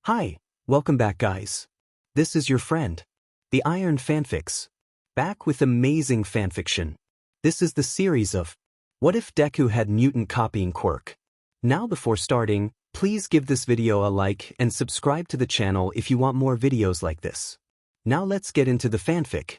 Hi, welcome back guys. This is your friend, the Iron Fanfics, back with amazing fanfiction. This is the series of What If Deku Had Mutant Copying Quirk? Now before starting, please give this video a like and subscribe to the channel if you want more videos like this. Now let's get into the fanfic.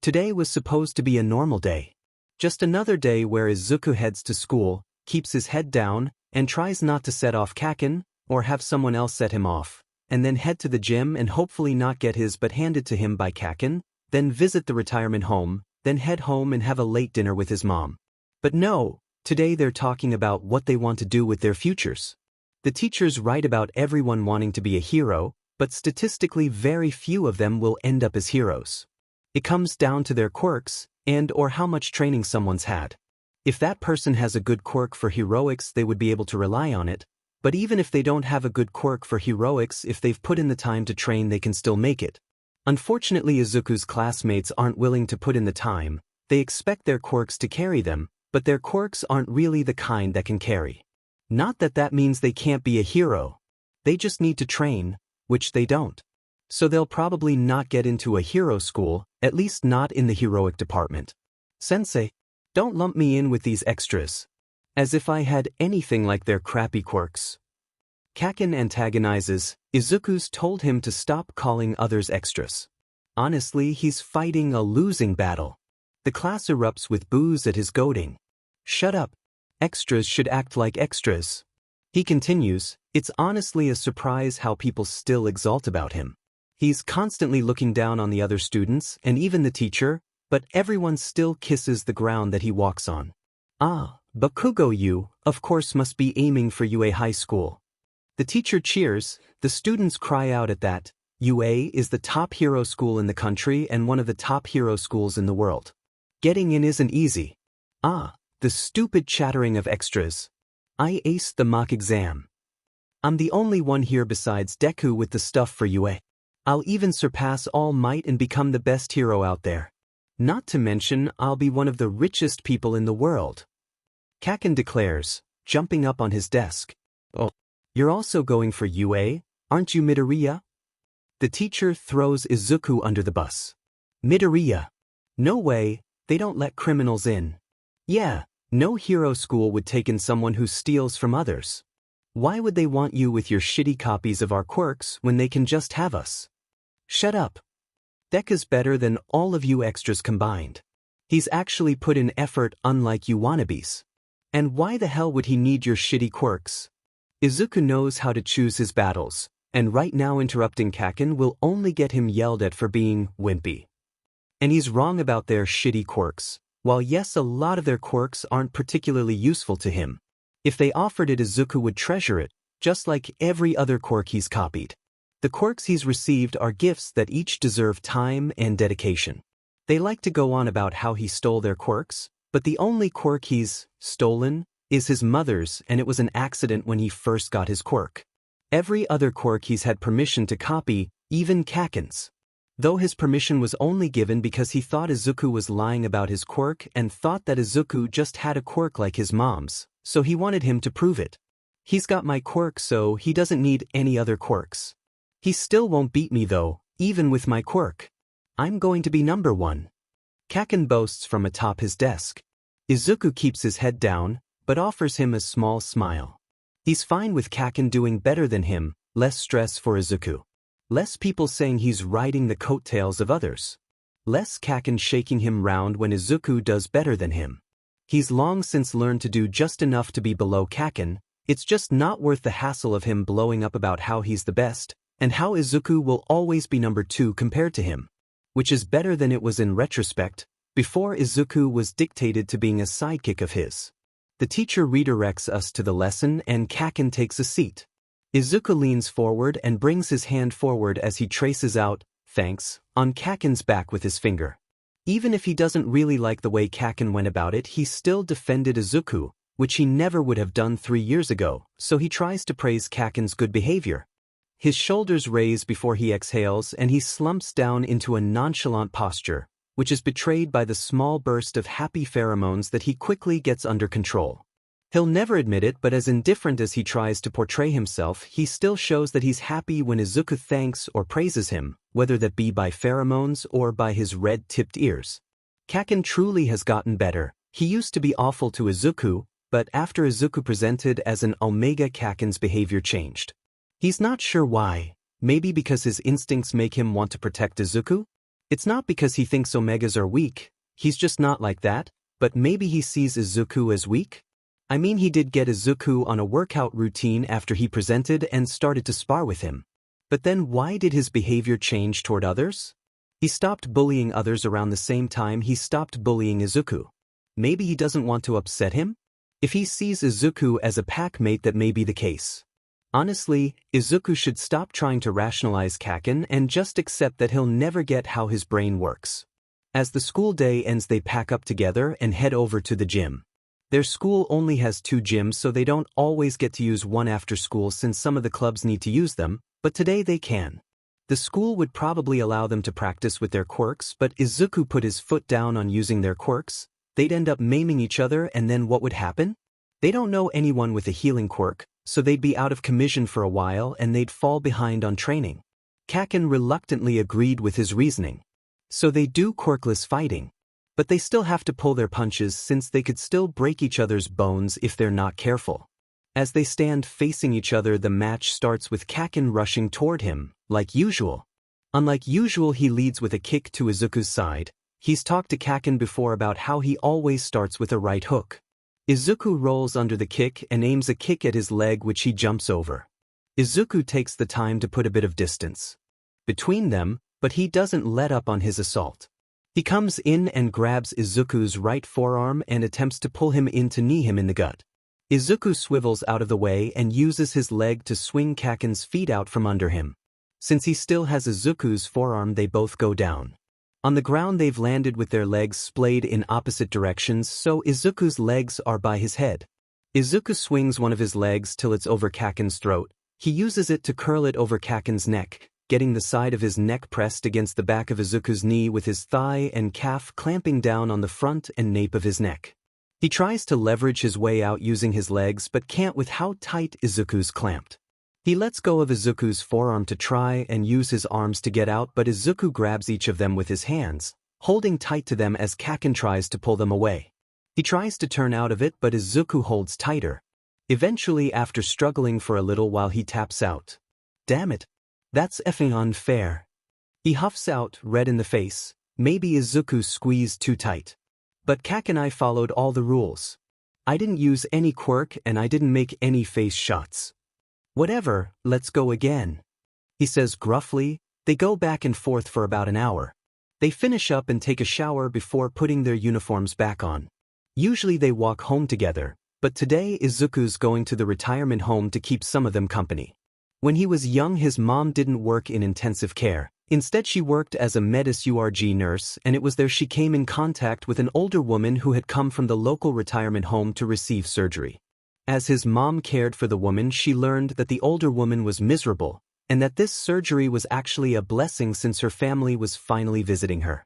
Today was supposed to be a normal day. Just another day where Izuku heads to school, keeps his head down, and tries not to set off Kacchan, or have someone else set him off, and then head to the gym and hopefully not get his butt handed to him by Kacchan, then visit the retirement home, then head home and have a late dinner with his mom. But no, today they're talking about what they want to do with their futures. The teachers write about everyone wanting to be a hero, but statistically very few of them will end up as heroes. It comes down to their quirks, and/or how much training someone's had. If that person has a good quirk for heroics, they would be able to rely on it. But even if they don't have a good quirk for heroics, if they've put in the time to train, they can still make it. Unfortunately, Izuku's classmates aren't willing to put in the time. They expect their quirks to carry them, but their quirks aren't really the kind that can carry. Not that that means they can't be a hero. They just need to train, which they don't. So they'll probably not get into a hero school, at least not in the heroic department. Sensei, don't lump me in with these extras. As if I had anything like their crappy quirks. Kacchan antagonizes. Izuku's told him to stop calling others extras. Honestly, he's fighting a losing battle. The class erupts with boos at his goading. Shut up. Extras should act like extras. He continues, it's honestly a surprise how people still exalt about him. He's constantly looking down on the other students and even the teacher, but everyone still kisses the ground that he walks on. Bakugo, you, of course, must be aiming for UA High School. The teacher cheers, the students cry out at that. UA is the top hero school in the country and one of the top hero schools in the world. Getting in isn't easy. The stupid chattering of extras. I aced the mock exam. I'm the only one here besides Deku with the stuff for UA. I'll even surpass All Might and become the best hero out there. Not to mention, I'll be one of the richest people in the world. Kacchan declares, jumping up on his desk. Oh, you're also going for UA, aren't you, Midoriya? The teacher throws Izuku under the bus. Midoriya. No way, they don't let criminals in. Yeah, no hero school would take in someone who steals from others. Why would they want you with your shitty copies of our quirks when they can just have us? Shut up. Deku's better than all of you extras combined. He's actually put in effort unlike you wannabes. And why the hell would he need your shitty quirks? Izuku knows how to choose his battles, and right now interrupting Kacchan will only get him yelled at for being wimpy. And he's wrong about their shitty quirks. While yes, a lot of their quirks aren't particularly useful to him. If they offered it, Izuku would treasure it, just like every other quirk he's copied. The quirks he's received are gifts that each deserve time and dedication. They like to go on about how he stole their quirks, but the only quirk he's stolen is his mother's, and it was an accident when he first got his quirk. Every other quirk he's had permission to copy, even Kacchan's. Though his permission was only given because he thought Izuku was lying about his quirk and thought that Izuku just had a quirk like his mom's, so he wanted him to prove it. He's got my quirk, so he doesn't need any other quirks. He still won't beat me though, even with my quirk. I'm going to be number one. Kacchan boasts from atop his desk. Izuku keeps his head down, but offers him a small smile. He's fine with Kacchan doing better than him, less stress for Izuku. Less people saying he's riding the coattails of others. Less Kacchan shaking him round when Izuku does better than him. He's long since learned to do just enough to be below Kacchan. It's just not worth the hassle of him blowing up about how he's the best, and how Izuku will always be number 2 compared to him. Which is better than it was in retrospect, before Izuku was dictated to being a sidekick of his. The teacher redirects us to the lesson and Kacchan takes a seat. Izuku leans forward and brings his hand forward as he traces out, thanks, on Kacchan's back with his finger. Even if he doesn't really like the way Kacchan went about it, he still defended Izuku, which he never would have done 3 years ago, so he tries to praise Kacchan's good behavior. His shoulders raise before he exhales and he slumps down into a nonchalant posture, which is betrayed by the small burst of happy pheromones that he quickly gets under control. He'll never admit it, but as indifferent as he tries to portray himself, he still shows that he's happy when Izuku thanks or praises him, whether that be by pheromones or by his red-tipped ears. Kacchan truly has gotten better. He used to be awful to Izuku, but after Izuku presented as an Omega, Kacchan's behavior changed. He's not sure why. Maybe because his instincts make him want to protect Izuku? It's not because he thinks Omegas are weak, he's just not like that, but maybe he sees Izuku as weak? I mean, he did get Izuku on a workout routine after he presented and started to spar with him. But then why did his behavior change toward others? He stopped bullying others around the same time he stopped bullying Izuku. Maybe he doesn't want to upset him? If he sees Izuku as a packmate, that may be the case. Honestly, Izuku should stop trying to rationalize Kacchan and just accept that he'll never get how his brain works. As the school day ends, they pack up together and head over to the gym. Their school only has 2 gyms, so they don't always get to use one after school since some of the clubs need to use them, but today they can. The school would probably allow them to practice with their quirks, but Izuku put his foot down on using their quirks. They'd end up maiming each other, and then what would happen? They don't know anyone with a healing quirk, so they'd be out of commission for a while and they'd fall behind on training. Kacchan reluctantly agreed with his reasoning. So they do quirkless fighting. But they still have to pull their punches since they could still break each other's bones if they're not careful. As they stand facing each other, the match starts with Kacchan rushing toward him, like usual. Unlike usual, he leads with a kick to Izuku's side. He's talked to Kacchan before about how he always starts with a right hook. Izuku rolls under the kick and aims a kick at his leg, which he jumps over. Izuku takes the time to put a bit of distance between them, but he doesn't let up on his assault. He comes in and grabs Izuku's right forearm and attempts to pull him in to knee him in the gut. Izuku swivels out of the way and uses his leg to swing Kacchan's feet out from under him. Since he still has Izuku's forearm, they both go down. On the ground, they've landed with their legs splayed in opposite directions, so Izuku's legs are by his head. Izuku swings one of his legs till it's over Kacchan's throat. He uses it to curl it over Kacchan's neck, getting the side of his neck pressed against the back of Izuku's knee with his thigh and calf clamping down on the front and nape of his neck. He tries to leverage his way out using his legs but can't with how tight Izuku's clamped. He lets go of Izuku's forearm to try and use his arms to get out, but Izuku grabs each of them with his hands, holding tight to them as Kacchan tries to pull them away. He tries to turn out of it, but Izuku holds tighter. Eventually, after struggling for a little while, he taps out. Damn it. That's effing unfair. He huffs out, red in the face. Maybe Izuku squeezed too tight. But Kacchan, I followed all the rules. I didn't use any quirk and I didn't make any face shots. Whatever, let's go again. He says gruffly. They go back and forth for about an hour. They finish up and take a shower before putting their uniforms back on. Usually they walk home together, but today Izuku's going to the retirement home to keep some of them company. When he was young, his mom didn't work in intensive care. Instead, she worked as a med-surg nurse, and it was there she came in contact with an older woman who had come from the local retirement home to receive surgery. As his mom cared for the woman, she learned that the older woman was miserable, and that this surgery was actually a blessing since her family was finally visiting her.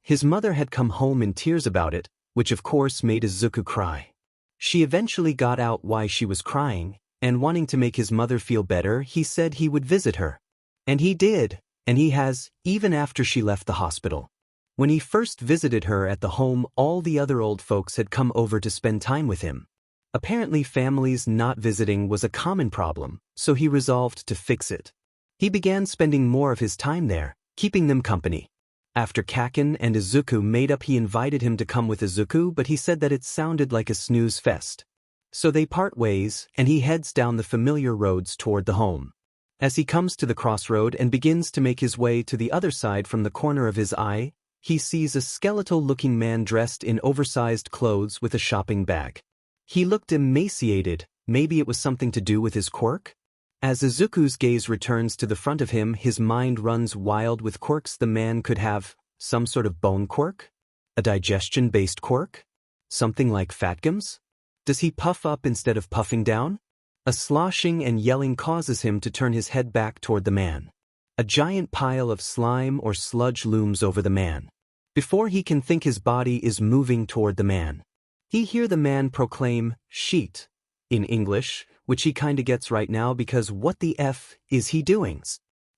His mother had come home in tears about it, which of course made Izuku cry. She eventually got out why she was crying, and wanting to make his mother feel better, he said he would visit her. And he did, and he has, even after she left the hospital. When he first visited her at the home, all the other old folks had come over to spend time with him. Apparently families not visiting was a common problem, so he resolved to fix it. He began spending more of his time there, keeping them company. After Kacchan and Izuku made up, he invited him to come with Izuku, but he said that it sounded like a snooze fest. So they part ways, and he heads down the familiar roads toward the home. As he comes to the crossroad and begins to make his way to the other side from the corner of his eye, he sees a skeletal-looking man dressed in oversized clothes with a shopping bag. He looked emaciated. Maybe it was something to do with his quirk? As Izuku's gaze returns to the front of him, his mind runs wild with quirks the man could have. Some sort of bone quirk? A digestion-based quirk? Something like Fatgums? Does he puff up instead of puffing down? A sloshing and yelling causes him to turn his head back toward the man. A giant pile of slime or sludge looms over the man. Before he can think, his body is moving toward the man. He hear the man proclaim, "Sheet," in English, which he kinda gets right now because what the F is he doing?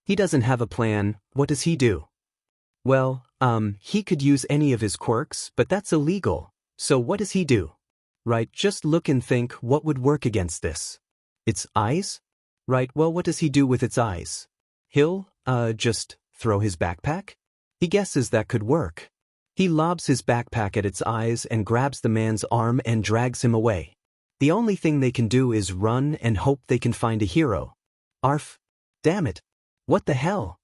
He doesn't have a plan. What does he do? Well, he could use any of his quirks, but that's illegal. So what does he do? Right, just look and think what would work against this. Its eyes? Right, well, what does he do with its eyes? He'll, just throw his backpack? He guesses that could work. He lobs his backpack at its eyes and grabs the man's arm and drags him away. The only thing they can do is run and hope they can find a hero. Arf. Damn it. What the hell?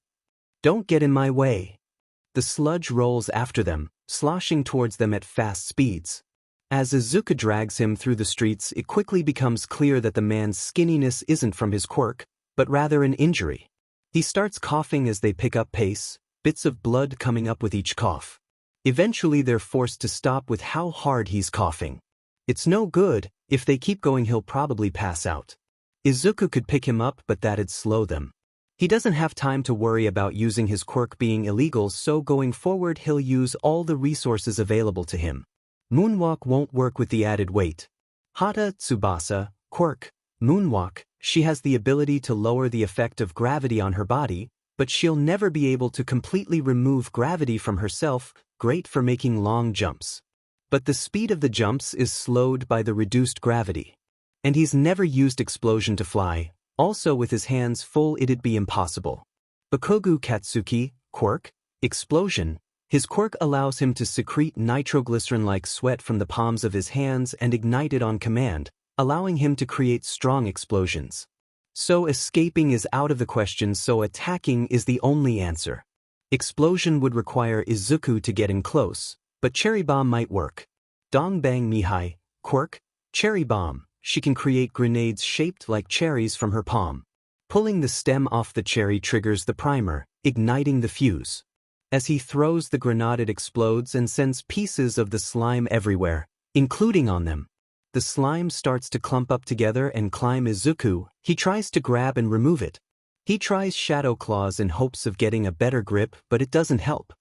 Don't get in my way. The sludge rolls after them, sloshing towards them at fast speeds. As Izuku drags him through the streets, it quickly becomes clear that the man's skinniness isn't from his quirk, but rather an injury. He starts coughing as they pick up pace, bits of blood coming up with each cough. Eventually they're forced to stop with how hard he's coughing. It's no good. If they keep going he'll probably pass out. Izuku could pick him up, but that'd slow them. He doesn't have time to worry about using his quirk being illegal, so going forward he'll use all the resources available to him. Moonwalk won't work with the added weight. Hata Tsubasa, quirk, Moonwalk, she has the ability to lower the effect of gravity on her body, but she'll never be able to completely remove gravity from herself, great for making long jumps. But the speed of the jumps is slowed by the reduced gravity. And he's never used explosion to fly, also with his hands full it'd be impossible. Bakugo Katsuki, quirk, explosion. His quirk allows him to secrete nitroglycerin-like sweat from the palms of his hands and ignite it on command, allowing him to create strong explosions. So escaping is out of the question, so attacking is the only answer. Explosion would require Izuku to get in close, but Cherry Bomb might work. Dongbang Mihai, quirk, Cherry Bomb. She can create grenades shaped like cherries from her palm. Pulling the stem off the cherry triggers the primer, igniting the fuse. As he throws the grenade it explodes and sends pieces of the slime everywhere, including on them. The slime starts to clump up together and climb Izuku. He tries to grab and remove it. He tries Shadow Claws in hopes of getting a better grip, but it doesn't help.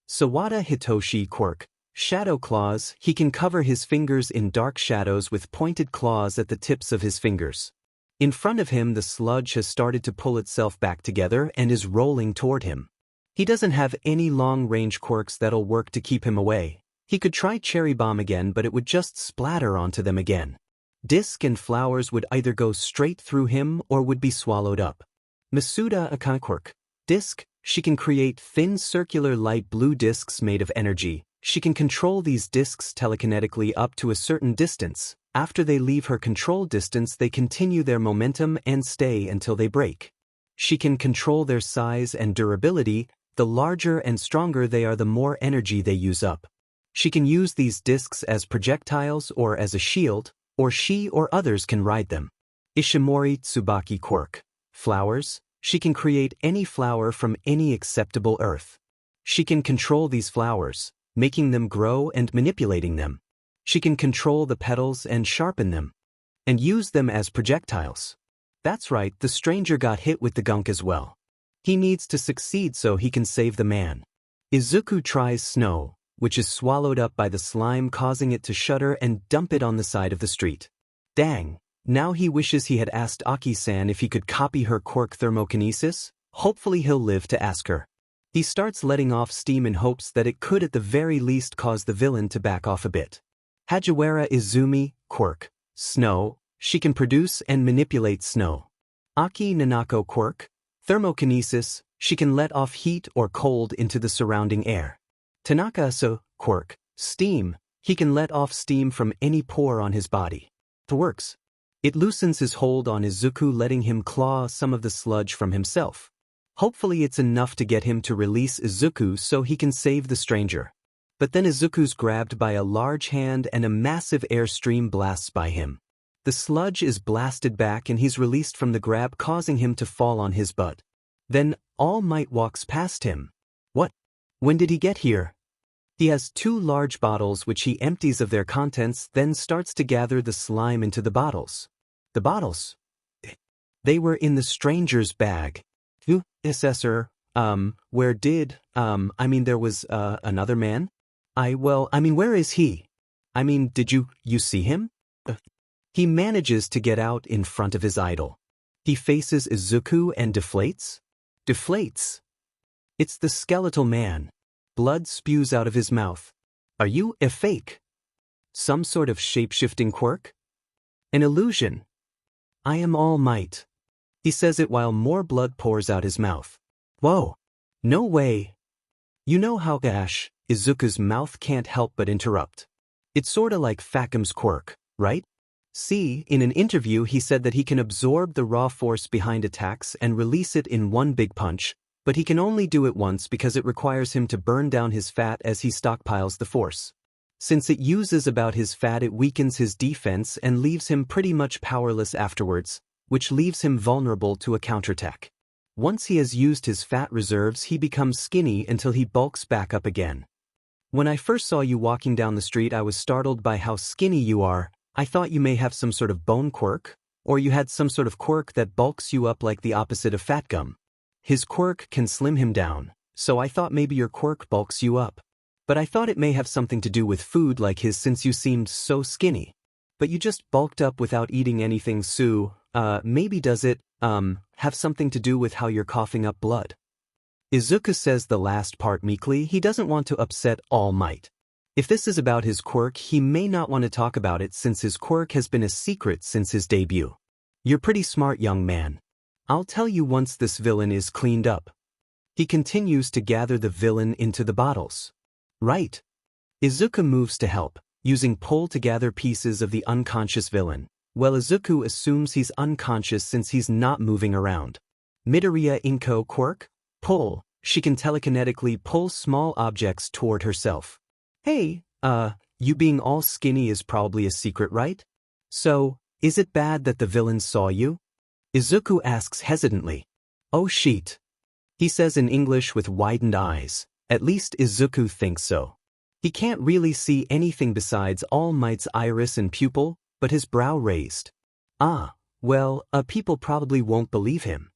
Sawada Hitoshi, quirk, Shadow Claws. He can cover his fingers in dark shadows with pointed claws at the tips of his fingers. In front of him the sludge has started to pull itself back together and is rolling toward him. He doesn't have any long-range quirks that'll work to keep him away. He could try Cherry Bomb again, but it would just splatter onto them again. Disc and flowers would either go straight through him or would be swallowed up. Masuda Akane, quirk, Disc. She can create thin circular light blue discs made of energy. She can control these discs telekinetically up to a certain distance. After they leave her control distance they continue their momentum and stay until they break. She can control their size and durability. The larger and stronger they are, the more energy they use up. She can use these discs as projectiles or as a shield, or she or others can ride them. Ishimori Tsubaki, quirk, flowers. She can create any flower from any acceptable earth. She can control these flowers, making them grow and manipulating them. She can control the petals and sharpen them, and use them as projectiles. That's right, the stranger got hit with the gunk as well. He needs to succeed so he can save the man. Izuku tries snow, which is swallowed up by the slime, causing it to shudder and dump it on the side of the street. Dang, now he wishes he had asked Aki-san if he could copy her quirk thermokinesis. Hopefully he'll live to ask her. He starts letting off steam in hopes that it could at the very least cause the villain to back off a bit. Hagiwara Izumi, quirk, snow. She can produce and manipulate snow. Aki Nanako, quirk, thermokinesis. She can let off heat or cold into the surrounding air. Tanaka Aso, quirk, steam. He can let off steam from any pore on his body. It works. It loosens his hold on Izuku, letting him claw some of the sludge from himself. Hopefully it's enough to get him to release Izuku so he can save the stranger. But then Izuku's grabbed by a large hand and a massive air stream blasts by him. The sludge is blasted back and he's released from the grab, causing him to fall on his butt. Then All Might walks past him. What? When did he get here? He has 2 large bottles which he empties of their contents, then starts to gather the slime into the bottles. The bottles? They were in the stranger's bag. Assessor, where did, there was, another man? Where is he? I mean, did you see him? He manages to get out in front of his idol. He faces Izuku and deflates? Deflates. It's the skeletal man. Blood spews out of his mouth. Are you a fake? Some sort of shape-shifting quirk? An illusion. I am All Might. He says it while more blood pours out his mouth. Whoa. No way. You know how Izuku's mouth can't help but interrupt. It's sorta like Fakum's quirk, right? See, in an interview he said that he can absorb the raw force behind attacks and release it in one big punch, but he can only do it once because it requires him to burn down his fat as he stockpiles the force. Since it uses about his fat, it weakens his defense and leaves him pretty much powerless afterwards, which leaves him vulnerable to a counterattack. Once he has used his fat reserves, he becomes skinny until he bulks back up again. When I first saw you walking down the street, I was startled by how skinny you are. I thought you may have some sort of bone quirk, or you had some sort of quirk that bulks you up like the opposite of fat gum. His quirk can slim him down, so I thought maybe your quirk bulks you up. But I thought it may have something to do with food like his since you seemed so skinny. But you just bulked up without eating anything, so, maybe does it, have something to do with how you're coughing up blood? Izuku says the last part meekly. He doesn't want to upset All Might. If this is about his quirk, he may not want to talk about it since his quirk has been a secret since his debut. You're pretty smart, young man. I'll tell you once this villain is cleaned up. He continues to gather the villain into the bottles. Right. Izuku moves to help, using pull to gather pieces of the unconscious villain. Well, Izuku assumes he's unconscious since he's not moving around. Midoriya Inko quirk? Pull. She can telekinetically pull small objects toward herself. Hey, you being all skinny is probably a secret, right? So, is it bad that the villain saw you? Izuku asks hesitantly. Oh shit. He says in English with widened eyes. At least Izuku thinks so. He can't really see anything besides All Might's iris and pupil, but his brow raised. Ah, well, people probably won't believe him.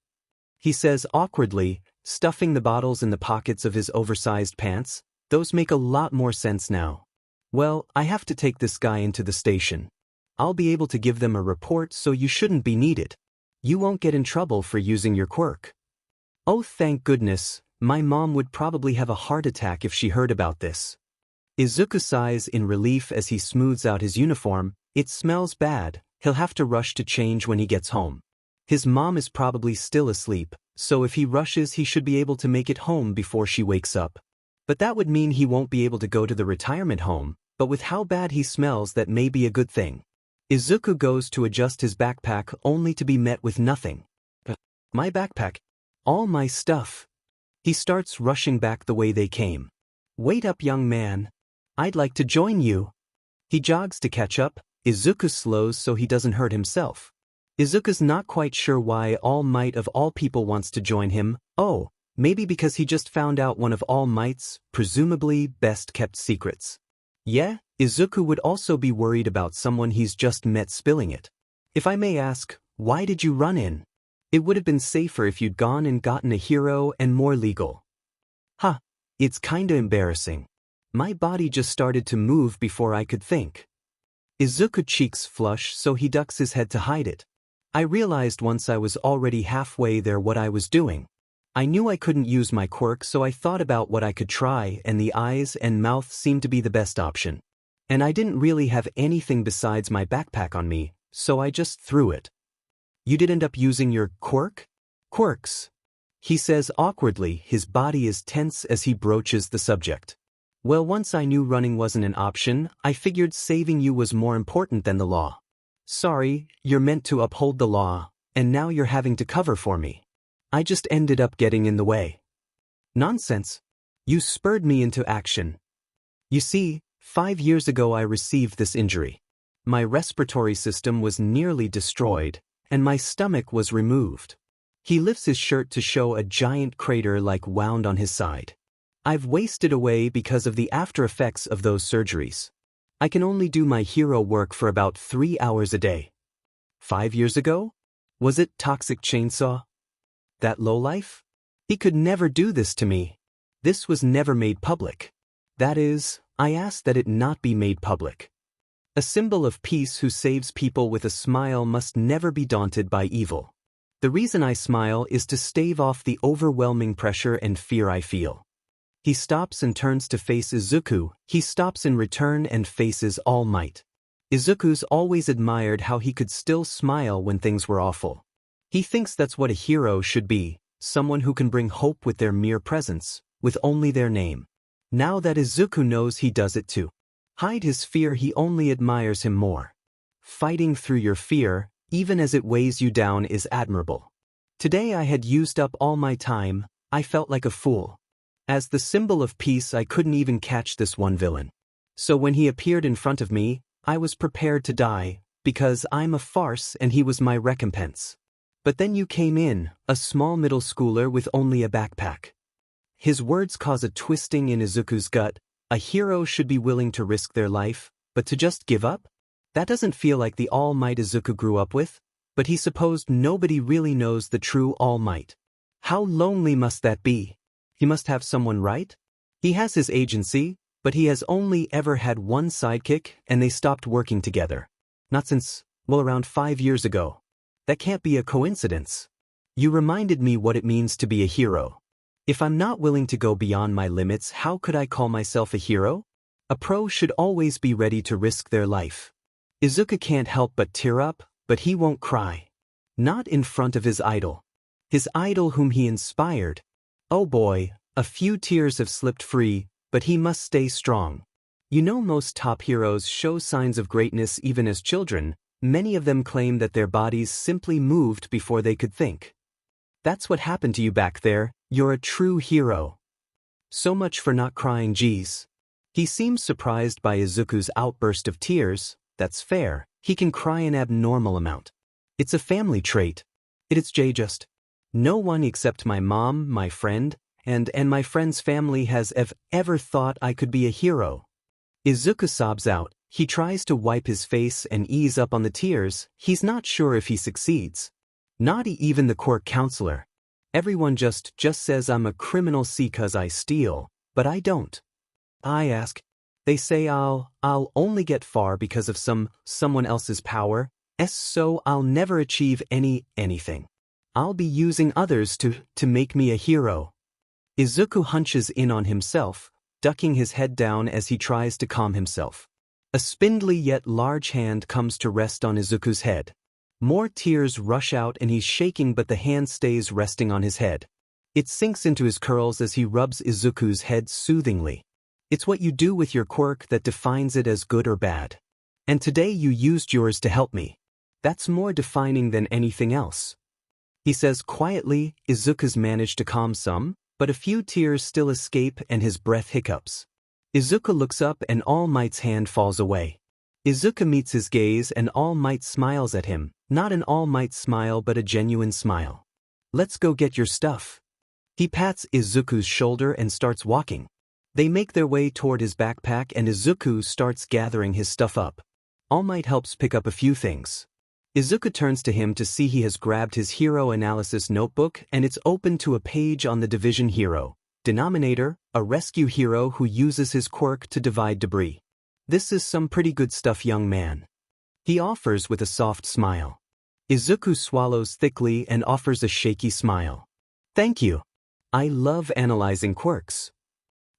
He says awkwardly, stuffing the bottles in the pockets of his oversized pants. Those make a lot more sense now. Well, I have to take this guy into the station. I'll be able to give them a report, so you shouldn't be needed. You won't get in trouble for using your quirk. Oh, thank goodness. My mom would probably have a heart attack if she heard about this. Izuku sighs in relief as he smooths out his uniform. It smells bad. He'll have to rush to change when he gets home. His mom is probably still asleep, so if he rushes he should be able to make it home before she wakes up. But that would mean he won't be able to go to the retirement home, but with how bad he smells that may be a good thing. Izuku goes to adjust his backpack only to be met with nothing. My backpack? All my stuff. He starts rushing back the way they came. Wait up, young man. I'd like to join you. He jogs to catch up. Izuku slows so he doesn't hurt himself. Izuku's not quite sure why All Might of all people wants to join him. Oh, maybe because he just found out one of All Might's, presumably, best-kept secrets. Yeah, Izuku would also be worried about someone he's just met spilling it. If I may ask, why did you run in? It would have been safer if you'd gone and gotten a hero and more legal. Huh, it's kinda embarrassing. My body just started to move before I could think. Izuku cheeks flush so he ducks his head to hide it. I realized once I was already halfway there what I was doing. I knew I couldn't use my quirk, so I thought about what I could try, and the eyes and mouth seemed to be the best option. And I didn't really have anything besides my backpack on me, so I just threw it. You did end up using your quirk? Quirks. He says awkwardly, his body is tense as he broaches the subject. Well, once I knew running wasn't an option, I figured saving you was more important than the law. Sorry, you're meant to uphold the law, and now you're having to cover for me. I just ended up getting in the way. Nonsense. You spurred me into action. You see, 5 years ago I received this injury. My respiratory system was nearly destroyed, and my stomach was removed. He lifts his shirt to show a giant crater like wound on his side. I've wasted away because of the after effects of those surgeries. I can only do my hero work for about 3 hours a day. 5 years ago? Was it Toxic Chainsaw? That lowlife? He could never do this to me. This was never made public. That is, I asked that it not be made public. A symbol of peace who saves people with a smile must never be daunted by evil. The reason I smile is to stave off the overwhelming pressure and fear I feel. He stops and turns to face Izuku. He stops in return and faces All Might. Izuku's always admired how he could still smile when things were awful. He thinks that's what a hero should be, someone who can bring hope with their mere presence, with only their name. Now that Izuku knows he does it too. Hide his fear, he only admires him more. Fighting through your fear, even as it weighs you down, is admirable. Today I had used up all my time. I felt like a fool. As the symbol of peace, I couldn't even catch this one villain. So when he appeared in front of me, I was prepared to die, because I'm a farce and he was my recompense. But then you came in, a small middle schooler with only a backpack. His words cause a twisting in Izuku's gut. A hero should be willing to risk their life, but to just give up? That doesn't feel like the All Might Izuku grew up with, but he supposed nobody really knows the true All Might. How lonely must that be? He must have someone, right? He has his agency, but he has only ever had one sidekick, and they stopped working together. Not since, well, around 5 years ago. That can't be a coincidence. You reminded me what it means to be a hero. If I'm not willing to go beyond my limits, how could I call myself a hero? A pro should always be ready to risk their life. Izuku can't help but tear up, but he won't cry. Not in front of his idol. His idol whom he inspired. Oh boy, a few tears have slipped free, but he must stay strong. You know, most top heroes show signs of greatness even as children. Many of them claim that their bodies simply moved before they could think. That's what happened to you back there. You're a true hero. So much for not crying, geez. He seems surprised by Izuku's outburst of tears. That's fair. He can cry an abnormal amount. It's a family trait. It's just. No one except my mom, my friend, and my friend's family has ever thought I could be a hero. Izuku sobs out. He tries to wipe his face and ease up on the tears. He's not sure if he succeeds. Not even the Quirk counselor. Everyone just says I'm a criminal cause I steal, but I don't. I ask. They say I'll only get far because of someone else's power, so I'll never achieve anything. I'll be using others to make me a hero. Izuku hunches in on himself, ducking his head down as he tries to calm himself. A spindly yet large hand comes to rest on Izuku's head. More tears rush out and he's shaking, but the hand stays resting on his head. It sinks into his curls as he rubs Izuku's head soothingly. It's what you do with your quirk that defines it as good or bad. And today you used yours to help me. That's more defining than anything else. He says quietly. Izuku's managed to calm some, but a few tears still escape and his breath hiccups. Izuku looks up and All Might's hand falls away. Izuku meets his gaze and All Might smiles at him, not an All Might smile but a genuine smile. Let's go get your stuff. He pats Izuku's shoulder and starts walking. They make their way toward his backpack and Izuku starts gathering his stuff up. All Might helps pick up a few things. Izuku turns to him to see he has grabbed his hero analysis notebook and it's open to a page on the division hero. Denominator, a rescue hero who uses his quirk to divide debris. This is some pretty good stuff, young man. He offers with a soft smile. Izuku swallows thickly and offers a shaky smile. Thank you. I love analyzing quirks.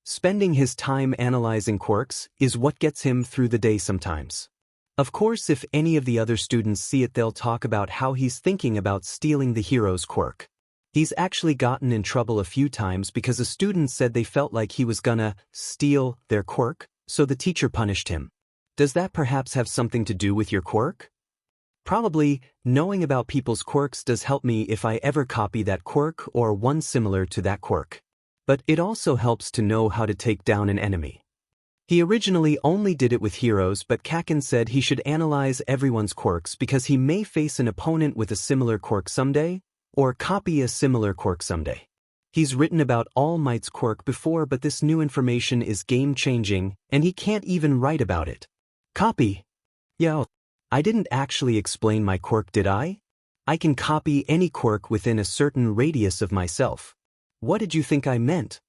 Spending his time analyzing quirks is what gets him through the day sometimes. Of course, if any of the other students see it, they'll talk about how he's thinking about stealing the hero's quirk. He's actually gotten in trouble a few times because a student said they felt like he was gonna steal their quirk, so the teacher punished him. Does that perhaps have something to do with your quirk? Probably. Knowing about people's quirks does help me if I ever copy that quirk or one similar to that quirk. But it also helps to know how to take down an enemy. He originally only did it with heroes, but Kacchan said he should analyze everyone's quirks because he may face an opponent with a similar quirk someday, or copy a similar quirk someday. He's written about All Might's quirk before, but this new information is game-changing, and he can't even write about it. Copy? Yeah, I didn't actually explain my quirk, did I? I can copy any quirk within a certain radius of myself. What did you think I meant?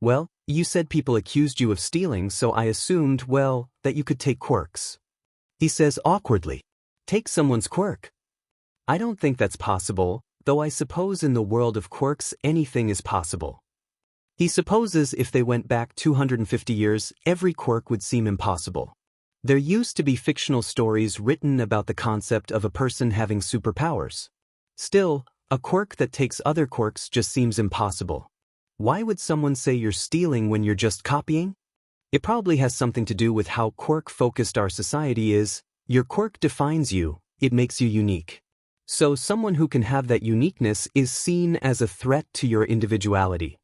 Well, you said people accused you of stealing, so I assumed, well, that you could take quirks. He says awkwardly. Take someone's quirk. I don't think that's possible, though I suppose in the world of quirks anything is possible. He supposes if they went back 250 years, every quirk would seem impossible. There used to be fictional stories written about the concept of a person having superpowers. Still, a quirk that takes other quirks just seems impossible. Why would someone say you're stealing when you're just copying? It probably has something to do with how quirk-focused our society is. Your quirk defines you, it makes you unique. So someone who can have that uniqueness is seen as a threat to your individuality.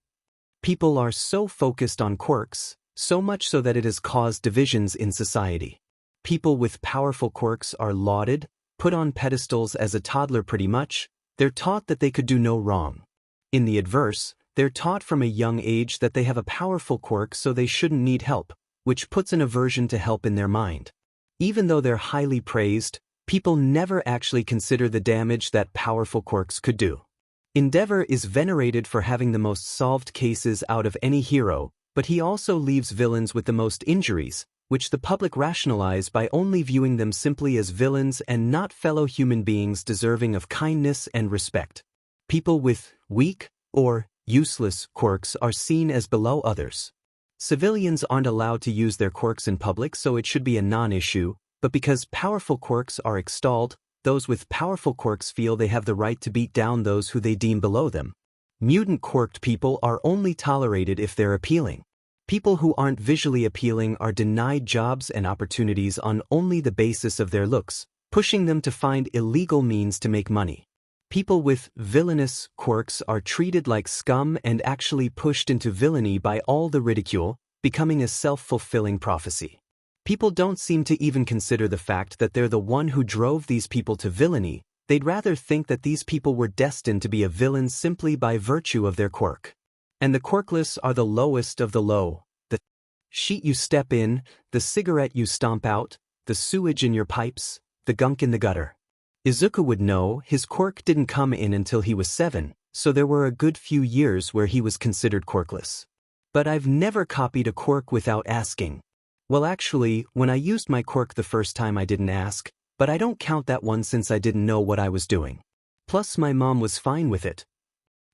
People are so focused on quirks, so much so that it has caused divisions in society. People with powerful quirks are lauded, put on pedestals as a toddler pretty much. They're taught that they could do no wrong. In the adverse, they're taught from a young age that they have a powerful quirk so they shouldn't need help, which puts an aversion to help in their mind. Even though they're highly praised, people never actually consider the damage that powerful quirks could do. Endeavor is venerated for having the most solved cases out of any hero, but he also leaves villains with the most injuries, which the public rationalize by only viewing them simply as villains and not fellow human beings deserving of kindness and respect. People with weak or useless quirks are seen as below others. Civilians aren't allowed to use their quirks in public, so it should be a non-issue, but because powerful quirks are extolled, those with powerful quirks feel they have the right to beat down those who they deem below them. Mutant quirked people are only tolerated if they're appealing. People who aren't visually appealing are denied jobs and opportunities on only the basis of their looks, pushing them to find illegal means to make money. People with villainous quirks are treated like scum and actually pushed into villainy by all the ridicule, becoming a self-fulfilling prophecy. People don't seem to even consider the fact that they're the one who drove these people to villainy. They'd rather think that these people were destined to be a villain simply by virtue of their quirk. And the quirkless are the lowest of the low. The sheet you step in, the cigarette you stomp out, the sewage in your pipes, the gunk in the gutter. Izuku would know his quirk didn't come in until he was 7, so there were a good few years where he was considered quirkless. But I've never copied a quirk without asking. Well, actually, when I used my quirk the first time I didn't ask, but I don't count that one since I didn't know what I was doing. Plus my mom was fine with it.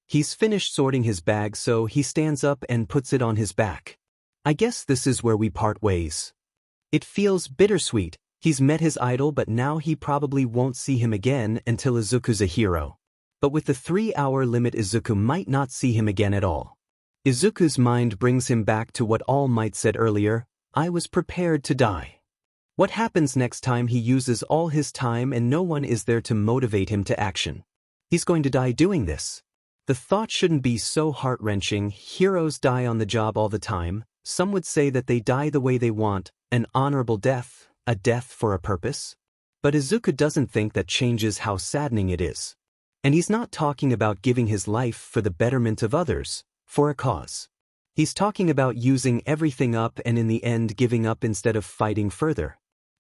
He's finished sorting his bag, so he stands up and puts it on his back. I guess this is where we part ways. It feels bittersweet. He's met his idol, but now he probably won't see him again until Izuku's a hero. But with the 3-hour limit, Izuku might not see him again at all. Izuku's mind brings him back to what All Might said earlier. I was prepared to die. What happens next time he uses all his time and no one is there to motivate him to action? He's going to die doing this. The thought shouldn't be so heart-wrenching. Heroes die on the job all the time. Some would say that they die the way they want, an honorable death, a death for a purpose. But Izuku doesn't think that changes how saddening it is. And he's not talking about giving his life for the betterment of others, for a cause. He's talking about using everything up and in the end giving up instead of fighting further.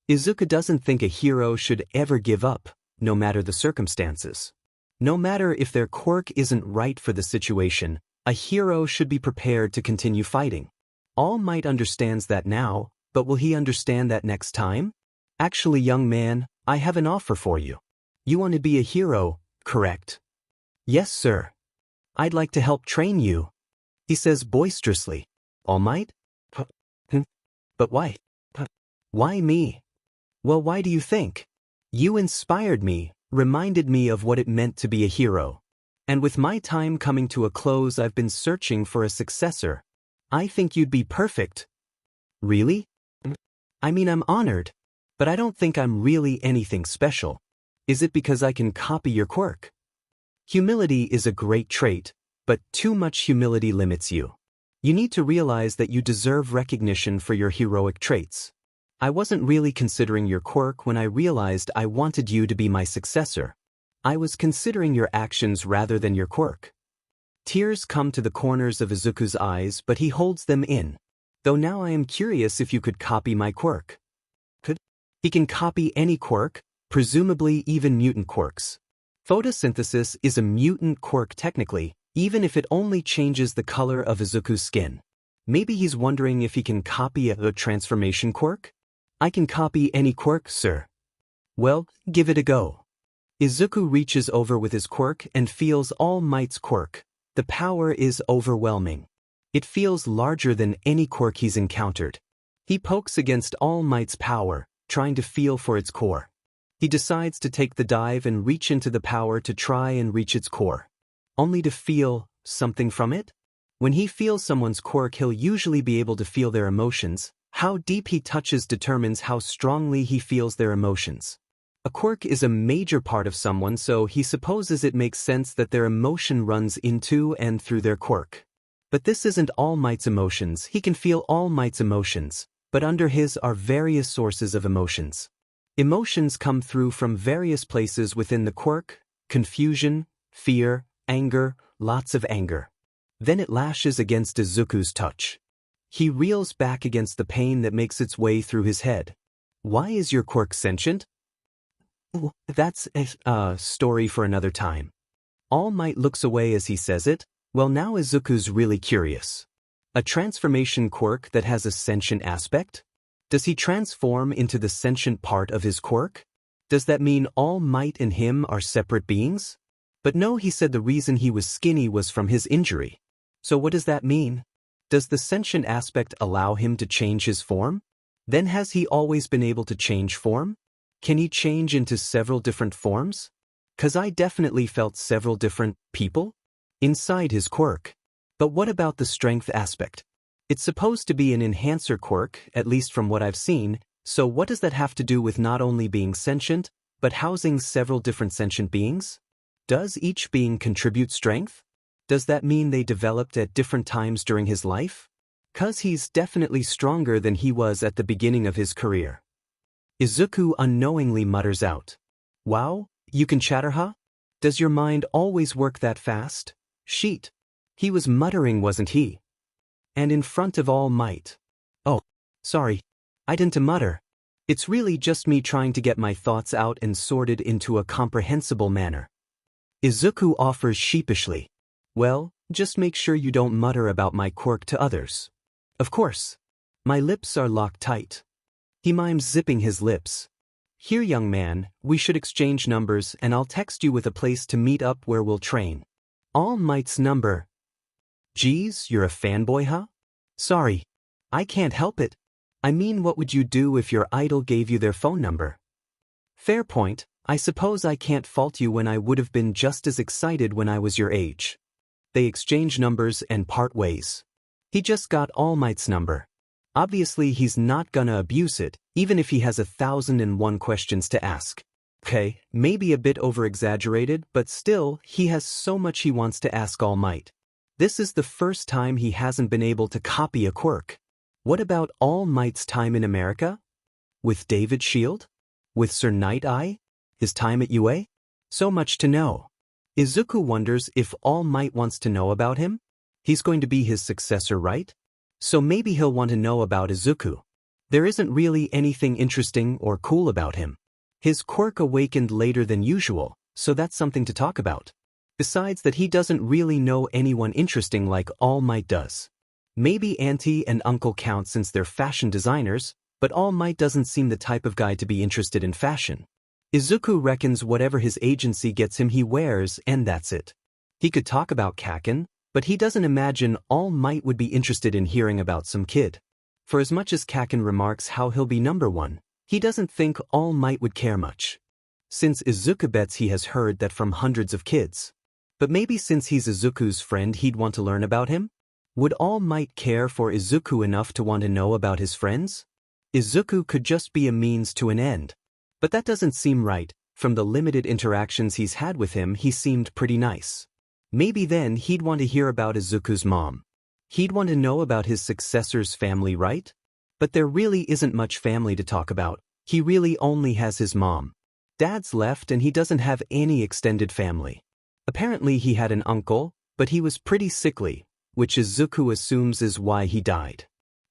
Izuku doesn't think a hero should ever give up, no matter the circumstances. No matter if their quirk isn't right for the situation, a hero should be prepared to continue fighting. All Might understands that now, but will he understand that next time? Actually, young man, I have an offer for you. You want to be a hero, correct? Yes, sir. I'd like to help train you. He says boisterously. All Might? But why? Why me? Well, why do you think? You inspired me, reminded me of what it meant to be a hero. And with my time coming to a close, I've been searching for a successor. I think you'd be perfect. Really? I mean, I'm honored, but I don't think I'm really anything special. Is it because I can copy your quirk? Humility is a great trait, but too much humility limits you. You need to realize that you deserve recognition for your heroic traits. I wasn't really considering your quirk when I realized I wanted you to be my successor. I was considering your actions rather than your quirk. Tears come to the corners of Izuku's eyes, but he holds them in. Though now I am curious if you could copy my quirk. Could? He can copy any quirk, presumably even mutant quirks. Photosynthesis is a mutant quirk technically, even if it only changes the color of Izuku's skin. Maybe he's wondering if he can copy a transformation quirk? I can copy any quirk, sir. Well, give it a go. Izuku reaches over with his quirk and feels All Might's quirk. The power is overwhelming. It feels larger than any quirk he's encountered. He pokes against All Might's power, trying to feel for its core. He decides to take the dive and reach into the power to try and reach its core. Only to feel something from it? When he feels someone's quirk, he'll usually be able to feel their emotions. How deep he touches determines how strongly he feels their emotions. A quirk is a major part of someone, so he supposes it makes sense that their emotion runs into and through their quirk. But this isn't All Might's emotions. He can feel All Might's emotions, but under his are various sources of emotions. Emotions come through from various places within the quirk: confusion, fear, anger, lots of anger. Then it lashes against Izuku's touch. He reels back against the pain that makes its way through his head. Why is your quirk sentient? That's a story for another time. All Might looks away as he says it. Well, now Izuku's really curious. A transformation quirk that has a sentient aspect? Does he transform into the sentient part of his quirk? Does that mean All Might and him are separate beings? But no, he said the reason he was skinny was from his injury. So what does that mean? Does the sentient aspect allow him to change his form? Then has he always been able to change form? Can he change into several different forms? 'Cause I definitely felt several different people inside his quirk. But what about the strength aspect? It's supposed to be an enhancer quirk, at least from what I've seen, so what does that have to do with not only being sentient, but housing several different sentient beings? Does each being contribute strength? Does that mean they developed at different times during his life? 'Cause he's definitely stronger than he was at the beginning of his career. Izuku unknowingly mutters out, "Wow, you can chatter, huh? Does your mind always work that fast? Sheet." He was muttering, wasn't he? And in front of All Might. Oh, sorry, I didn't mutter. It's really just me trying to get my thoughts out and sorted into a comprehensible manner. Izuku offers sheepishly, "Well, just make sure you don't mutter about my quirk to others." Of course. My lips are locked tight. He mimes zipping his lips. "Here, young man, we should exchange numbers and I'll text you with a place to meet up where we'll train." All Might's number. Geez, you're a fanboy, huh? Sorry. I can't help it. I mean, what would you do if your idol gave you their phone number? Fair point. I suppose I can't fault you when I would have been just as excited when I was your age. They exchange numbers and part ways. He just got All Might's number. Obviously he's not gonna abuse it, even if he has 1,001 questions to ask. Okay, maybe a bit over-exaggerated, but still, he has so much he wants to ask All Might. This is the first time he hasn't been able to copy a quirk. What about All Might's time in America? With David Shield? With Sir Night Eye? His time at UA? So much to know. Izuku wonders if All Might wants to know about him? He's going to be his successor, right? So maybe he'll want to know about Izuku. There isn't really anything interesting or cool about him. His quirk awakened later than usual, so that's something to talk about. Besides that, he doesn't really know anyone interesting like All Might does. Maybe Auntie and Uncle count since they're fashion designers, but All Might doesn't seem the type of guy to be interested in fashion. Izuku reckons whatever his agency gets him he wears, and that's it. He could talk about Kacchan, but he doesn't imagine All Might would be interested in hearing about some kid. For as much as Kacchan remarks how he'll be number one, he doesn't think All Might would care much. Since Izuku bets he has heard that from hundreds of kids. But maybe since he's Izuku's friend he'd want to learn about him? Would All Might care for Izuku enough to want to know about his friends? Izuku could just be a means to an end. But that doesn't seem right. From the limited interactions he's had with him, he seemed pretty nice. Maybe then he'd want to hear about Izuku's mom. He'd want to know about his successor's family, right? But there really isn't much family to talk about. He really only has his mom. Dad's left and he doesn't have any extended family. Apparently he had an uncle, but he was pretty sickly, which Izuku assumes is why he died.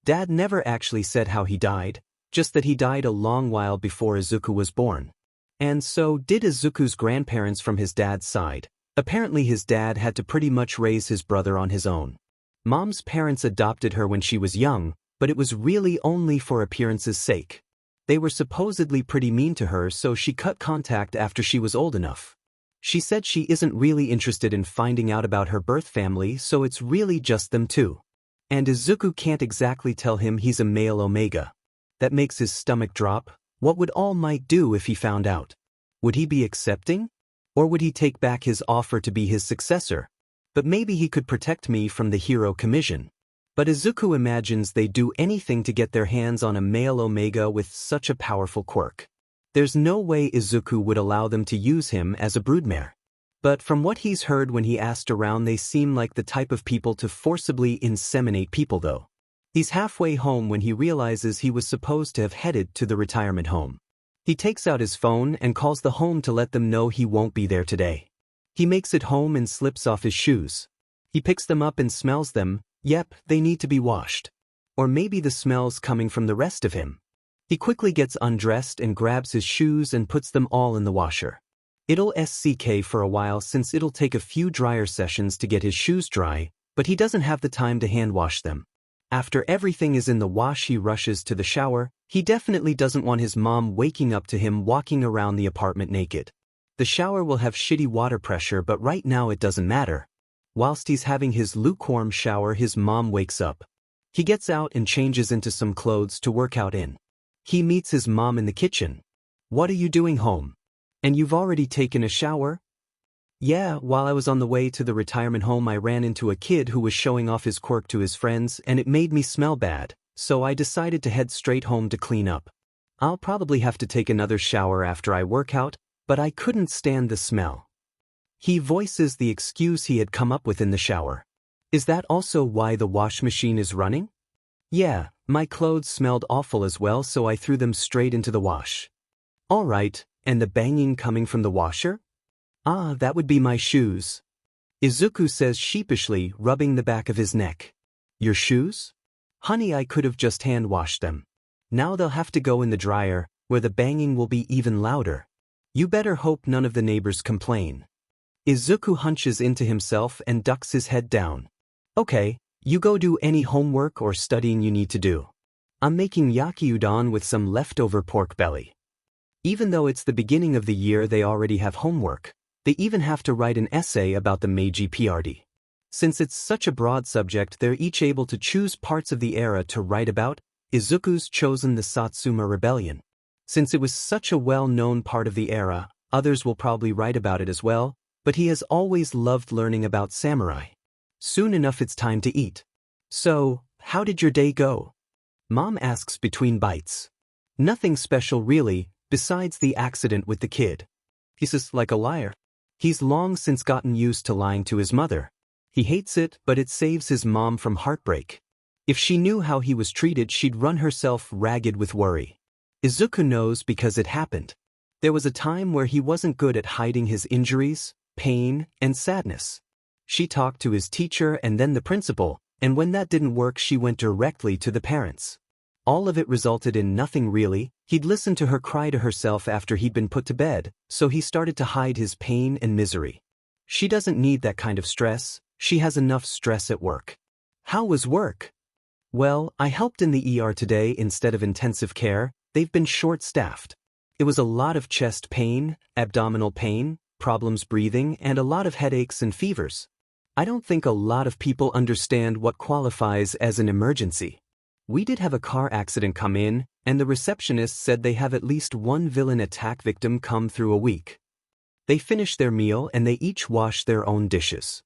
Dad never actually said how he died, just that he died a long while before Izuku was born. And so did Izuku's grandparents from his dad's side. Apparently his dad had to pretty much raise his brother on his own. Mom's parents adopted her when she was young, but it was really only for appearance's sake. They were supposedly pretty mean to her, so she cut contact after she was old enough. She said she isn't really interested in finding out about her birth family, so it's really just them two. And Izuku can't exactly tell him he's a male Omega. That makes his stomach drop. What would All Might do if he found out? Would he be accepting? Or would he take back his offer to be his successor? But maybe he could protect me from the hero commission. But Izuku imagines they'd do anything to get their hands on a male Omega with such a powerful quirk. There's no way Izuku would allow them to use him as a broodmare. But from what he's heard when he asked around, they seem like the type of people to forcibly inseminate people though. He's halfway home when he realizes he was supposed to have headed to the retirement home. He takes out his phone and calls the home to let them know he won't be there today. He makes it home and slips off his shoes. He picks them up and smells them. Yep, they need to be washed. Or maybe the smell's coming from the rest of him. He quickly gets undressed and grabs his shoes and puts them all in the washer. It'll SCK for a while since it'll take a few dryer sessions to get his shoes dry, but he doesn't have the time to hand wash them. After everything is in the wash, he rushes to the shower. He definitely doesn't want his mom waking up to him walking around the apartment naked. The shower will have shitty water pressure, but right now it doesn't matter. Whilst he's having his lukewarm shower, his mom wakes up. He gets out and changes into some clothes to work out in. He meets his mom in the kitchen. "What are you doing home? And you've already taken a shower?" "Yeah, while I was on the way to the retirement home I ran into a kid who was showing off his quirk to his friends and it made me smell bad, so I decided to head straight home to clean up. I'll probably have to take another shower after I work out, but I couldn't stand the smell." He voices the excuse he had come up with in the shower. "Is that also why the wash machine is running?" "Yeah, my clothes smelled awful as well, so I threw them straight into the wash." "All right, and the banging coming from the washer?" "Ah, that would be my shoes," Izuku says sheepishly, rubbing the back of his neck. "Your shoes? Honey, I could have just hand washed them. Now they'll have to go in the dryer, where the banging will be even louder. You better hope none of the neighbors complain." Izuku hunches into himself and ducks his head down. "Okay, you go do any homework or studying you need to do. I'm making yaki udon with some leftover pork belly." Even though it's the beginning of the year, they already have homework. They even have to write an essay about the Meiji PRD. Since it's such a broad subject, they're each able to choose parts of the era to write about. Izuku's chosen the Satsuma Rebellion. Since it was such a well-known part of the era, others will probably write about it as well, but he has always loved learning about samurai. Soon enough it's time to eat. "So, how did your day go?" Mom asks between bites. "Nothing special really, besides the accident with the kid." He's just like a liar. He's long since gotten used to lying to his mother. He hates it, but it saves his mom from heartbreak. If she knew how he was treated, she'd run herself ragged with worry. Izuku knows because it happened. There was a time where he wasn't good at hiding his injuries, pain, and sadness. She talked to his teacher and then the principal, and when that didn't work she went directly to the parents. All of it resulted in nothing really. He'd listened to her cry to herself after he'd been put to bed, so he started to hide his pain and misery. She doesn't need that kind of stress, she has enough stress at work. "How was work?" "Well, I helped in the ER today instead of intensive care. They've been short-staffed. It was a lot of chest pain, abdominal pain, problems breathing, and a lot of headaches and fevers. I don't think a lot of people understand what qualifies as an emergency. We did have a car accident come in, and the receptionist said they have at least one villain attack victim come through a week." They finish their meal and they each wash their own dishes.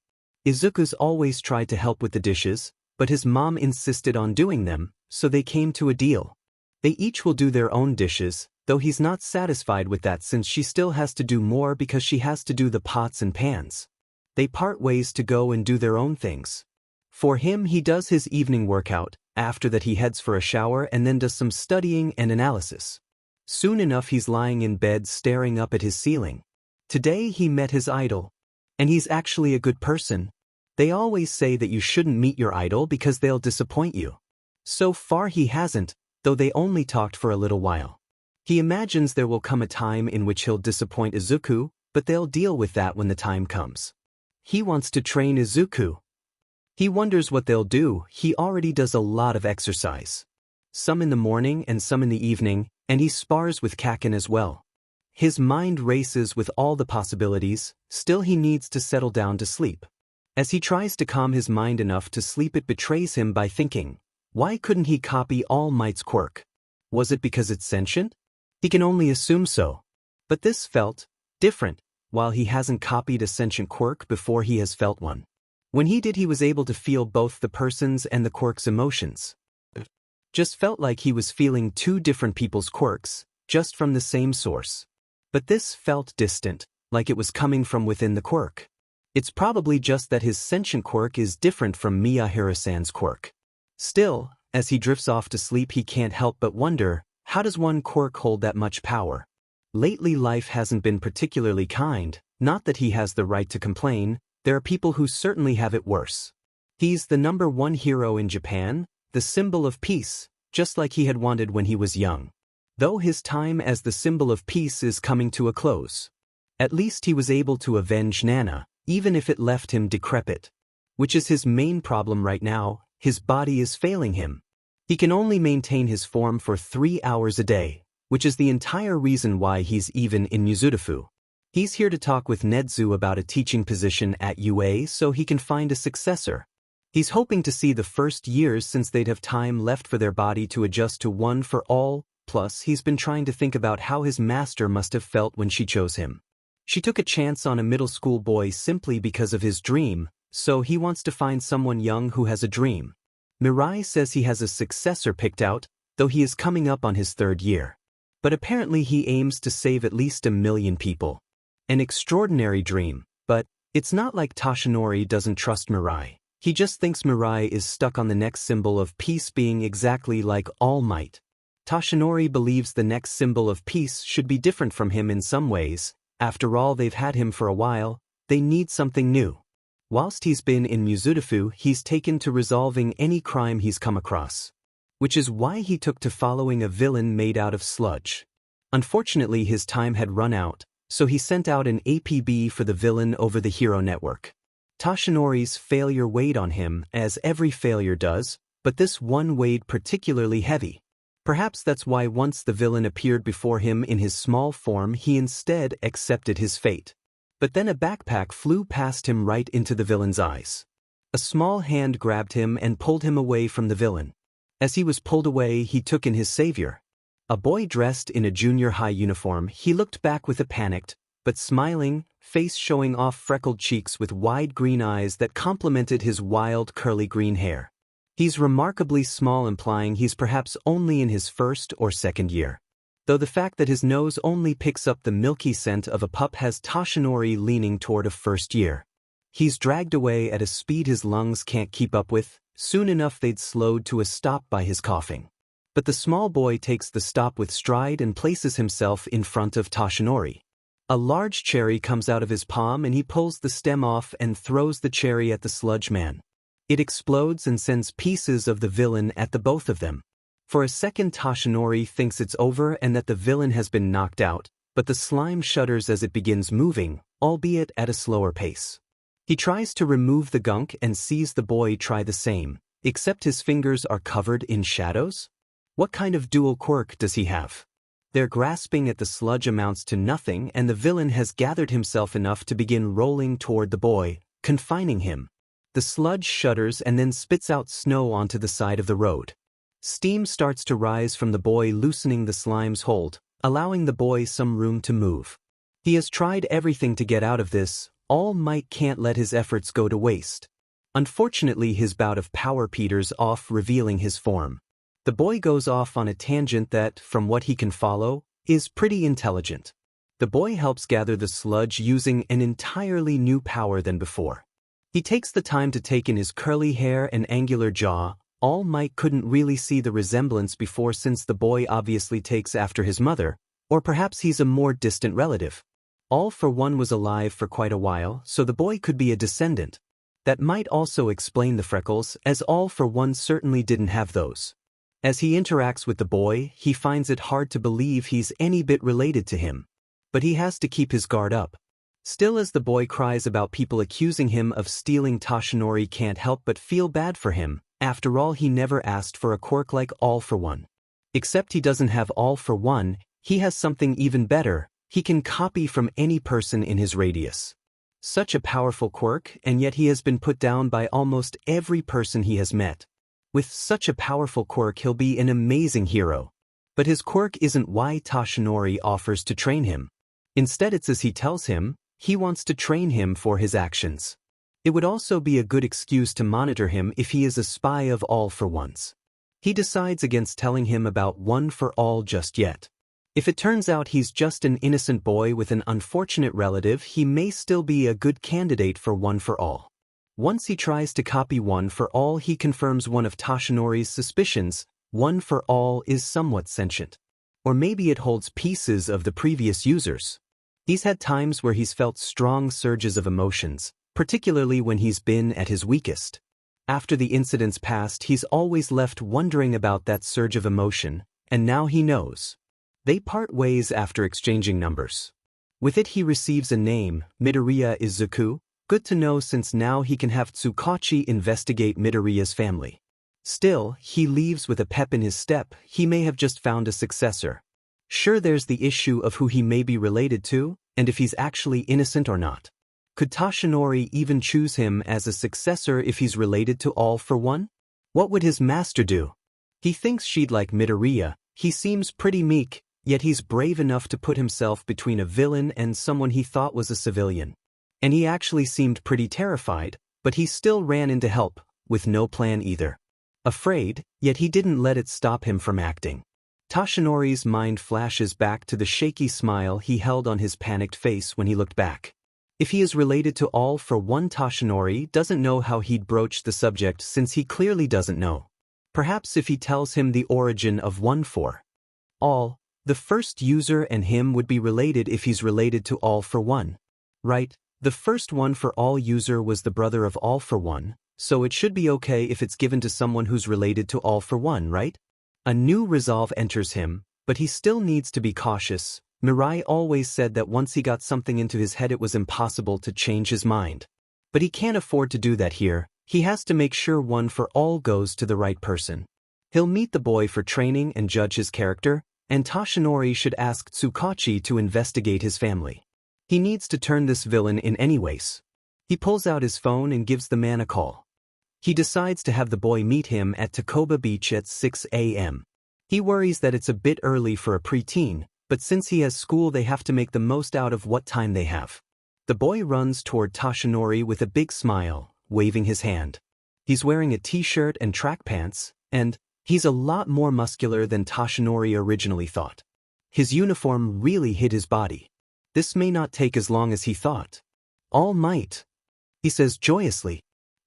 Izuku's always tried to help with the dishes, but his mom insisted on doing them, so they came to a deal. They each will do their own dishes, though he's not satisfied with that since she still has to do more because she has to do the pots and pans. They part ways to go and do their own things. For him, he does his evening workout. After that he heads for a shower and then does some studying and analysis. Soon enough he's lying in bed staring up at his ceiling. Today he met his idol. And he's actually a good person. They always say that you shouldn't meet your idol because they'll disappoint you. So far he hasn't, though they only talked for a little while. He imagines there will come a time in which he'll disappoint Izuku, but they'll deal with that when the time comes. He wants to train Izuku. He wonders what they'll do. He already does a lot of exercise. some in the morning and some in the evening, and he spars with Kacchan as well. His mind races with all the possibilities, still he needs to settle down to sleep. As he tries to calm his mind enough to sleep, it betrays him by thinking, why couldn't he copy All Might's quirk? Was it because it's sentient? He can only assume so. But this felt different, while he hasn't copied a sentient quirk before he has felt one. When he did, he was able to feel both the person's and the quirk's emotions. Just felt like he was feeling two different people's quirks, just from the same source. But this felt distant, like it was coming from within the quirk. It's probably just that his sentient quirk is different from Harrassing's quirk. Still, as he drifts off to sleep, he can't help but wonder, how does one quirk hold that much power? Lately life hasn't been particularly kind, not that he has the right to complain, there are people who certainly have it worse. He's the #1 hero in Japan, the symbol of peace, just like he had wanted when he was young. Though his time as the symbol of peace is coming to a close. At least he was able to avenge Nana, even if it left him decrepit. Which is his main problem right now, his body is failing him. He can only maintain his form for 3 hours a day, which is the entire reason why he's even in Muzudafu. He's here to talk with Nedzu about a teaching position at UA so he can find a successor. He's hoping to see the first years since they'd have time left for their body to adjust to one for all, plus he's been trying to think about how his master must have felt when she chose him. She took a chance on a middle school boy simply because of his dream, so he wants to find someone young who has a dream. Mirai says he has a successor picked out, though he is coming up on his 3rd year. But apparently he aims to save at least 1 million people. An extraordinary dream, but it's not like Toshinori doesn't trust Mirai. He just thinks Mirai is stuck on the next symbol of peace being exactly like All Might. Toshinori believes the next symbol of peace should be different from him in some ways. After all, they've had him for a while, they need something new. Whilst he's been in Muzudafu, he's taken to resolving any crime he's come across. Which is why he took to following a villain made out of sludge. Unfortunately, his time had run out, so he sent out an APB for the villain over the hero network. Toshinori's failure weighed on him, as every failure does, but this one weighed particularly heavy. Perhaps that's why once the villain appeared before him in his small form, he instead accepted his fate. But then a backpack flew past him right into the villain's eyes. A small hand grabbed him and pulled him away from the villain. As he was pulled away, he took in his savior. A boy dressed in a junior high uniform. He looked back with a panicked, but smiling, face showing off freckled cheeks with wide green eyes that complemented his wild curly green hair. He's remarkably small, implying he's perhaps only in his 1st or 2nd year. Though the fact that his nose only picks up the milky scent of a pup has Toshinori leaning toward a 1st year. He's dragged away at a speed his lungs can't keep up with. Soon enough they'd slowed to a stop by his coughing. But the small boy takes the stop with stride and places himself in front of Toshinori. A large cherry comes out of his palm and he pulls the stem off and throws the cherry at the sludge man. It explodes and sends pieces of the villain at the both of them. For a second Toshinori thinks it's over and that the villain has been knocked out, but the slime shudders as it begins moving, albeit at a slower pace. He tries to remove the gunk and sees the boy try the same, except his fingers are covered in shadows? What kind of dual quirk does he have? Their grasping at the sludge amounts to nothing and the villain has gathered himself enough to begin rolling toward the boy, confining him. The sludge shudders and then spits out snow onto the side of the road. Steam starts to rise from the boy, loosening the slime's hold, allowing the boy some room to move. He has tried everything to get out of this. All Might can't let his efforts go to waste. Unfortunately, his bout of power peters off, revealing his form. The boy goes off on a tangent that, from what he can follow, is pretty intelligent. The boy helps gather the sludge using an entirely new power than before. He takes the time to take in his curly hair and angular jaw. All Might couldn't really see the resemblance before since the boy obviously takes after his mother, or perhaps he's a more distant relative. All for One was alive for quite a while, so the boy could be a descendant. That might also explain the freckles, as All for One certainly didn't have those. As he interacts with the boy, he finds it hard to believe he's any bit related to him. But he has to keep his guard up. Still, as the boy cries about people accusing him of stealing, Toshinori can't help but feel bad for him, After all, he never asked for a quirk like All for One. Except he doesn't have All for One, he has something even better: he can copy from any person in his radius. Such a powerful quirk, and yet he has been put down by almost every person he has met. With such a powerful quirk, he'll be an amazing hero. But his quirk isn't why Toshinori offers to train him. Instead, it's as he tells him, he wants to train him for his actions. It would also be a good excuse to monitor him if he is a spy of All for One's. He decides against telling him about One for All just yet. If it turns out he's just an innocent boy with an unfortunate relative, he may still be a good candidate for One for All. Once he tries to copy One for All, he confirms one of Toshinori's suspicions: One for All is somewhat sentient. Or maybe it holds pieces of the previous users. He's had times where he's felt strong surges of emotions, particularly when he's been at his weakest. After the incidents passed, he's always left wondering about that surge of emotion, and now he knows. They part ways after exchanging numbers. With it, he receives a name, Midoriya Izuku. Good to know, since now he can have Tsukachi investigate Midoriya's family. Still, he leaves with a pep in his step. He may have just found a successor. Sure, there's the issue of who he may be related to, and if he's actually innocent or not. Could Toshinori even choose him as a successor if he's related to All for One? What would his master do? He thinks she'd like Midoriya. He seems pretty meek, yet he's brave enough to put himself between a villain and someone he thought was a civilian. And he actually seemed pretty terrified, but he still ran in to help, with no plan either. Afraid, yet he didn't let it stop him from acting. Toshinori's mind flashes back to the shaky smile he held on his panicked face when he looked back. If he is related to All for One, Toshinori doesn't know how he'd broach the subject, since he clearly doesn't know. Perhaps if he tells him the origin of One for All, the first user and him would be related if he's related to All for One. Right? The first One for All user was the brother of All for One, so it should be okay if it's given to someone who's related to All for One, right? A new resolve enters him, but he still needs to be cautious. Mirai always said that once he got something into his head, it was impossible to change his mind. But he can't afford to do that here. He has to make sure One for All goes to the right person. He'll meet the boy for training and judge his character, and Toshinori should ask Tsukachi to investigate his family. He needs to turn this villain in anyways. He pulls out his phone and gives the man a call. He decides to have the boy meet him at Takoba Beach at 6 a.m. He worries that it's a bit early for a preteen, but since he has school, they have to make the most out of what time they have. The boy runs toward Toshinori with a big smile, waving his hand. He's wearing a t-shirt and track pants, and he's a lot more muscular than Toshinori originally thought. His uniform really hid his body. This may not take as long as he thought. All might, he says joyously.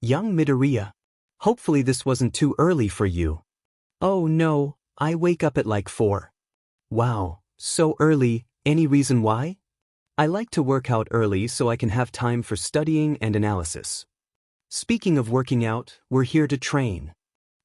Young Midoriya, hopefully this wasn't too early for you. Oh no, I wake up at like 4. Wow, so early. Any reason why? I like to work out early so I can have time for studying and analysis. Speaking of working out, we're here to train.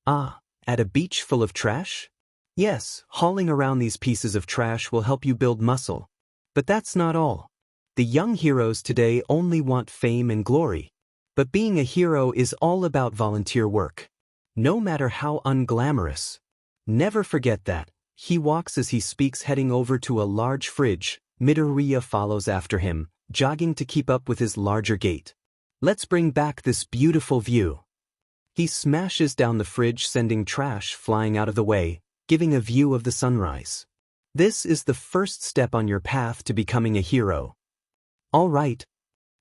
Ah, at a beach full of trash? Yes, hauling around these pieces of trash will help you build muscle. But that's not all. The young heroes today only want fame and glory. But being a hero is all about volunteer work. No matter how unglamorous. Never forget that. He walks as he speaks, heading over to a large fridge. Midoriya follows after him, jogging to keep up with his larger gait. Let's bring back this beautiful view. He smashes down the fridge, sending trash flying out of the way, giving a view of the sunrise. This is the first step on your path to becoming a hero. All right,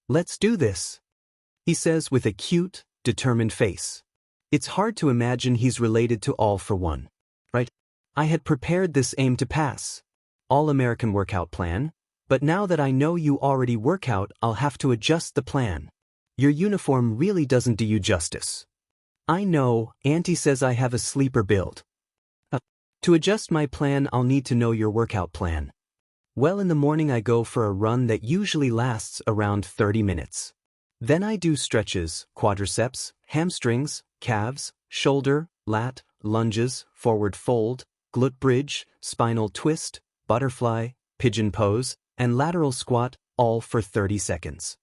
let's do this, he says with a cute, determined face. It's hard to imagine he's related to All for One, right? I had prepared this aim to pass. All-American workout plan, but now that I know you already work out, I'll have to adjust the plan. Your uniform really doesn't do you justice. I know, Auntie says I have a sleeper build. To adjust my plan, I'll need to know your workout plan. Well, in the morning I go for a run that usually lasts around 30 minutes. Then I do stretches, quadriceps, hamstrings, calves, shoulder, lat, lunges, forward fold, glute bridge, spinal twist, butterfly, pigeon pose, and lateral squat, all for 30 seconds.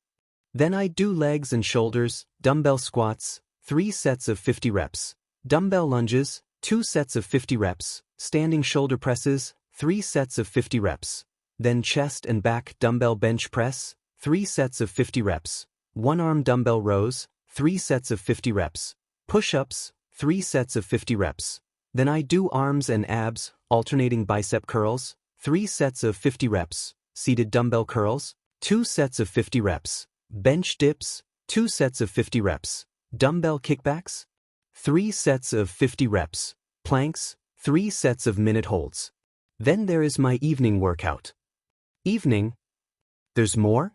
Then I do legs and shoulders, dumbbell squats, 3 sets of 50 reps. Dumbbell lunges, 2 sets of 50 reps, standing shoulder presses, 3 sets of 50 reps. Then chest and back dumbbell bench press, 3 sets of 50 reps. One-arm dumbbell rows, 3 sets of 50 reps. Push-ups, 3 sets of 50 reps. Then I do arms and abs, alternating bicep curls, 3 sets of 50 reps. Seated dumbbell curls, 2 sets of 50 reps. Bench dips, 2 sets of 50 reps. Dumbbell kickbacks, 3 sets of 50 reps. Planks, 3 sets of minute holds. Then there is my evening workout. Evening? There's more?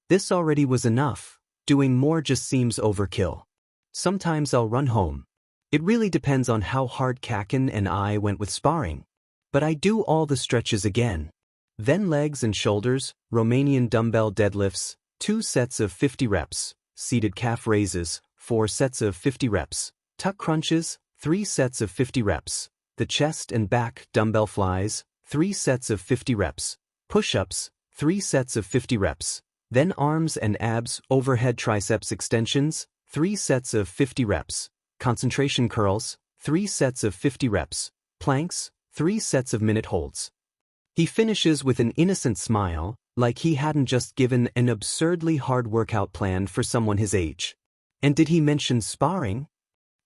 This already was enough. Doing more just seems overkill. Sometimes I'll run home. It really depends on how hard Kacchan and I went with sparring. But I do all the stretches again. Then legs and shoulders, Romanian dumbbell deadlifts, 2 sets of 50 reps. Seated calf raises, 4 sets of 50 reps. Tuck crunches, 3 sets of 50 reps. The chest and back dumbbell flies, 3 sets of 50 reps. Push-ups, 3 sets of 50 reps. Then arms and abs, overhead triceps extensions, 3 sets of 50 reps. Concentration curls, 3 sets of 50 reps. Planks, 3 sets of minute holds. He finishes with an innocent smile, like he hadn't just given an absurdly hard workout plan for someone his age. And did he mention sparring?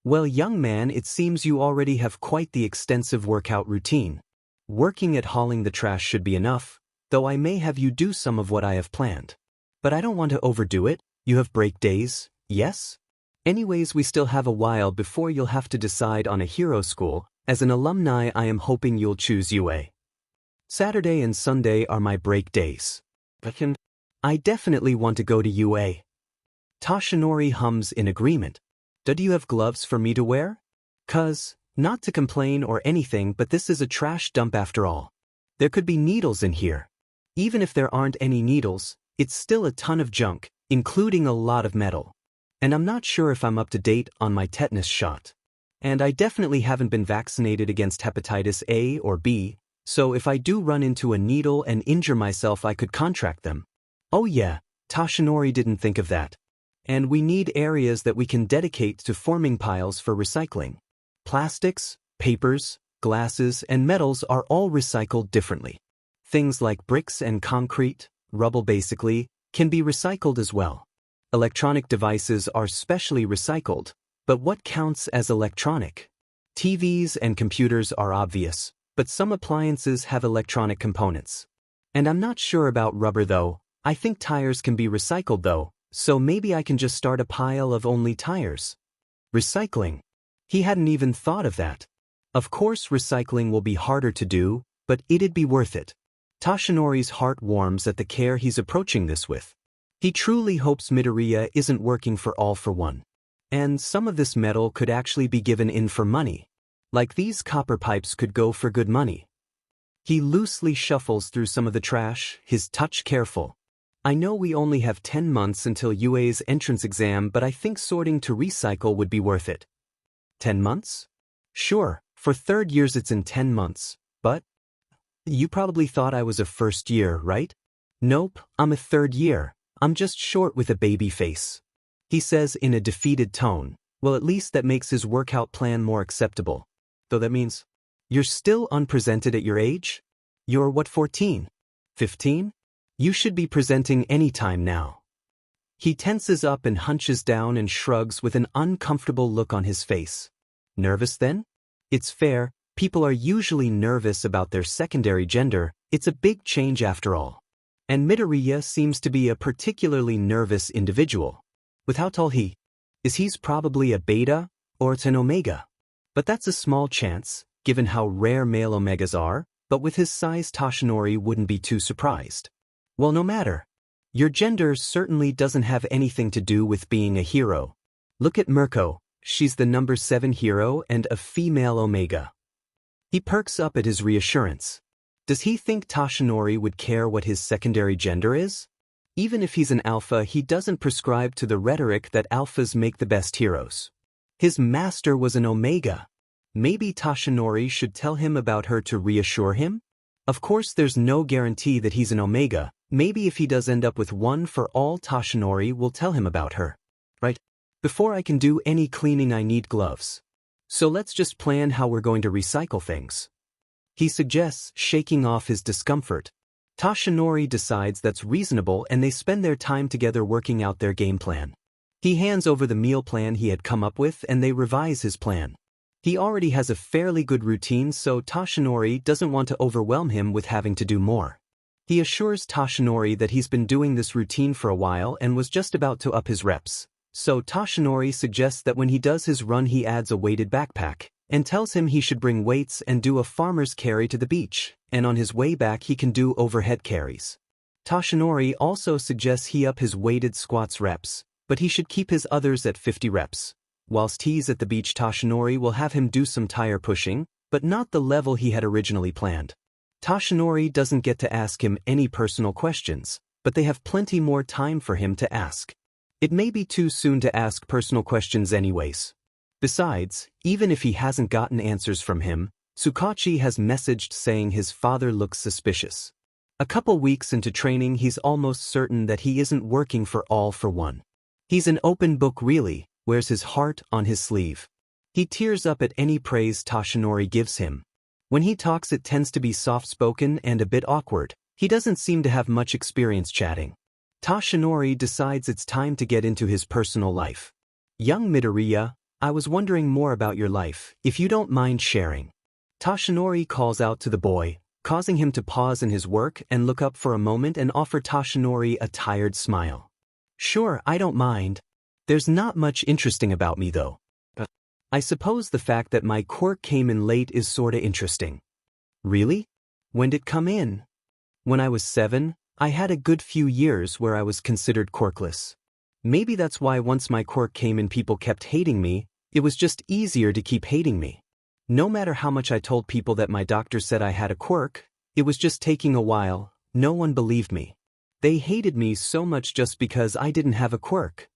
Well, young man, it seems you already have quite the extensive workout routine. Working at hauling the trash should be enough, though I may have you do some of what I have planned. But I don't want to overdo it. You have break days, yes? Anyways, we still have a while before you'll have to decide on a hero school. As an alumni, I am hoping you'll choose UA. Saturday and Sunday are my break days. I definitely want to go to UA. Toshinori hums in agreement. Do you have gloves for me to wear? 'Cause, not to complain or anything, but this is a trash dump after all. There could be needles in here. Even if there aren't any needles, it's still a ton of junk, including a lot of metal. And I'm not sure if I'm up to date on my tetanus shot. And I definitely haven't been vaccinated against hepatitis A or B, so if I do run into a needle and injure myself, I could contract them. Oh yeah, Toshinori didn't think of that. And we need areas that we can dedicate to forming piles for recycling. Plastics, papers, glasses, and metals are all recycled differently. Things like bricks and concrete, rubble basically, can be recycled as well. Electronic devices are specially recycled, but what counts as electronic? TVs and computers are obvious, but some appliances have electronic components. And I'm not sure about rubber though. I think tires can be recycled though, so maybe I can just start a pile of only tires. Recycling. He hadn't even thought of that. Of course recycling will be harder to do, but it'd be worth it. Toshinori's heart warms at the care he's approaching this with. He truly hopes Midoriya isn't working for all for one. And some of this metal could actually be given in for money. Like these copper pipes could go for good money. He loosely shuffles through some of the trash, his touch careful. I know we only have 10 months until UA's entrance exam, but I think sorting to recycle would be worth it. 10 months? Sure, for third years it's in 10 months, but... You probably thought I was a first year, right? Nope, I'm a third year. I'm just short with a baby face. He says in a defeated tone. Well, at least that makes his workout plan more acceptable. Though that means, you're still unpresented at your age? You're what, 14? 15? You should be presenting any time now. He tenses up and hunches down and shrugs with an uncomfortable look on his face. Nervous then? It's fair, people are usually nervous about their secondary gender, it's a big change after all. And Midoriya seems to be a particularly nervous individual. With how tall he is, he's probably a beta, or it's an omega. But that's a small chance, given how rare male omegas are, but with his size Toshinori wouldn't be too surprised. Well, no matter. Your gender certainly doesn't have anything to do with being a hero. Look at Mirko, she's the number 7 hero and a female omega. He perks up at his reassurance. Does he think Toshinori would care what his secondary gender is? Even if he's an alpha, he doesn't prescribe to the rhetoric that alphas make the best heroes. His master was an omega. Maybe Toshinori should tell him about her to reassure him? Of course there's no guarantee that he's an omega. Maybe if he does end up with one for all, Toshinori will tell him about her. Right? Before I can do any cleaning I need gloves. So let's just plan how we're going to recycle things. He suggests, shaking off his discomfort. Toshinori decides that's reasonable and they spend their time together working out their game plan. He hands over the meal plan he had come up with and they revise his plan. He already has a fairly good routine, so Toshinori doesn't want to overwhelm him with having to do more. He assures Toshinori that he's been doing this routine for a while and was just about to up his reps. So Toshinori suggests that when he does his run he adds a weighted backpack, and tells him he should bring weights and do a farmer's carry to the beach, and on his way back he can do overhead carries. Toshinori also suggests he up his weighted squats reps, but he should keep his others at 50 reps. Whilst he's at the beach, Toshinori will have him do some tire pushing, but not the level he had originally planned. Toshinori doesn't get to ask him any personal questions, but they have plenty more time for him to ask. It may be too soon to ask personal questions anyways. Besides, even if he hasn't gotten answers from him, Tsukachi has messaged saying his father looks suspicious. A couple weeks into training he's almost certain that he isn't working for All for One. He's an open book really, wears his heart on his sleeve. He tears up at any praise Toshinori gives him. When he talks it tends to be soft-spoken and a bit awkward. He doesn't seem to have much experience chatting. Toshinori decides it's time to get into his personal life. Young Midoriya, I was wondering more about your life, if you don't mind sharing. Toshinori calls out to the boy, causing him to pause in his work and look up for a moment and offer Toshinori a tired smile. Sure, I don't mind. There's not much interesting about me though. I suppose the fact that my quirk came in late is sorta interesting. Really? When'd it come in? When I was 7, I had a good few years where I was considered quirkless. Maybe that's why once my quirk came in people kept hating me, it was just easier to keep hating me. No matter how much I told people that my doctor said I had a quirk, it was just taking a while, no one believed me. They hated me so much just because I didn't have a quirk.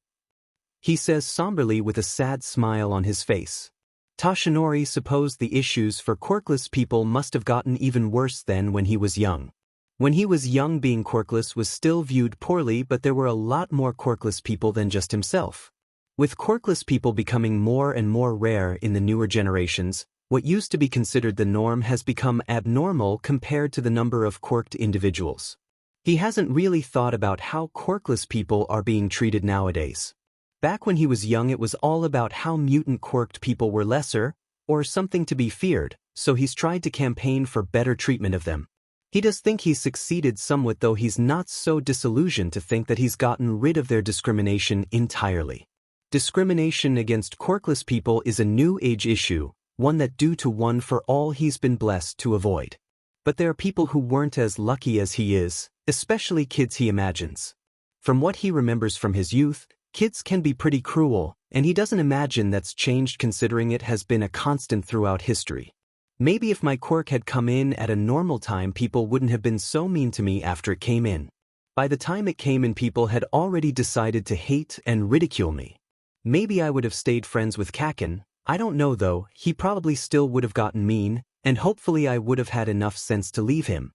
He says somberly with a sad smile on his face. Toshinori supposed the issues for quirkless people must have gotten even worse than when he was young. When he was young being quirkless was still viewed poorly, but there were a lot more quirkless people than just himself. With quirkless people becoming more and more rare in the newer generations, what used to be considered the norm has become abnormal compared to the number of quirked individuals. He hasn't really thought about how quirkless people are being treated nowadays. Back when he was young it was all about how mutant quirked people were lesser, or something to be feared, so he's tried to campaign for better treatment of them. He does think he's succeeded somewhat, though he's not so disillusioned to think that he's gotten rid of their discrimination entirely. Discrimination against quirkless people is a new age issue, one that due to One for All he's been blessed to avoid. But there are people who weren't as lucky as he is, especially kids he imagines. From what he remembers from his youth, kids can be pretty cruel, and he doesn't imagine that's changed considering it has been a constant throughout history. Maybe if my quirk had come in at a normal time people wouldn't have been so mean to me after it came in. By the time it came in people had already decided to hate and ridicule me. Maybe I would have stayed friends with Kacchan, I don't know though, he probably still would have gotten mean, and hopefully I would have had enough sense to leave him.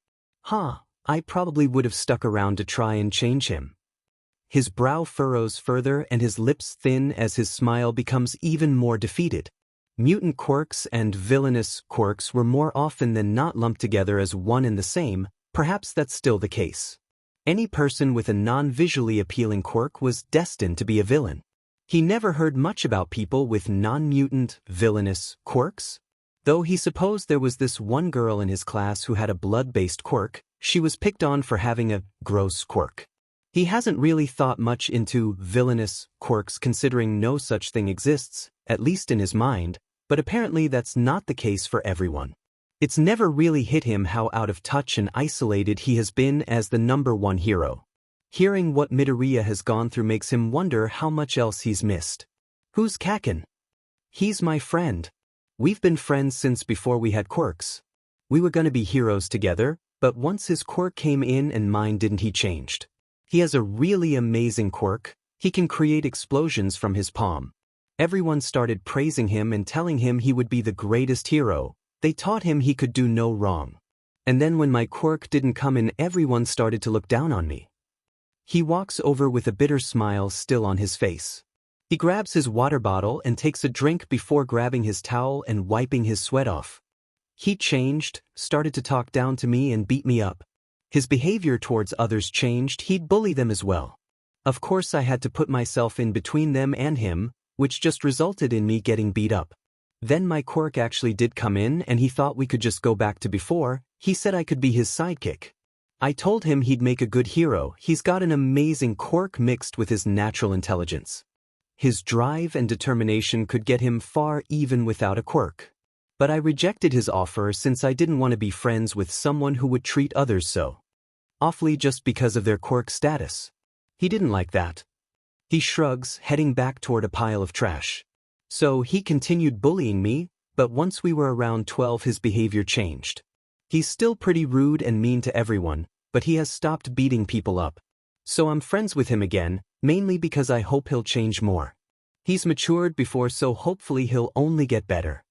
I probably would have stuck around to try and change him. His brow furrows further and his lips thin as his smile becomes even more defeated. Mutant quirks and villainous quirks were more often than not lumped together as one and the same, perhaps that's still the case. Any person with a non-visually appealing quirk was destined to be a villain. He never heard much about people with non-mutant, villainous quirks. Though he supposed there was this one girl in his class who had a blood-based quirk, she was picked on for having a gross quirk. He hasn't really thought much into villainous quirks considering no such thing exists, at least in his mind, but apparently that's not the case for everyone. It's never really hit him how out of touch and isolated he has been as the #1 hero. Hearing what Midoriya has gone through makes him wonder how much else he's missed. Who's Kacchan? He's my friend. We've been friends since before we had quirks. We were gonna be heroes together, but once his quirk came in and mine didn't, he changed. He has a really amazing quirk. He can create explosions from his palm. Everyone started praising him and telling him he would be the greatest hero. They taught him he could do no wrong. And then when my quirk didn't come in, everyone started to look down on me. He walks over with a bitter smile still on his face. He grabs his water bottle and takes a drink before grabbing his towel and wiping his sweat off. He changed, started to talk down to me and beat me up. His behavior towards others changed, he'd bully them as well. Of course I had to put myself in between them and him, which just resulted in me getting beat up. Then my quirk actually did come in and he thought we could just go back to before. He said I could be his sidekick. I told him he'd make a good hero. He's got an amazing quirk mixed with his natural intelligence. His drive and determination could get him far even without a quirk. But I rejected his offer since I didn't want to be friends with someone who would treat others so awfully just because of their quirk status. He didn't like that. He shrugs, heading back toward a pile of trash. So he continued bullying me, but once we were around 12 his behavior changed. He's still pretty rude and mean to everyone, but he has stopped beating people up. So I'm friends with him again, mainly because I hope he'll change more. He's matured before, so hopefully he'll only get better.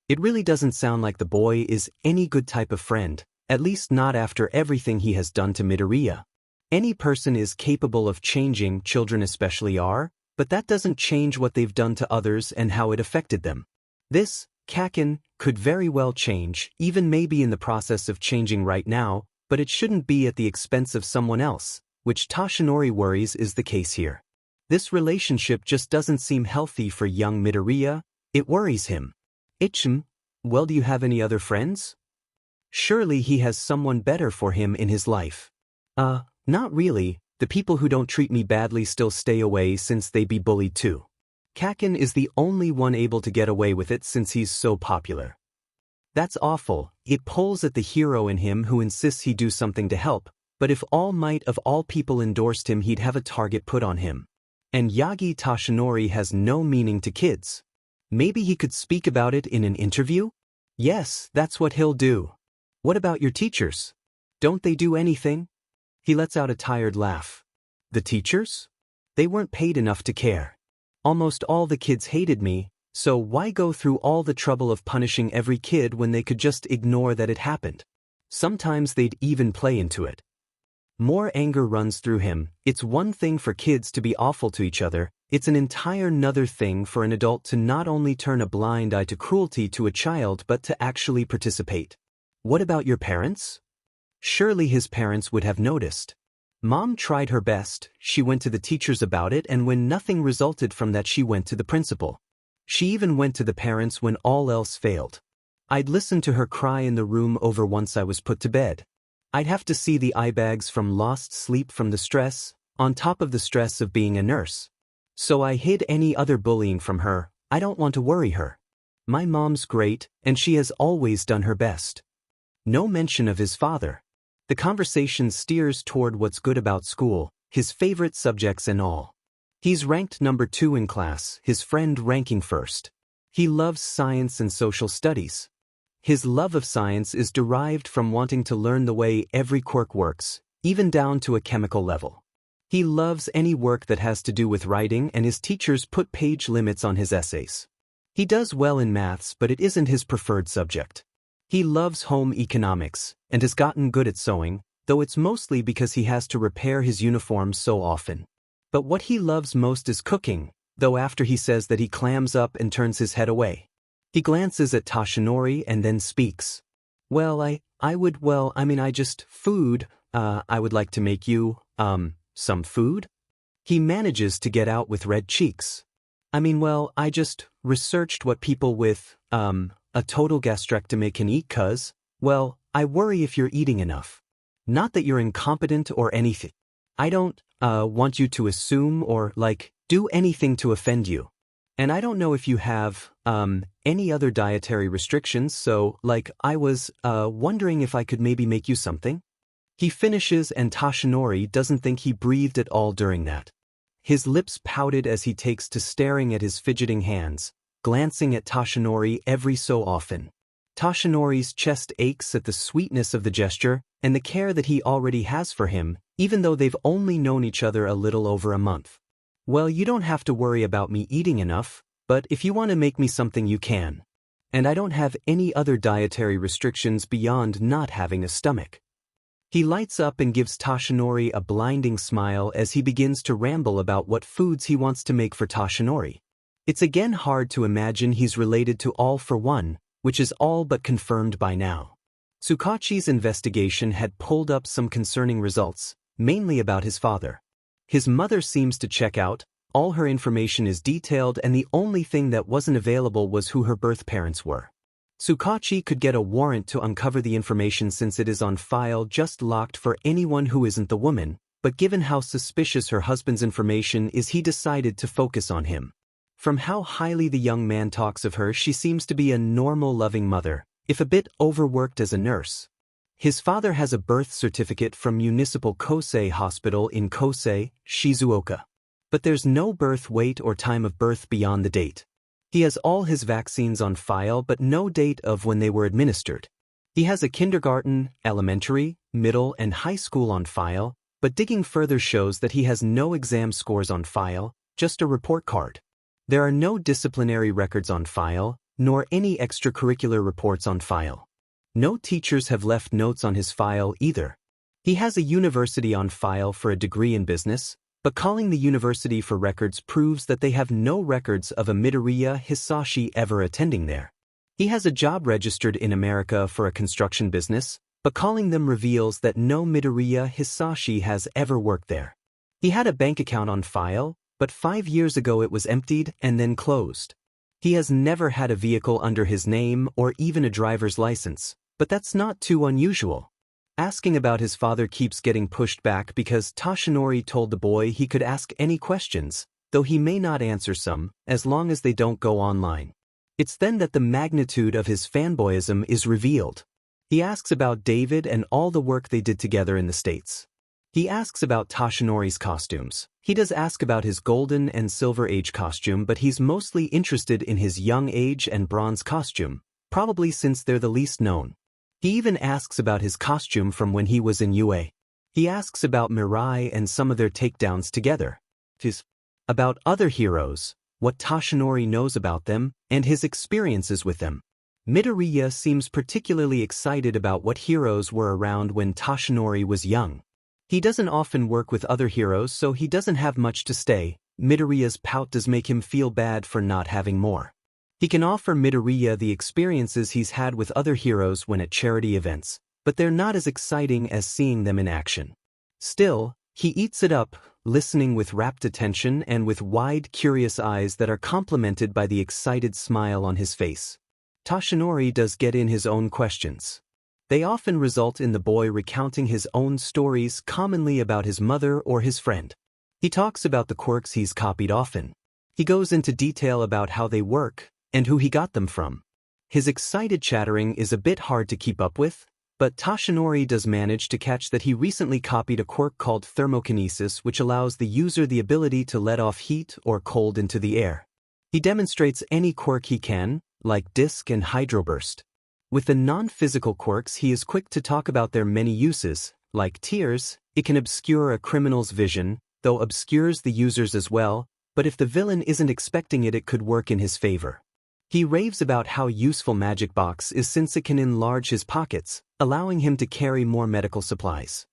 It really doesn't sound like the boy is any good type of friend, at least not after everything he has done to Midoriya. Any person is capable of changing, children especially are, but that doesn't change what they've done to others and how it affected them. This, Kacchan, could very well change, even maybe in the process of changing right now, but it shouldn't be at the expense of someone else, which Toshinori worries is the case here. This relationship just doesn't seem healthy for young Midoriya. It worries him. Well, do you have any other friends? Surely he has someone better for him in his life. Not really. The people who don't treat me badly still stay away since they be bullied too. Kacchan is the only one able to get away with it since he's so popular. That's awful. It pulls at the hero in him who insists he do something to help, but if All Might of all people endorsed him, he'd have a target put on him. And Yagi Toshinori has no meaning to kids. Maybe he could speak about it in an interview? Yes, that's what he'll do. What about your teachers? Don't they do anything? He lets out a tired laugh. The teachers? They weren't paid enough to care. Almost all the kids hated me, so why go through all the trouble of punishing every kid when they could just ignore that it happened? Sometimes they'd even play into it. More anger runs through him. It's one thing for kids to be awful to each other, it's an entire nother thing for an adult to not only turn a blind eye to cruelty to a child but to actually participate. What about your parents? Surely his parents would have noticed. Mom tried her best, she went to the teachers about it, and when nothing resulted from that she went to the principal. She even went to the parents when all else failed. I'd listen to her cry in the room over once I was put to bed. I'd have to see the eye bags from lost sleep from the stress, on top of the stress of being a nurse. So I hid any other bullying from her. I don't want to worry her. My mom's great, and she has always done her best. No mention of his father. The conversation steers toward what's good about school, his favorite subjects and all. He's ranked number 2 in class, his friend ranking first. He loves science and social studies. His love of science is derived from wanting to learn the way every quirk works, even down to a chemical level. He loves any work that has to do with writing, and his teachers put page limits on his essays. He does well in maths, but it isn't his preferred subject. He loves home economics, and has gotten good at sewing, though it's mostly because he has to repair his uniforms so often. But what he loves most is cooking, though after he says that he clams up and turns his head away. He glances at Toshinori and then speaks. Well, I would like to make you, some food? He manages to get out with red cheeks. I just researched what people with, a total gastrectomy can eat I worry if you're eating enough. Not that you're incompetent or anything. I don't, want you to assume or, do anything to offend you. And I don't know if you have, any other dietary restrictions, so, I was, wondering if I could maybe make you something? He finishes and Toshinori doesn't think he breathed at all during that. His lips pouted as he takes to staring at his fidgeting hands, glancing at Toshinori every so often. Toshinori's chest aches at the sweetness of the gesture and the care that he already has for him, even though they've only known each other a little over a month. Well, you don't have to worry about me eating enough, but if you want to make me something you can. And I don't have any other dietary restrictions beyond not having a stomach. He lights up and gives Toshinori a blinding smile as he begins to ramble about what foods he wants to make for Toshinori. It's again hard to imagine he's related to All for One, which is all but confirmed by now. Tsukachi's investigation had pulled up some concerning results, mainly about his father. His mother seems to check out, all her information is detailed and the only thing that wasn't available was who her birth parents were. Tsukachi could get a warrant to uncover the information since it is on file just locked for anyone who isn't the woman, but given how suspicious her husband's information is, he decided to focus on him. From how highly the young man talks of her, she seems to be a normal, loving mother, if a bit overworked as a nurse. His father has a birth certificate from Municipal Kosei Hospital in Kosei, Shizuoka. But there's no birth weight or time of birth beyond the date. He has all his vaccines on file but no date of when they were administered. He has a kindergarten, elementary, middle, and high school on file, but digging further shows that he has no exam scores on file, just a report card. There are no disciplinary records on file, nor any extracurricular reports on file. No teachers have left notes on his file either. He has a university on file for a degree in business, but calling the university for records proves that they have no records of a Midoriya Hisashi ever attending there. He has a job registered in America for a construction business, but calling them reveals that no Midoriya Hisashi has ever worked there. He had a bank account on file, but 5 years ago it was emptied and then closed. He has never had a vehicle under his name or even a driver's license, but that's not too unusual. Asking about his father keeps getting pushed back because Toshinori told the boy he could ask any questions, though he may not answer some, as long as they don't go online. It's then that the magnitude of his fanboyism is revealed. He asks about David and all the work they did together in the States. He asks about Toshinori's costumes. He does ask about his Golden and Silver Age costume, but he's mostly interested in his Young Age and Bronze costume, probably since they're the least known. He even asks about his costume from when he was in UA. He asks about Mirai and some of their takedowns together. About other heroes, what Toshinori knows about them, and his experiences with them. Midoriya seems particularly excited about what heroes were around when Toshinori was young. He doesn't often work with other heroes, so he doesn't have much to say. Midoriya's pout does make him feel bad for not having more. He can offer Midoriya the experiences he's had with other heroes when at charity events, but they're not as exciting as seeing them in action. Still, he eats it up, listening with rapt attention and with wide, curious eyes that are complemented by the excited smile on his face. Toshinori does get in his own questions. They often result in the boy recounting his own stories, commonly about his mother or his friend. He talks about the quirks he's copied often. He goes into detail about how they work and who he got them from. His excited chattering is a bit hard to keep up with, but Toshinori does manage to catch that he recently copied a quirk called thermokinesis, which allows the user the ability to let off heat or cold into the air. He demonstrates any quirk he can, like disc and hydroburst. With the non-physical quirks, he is quick to talk about their many uses, like tears. It can obscure a criminal's vision, though obscures the user's as well, but if the villain isn't expecting it, it could work in his favor. He raves about how useful Magic Box is since it can enlarge his pockets, allowing him to carry more medical supplies.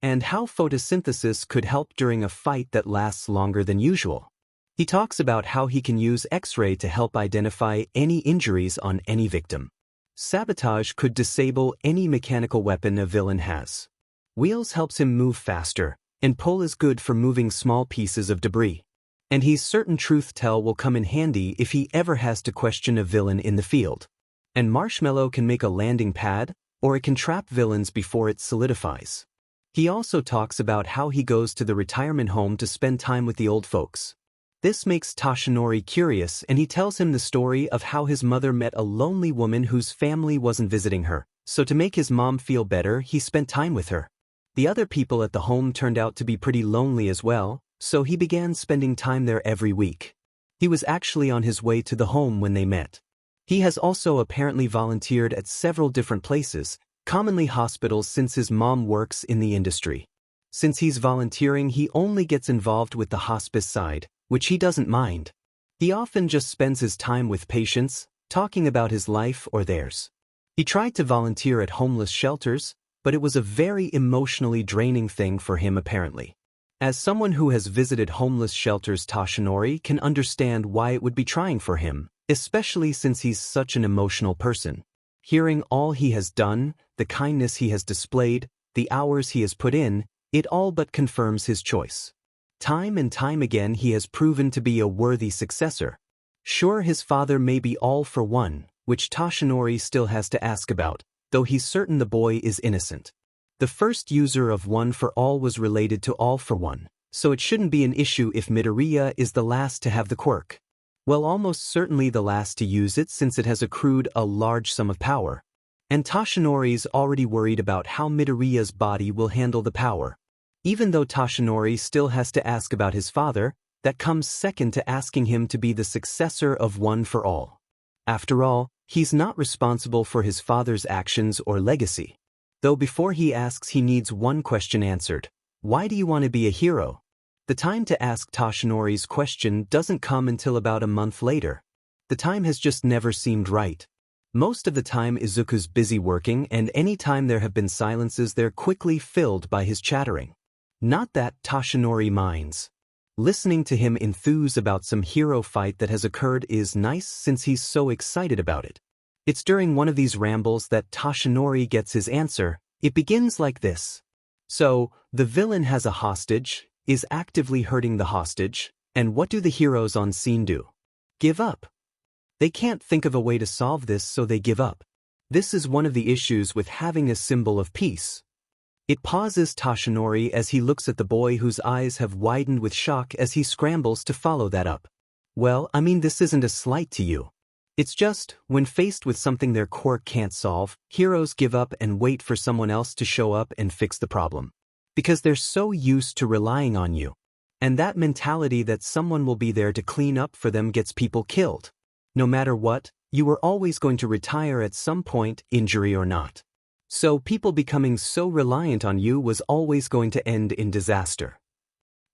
And how photosynthesis could help during a fight that lasts longer than usual. He talks about how he can use X-ray to help identify any injuries on any victim. Sabotage could disable any mechanical weapon a villain has. Wheels helps him move faster, and pull is good for moving small pieces of debris. And he's certain truth tell will come in handy if he ever has to question a villain in the field. And Marshmallow can make a landing pad, or it can trap villains before it solidifies. He also talks about how he goes to the retirement home to spend time with the old folks. This makes Toshinori curious, and he tells him the story of how his mother met a lonely woman whose family wasn't visiting her, so to make his mom feel better, he spent time with her. The other people at the home turned out to be pretty lonely as well, so he began spending time there every week. He was actually on his way to the home when they met. He has also apparently volunteered at several different places, commonly hospitals, since his mom works in the industry. Since he's volunteering, he only gets involved with the hospice side, which he doesn't mind. He often just spends his time with patients, talking about his life or theirs. He tried to volunteer at homeless shelters, but it was a very emotionally draining thing for him apparently. As someone who has visited homeless shelters, Toshinori can understand why it would be trying for him, especially since he's such an emotional person. Hearing all he has done, the kindness he has displayed, the hours he has put in, it all but confirms his choice. Time and time again he has proven to be a worthy successor. Sure, his father may be all for one, which Toshinori still has to ask about, though he's certain the boy is innocent. The first user of One for All was related to All for One, so it shouldn't be an issue if Midoriya is the last to have the quirk. Well, almost certainly the last to use it since it has accrued a large sum of power. And Toshinori's already worried about how Midoriya's body will handle the power. Even though Toshinori still has to ask about his father, that comes second to asking him to be the successor of One for All. After all, he's not responsible for his father's actions or legacy. Though before he asks, he needs one question answered. Why do you want to be a hero? The time to ask Toshinori's question doesn't come until about a month later. The time has just never seemed right. Most of the time Izuku's busy working, and any time there have been silences they're quickly filled by his chattering. Not that Toshinori minds. Listening to him enthuse about some hero fight that has occurred is nice since he's so excited about it. It's during one of these rambles that Toshinori gets his answer. It begins like this. So, the villain has a hostage, is actively hurting the hostage, and what do the heroes on scene do? Give up. They can't think of a way to solve this, so they give up. This is one of the issues with having a symbol of peace. It pauses Toshinori as he looks at the boy whose eyes have widened with shock as he scrambles to follow that up. Well, I mean, this isn't a slight to you. It's just, when faced with something their quirk can't solve, heroes give up and wait for someone else to show up and fix the problem. Because they're so used to relying on you. And that mentality that someone will be there to clean up for them gets people killed. No matter what, you are always going to retire at some point, injury or not. So people becoming so reliant on you was always going to end in disaster.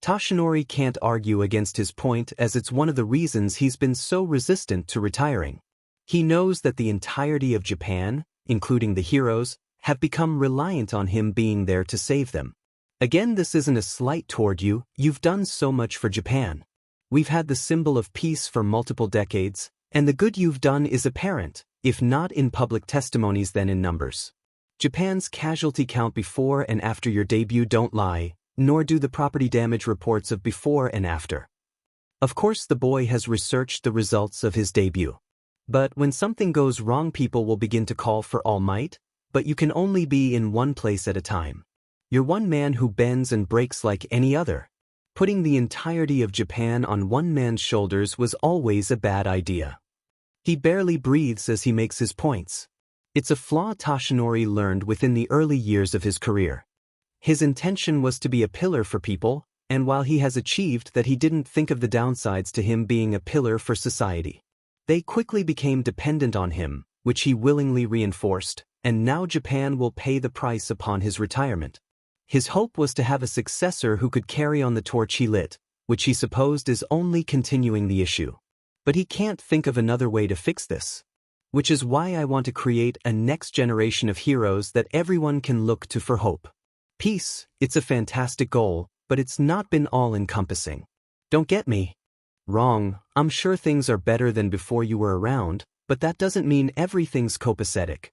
Toshinori can't argue against his point as it's one of the reasons he's been so resistant to retiring. He knows that the entirety of Japan, including the heroes, have become reliant on him being there to save them. Again, this isn't a slight toward you, you've done so much for Japan. We've had the symbol of peace for multiple decades, and the good you've done is apparent, if not in public testimonies then in numbers. Japan's casualty count before and after your debut don't lie, nor do the property damage reports of before and after. Of course, the boy has researched the results of his debut. But when something goes wrong, people will begin to call for all might, but you can only be in one place at a time. You're one man who bends and breaks like any other. Putting the entirety of Japan on one man's shoulders was always a bad idea. He barely breathes as he makes his points. It's a flaw Toshinori learned within the early years of his career. His intention was to be a pillar for people, and while he has achieved that, he didn't think of the downsides to him being a pillar for society. They quickly became dependent on him, which he willingly reinforced, and now Japan will pay the price upon his retirement. His hope was to have a successor who could carry on the torch he lit, which he supposed is only continuing the issue. But he can't think of another way to fix this. Which is why I want to create a next generation of heroes that everyone can look to for hope. Peace, it's a fantastic goal, but it's not been all-encompassing. Don't get me wrong, I'm sure things are better than before you were around, but that doesn't mean everything's copacetic.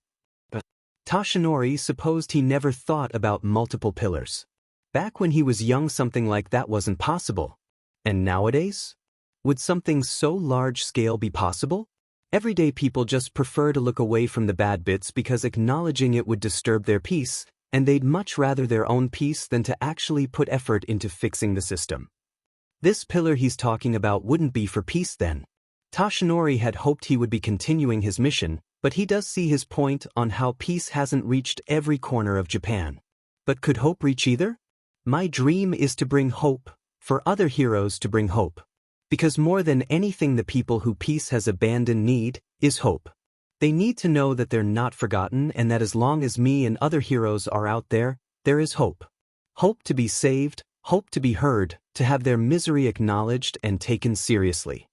But Toshinori supposed he never thought about multiple pillars. Back when he was young, something like that wasn't possible. And nowadays? Would something so large-scale be possible? Everyday people just prefer to look away from the bad bits because acknowledging it would disturb their peace, and they'd much rather their own peace than to actually put effort into fixing the system. This pillar he's talking about wouldn't be for peace then. Toshinori had hoped he would be continuing his mission, but he does see his point on how peace hasn't reached every corner of Japan. But could hope reach either? My dream is to bring hope, for other heroes to bring hope. Because more than anything, the people who peace has abandoned need is hope. They need to know that they're not forgotten and that as long as me and other heroes are out there, there is hope. Hope to be saved, hope to be heard, to have their misery acknowledged and taken seriously.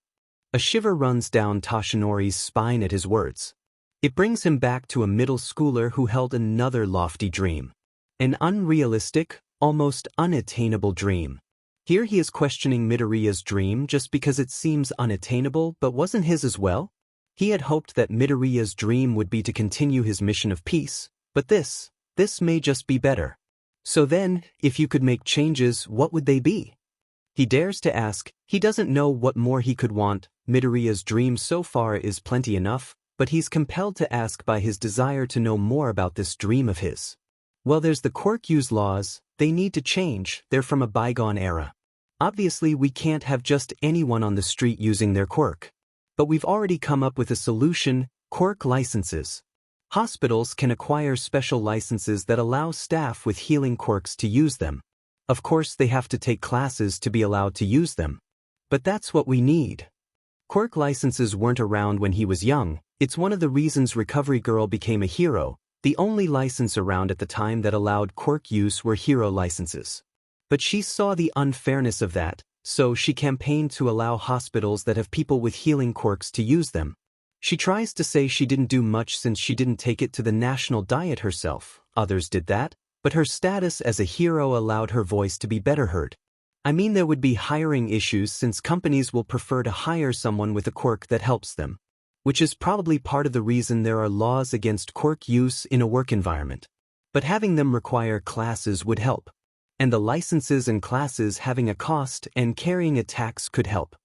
A shiver runs down Toshinori's spine at his words. It brings him back to a middle schooler who held another lofty dream. An unrealistic, almost unattainable dream. Here he is questioning Midoriya's dream just because it seems unattainable but wasn't his as well. He had hoped that Midoriya's dream would be to continue his mission of peace, but this may just be better. So then, if you could make changes, what would they be? He dares to ask. He doesn't know what more he could want. Midoriya's dream so far is plenty enough, but he's compelled to ask by his desire to know more about this dream of his. Well, there's the Quirk use laws. They need to change. They're from a bygone era. Obviously, we can't have just anyone on the street using their quirk. But we've already come up with a solution: quirk licenses. Hospitals can acquire special licenses that allow staff with healing quirks to use them. Of course, they have to take classes to be allowed to use them. But that's what we need. Quirk licenses weren't around when he was young. It's one of the reasons Recovery Girl became a hero. The only license around at the time that allowed quirk use were hero licenses. But she saw the unfairness of that, so she campaigned to allow hospitals that have people with healing quirks to use them. She tries to say she didn't do much since she didn't take it to the national diet herself. Others did that, but her status as a hero allowed her voice to be better heard. I mean, there would be hiring issues since companies will prefer to hire someone with a quirk that helps them, which is probably part of the reason there are laws against quirk use in a work environment. But having them require classes would help. And the licenses and classes having a cost and carrying a tax could help.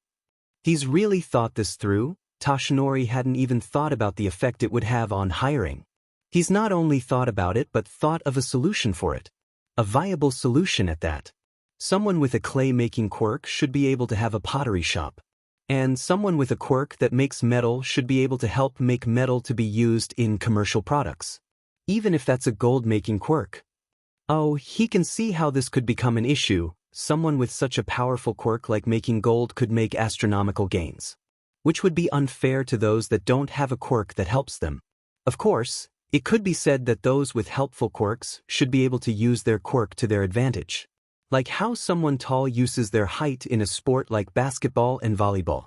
He's really thought this through. Toshinori hadn't even thought about the effect it would have on hiring. He's not only thought about it but thought of a solution for it. A viable solution at that. Someone with a clay-making quirk should be able to have a pottery shop. And someone with a quirk that makes metal should be able to help make metal to be used in commercial products. Even if that's a gold-making quirk. Oh, he can see how this could become an issue. Someone with such a powerful quirk like making gold could make astronomical gains, which would be unfair to those that don't have a quirk that helps them. Of course, it could be said that those with helpful quirks should be able to use their quirk to their advantage. Like how someone tall uses their height in a sport like basketball and volleyball.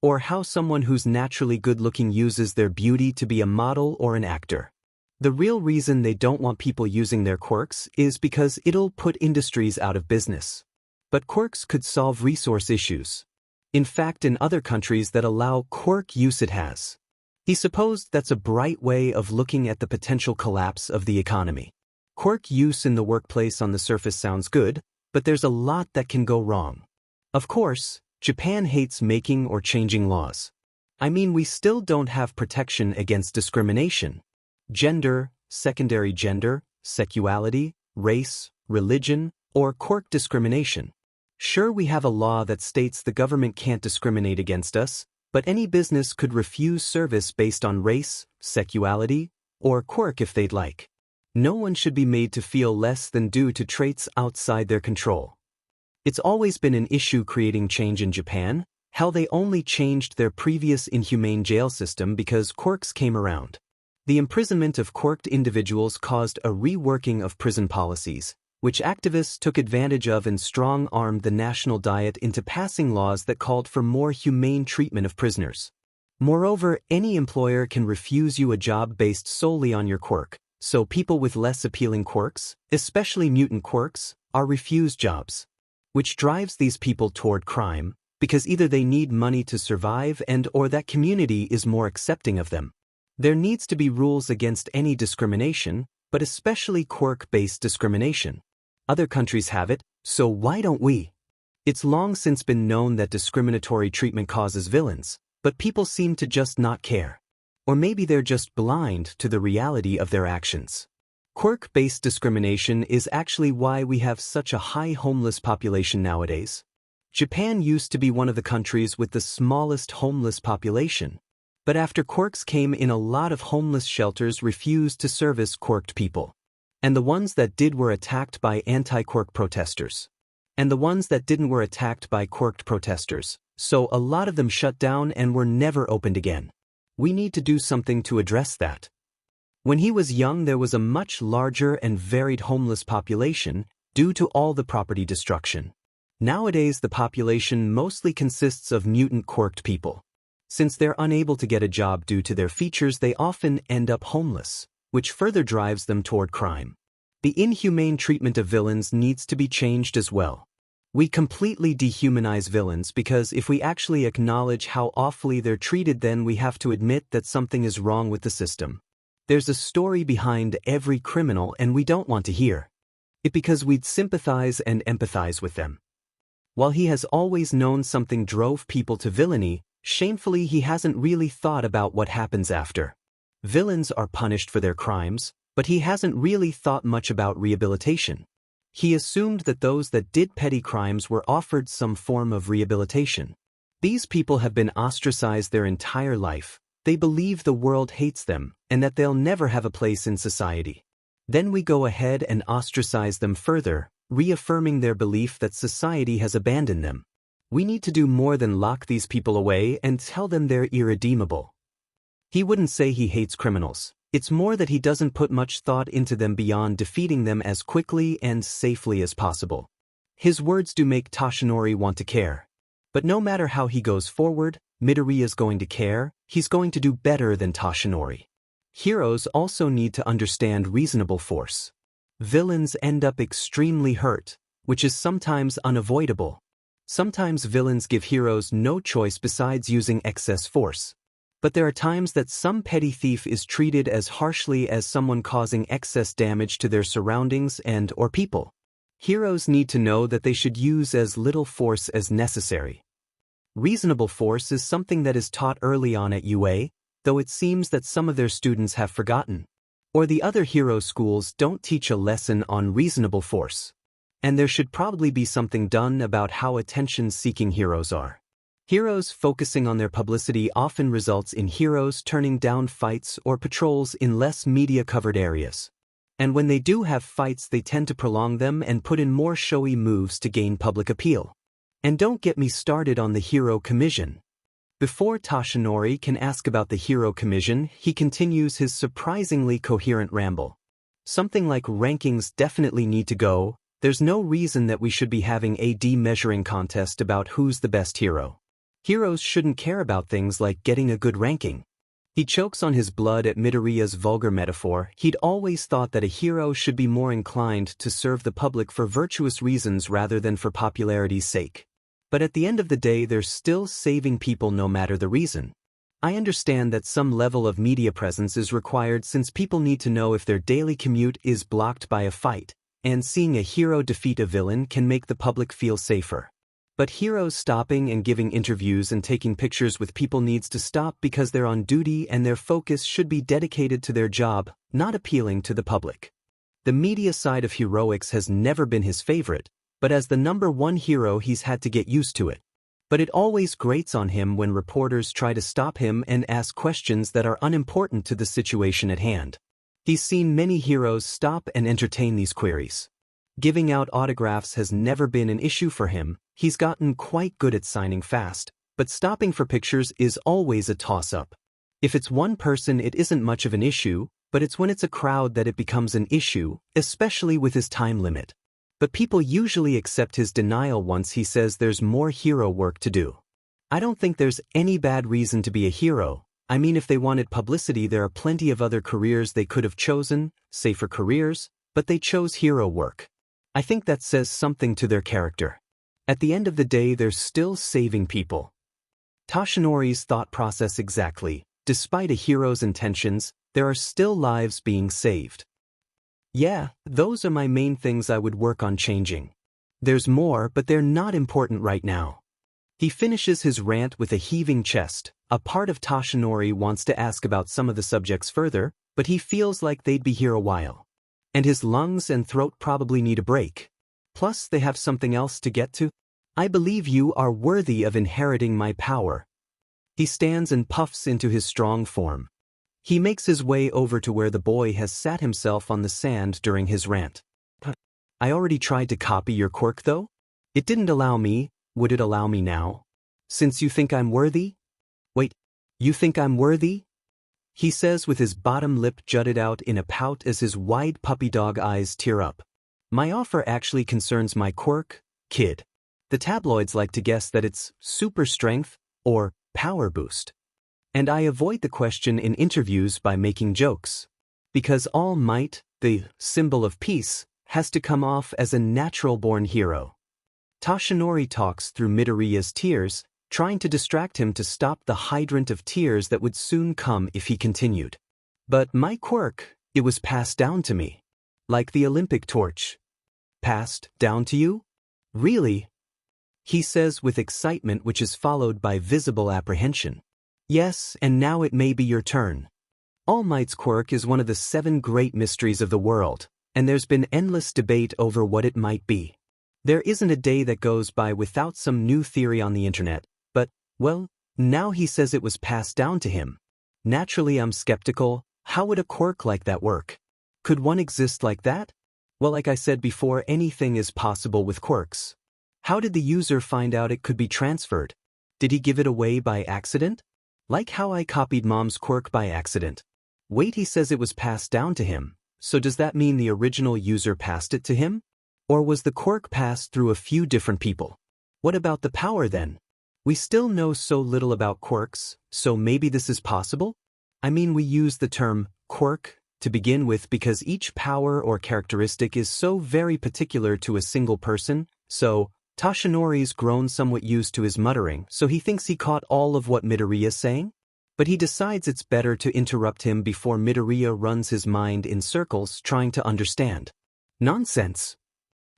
Or how someone who's naturally good-looking uses their beauty to be a model or an actor. The real reason they don't want people using their quirks is because it'll put industries out of business. But quirks could solve resource issues. In fact, in other countries that allow quirk use it has. He supposed that's a bright way of looking at the potential collapse of the economy. Quirk use in the workplace on the surface sounds good, but there's a lot that can go wrong. Of course, Japan hates making or changing laws. I mean, we still don't have protection against discrimination. Gender, secondary gender, sexuality, race, religion, or quirk discrimination. Sure, we have a law that states the government can't discriminate against us, but any business could refuse service based on race, sexuality, or quirk if they'd like. No one should be made to feel less than due to traits outside their control. It's always been an issue creating change in Japan. Hell, they only changed their previous inhumane jail system because quirks came around. The imprisonment of quirked individuals caused a reworking of prison policies, which activists took advantage of and strong-armed the national diet into passing laws that called for more humane treatment of prisoners. Moreover, any employer can refuse you a job based solely on your quirk, so people with less appealing quirks, especially mutant quirks, are refused jobs. Which drives these people toward crime, because either they need money to survive or that community is more accepting of them. There needs to be rules against any discrimination, but especially quirk-based discrimination. Other countries have it, so why don't we? It's long since been known that discriminatory treatment causes villains, but people seem to just not care. Or maybe they're just blind to the reality of their actions. Quirk-based discrimination is actually why we have such a high homeless population nowadays. Japan used to be one of the countries with the smallest homeless population. But after quirks came in, a lot of homeless shelters refused to service quirked people. And the ones that did were attacked by anti-quirk protesters. And the ones that didn't were attacked by quirked protesters, so a lot of them shut down and were never opened again. We need to do something to address that. When he was young, there was a much larger and varied homeless population due to all the property destruction. Nowadays, the population mostly consists of mutant quirked people. Since they're unable to get a job due to their features, they often end up homeless, which further drives them toward crime. The inhumane treatment of villains needs to be changed as well. We completely dehumanize villains because if we actually acknowledge how awfully they're treated, then we have to admit that something is wrong with the system. There's a story behind every criminal and we don't want to hear it because we'd sympathize and empathize with them. While he has always known something drove people to villainy, shamefully he hasn't really thought about what happens after. Villains are punished for their crimes, but he hasn't really thought much about rehabilitation. He assumed that those that did petty crimes were offered some form of rehabilitation. These people have been ostracized their entire life. They believe the world hates them and that they'll never have a place in society. Then we go ahead and ostracize them further, reaffirming their belief that society has abandoned them. We need to do more than lock these people away and tell them they're irredeemable. He wouldn't say he hates criminals. It's more that he doesn't put much thought into them beyond defeating them as quickly and safely as possible. His words do make Toshinori want to care. But no matter how he goes forward, Midoriya is going to care. He's going to do better than Toshinori. Heroes also need to understand reasonable force. Villains end up extremely hurt, which is sometimes unavoidable. Sometimes villains give heroes no choice besides using excess force. But there are times that some petty thief is treated as harshly as someone causing excess damage to their surroundings and/or people. Heroes need to know that they should use as little force as necessary. Reasonable force is something that is taught early on at UA, though it seems that some of their students have forgotten. Or the other hero schools don't teach a lesson on reasonable force. And there should probably be something done about how attention-seeking heroes are. Heroes focusing on their publicity often results in heroes turning down fights or patrols in less media-covered areas. And when they do have fights, they tend to prolong them and put in more showy moves to gain public appeal. And don't get me started on the hero commission. Before Toshinori can ask about the hero commission, he continues his surprisingly coherent ramble. Something like rankings definitely need to go. There's no reason that we should be having a measuring contest about who's the best hero. Heroes shouldn't care about things like getting a good ranking. He chokes on his blood at Midoriya's vulgar metaphor. He'd always thought that a hero should be more inclined to serve the public for virtuous reasons rather than for popularity's sake. But at the end of the day, they're still saving people no matter the reason. I understand that some level of media presence is required since people need to know if their daily commute is blocked by a fight, and seeing a hero defeat a villain can make the public feel safer. But heroes stopping and giving interviews and taking pictures with people needs to stop because they're on duty and their focus should be dedicated to their job, not appealing to the public. The media side of heroics has never been his favorite, but as the #1 hero he's had to get used to it. But it always grates on him when reporters try to stop him and ask questions that are unimportant to the situation at hand. He's seen many heroes stop and entertain these queries. Giving out autographs has never been an issue for him. He's gotten quite good at signing fast, but stopping for pictures is always a toss-up. If it's one person, it isn't much of an issue, but it's when it's a crowd that it becomes an issue, especially with his time limit. But people usually accept his denial once he says there's more hero work to do. I don't think there's any bad reason to be a hero. I mean, if they wanted publicity, there are plenty of other careers they could have chosen, safer careers, but they chose hero work. I think that says something to their character. At the end of the day, they're still saving people. Toshinori's thought process exactly. Despite a hero's intentions, there are still lives being saved. Yeah, those are my main things I would work on changing. There's more, but they're not important right now. He finishes his rant with a heaving chest. A part of Toshinori wants to ask about some of the subjects further, but he feels like they'd be here a while. And his lungs and throat probably need a break. Plus, they have something else to get to. I believe you are worthy of inheriting my power. He stands and puffs into his strong form. He makes his way over to where the boy has sat himself on the sand during his rant. I already tried to copy your quirk though? It didn't allow me. Would it allow me now? Since you think I'm worthy? Wait, you think I'm worthy? He says with his bottom lip jutted out in a pout as his wide puppy dog eyes tear up. My offer actually concerns my quirk, kid. The tabloids like to guess that it's super strength or power boost. And I avoid the question in interviews by making jokes. Because All Might, the symbol of peace, has to come off as a natural-born hero. Tashinori talks through Midoriya's tears, trying to distract him to stop the hydrant of tears that would soon come if he continued. But my quirk, it was passed down to me. Like the Olympic torch. Passed down to you? Really? He says with excitement which is followed by visible apprehension. Yes, and now it may be your turn. All Might's quirk is one of the 7 great mysteries of the world, and there's been endless debate over what it might be. There isn't a day that goes by without some new theory on the internet, but, well, now he says it was passed down to him. Naturally I'm skeptical. How would a quirk like that work? Could one exist like that? Well, like I said before, anything is possible with quirks. How did the user find out it could be transferred? Did he give it away by accident? Like how I copied Mom's quirk by accident. Wait, he says it was passed down to him, so does that mean the original user passed it to him? Or was the quirk passed through a few different people? What about the power then? We still know so little about quirks, so maybe this is possible? I mean, we use the term quirk to begin with because each power or characteristic is so very particular to a single person, so Tashinori's grown somewhat used to his muttering, so he thinks he caught all of what Midoriya's saying? But he decides it's better to interrupt him before Midoriya runs his mind in circles trying to understand. Nonsense.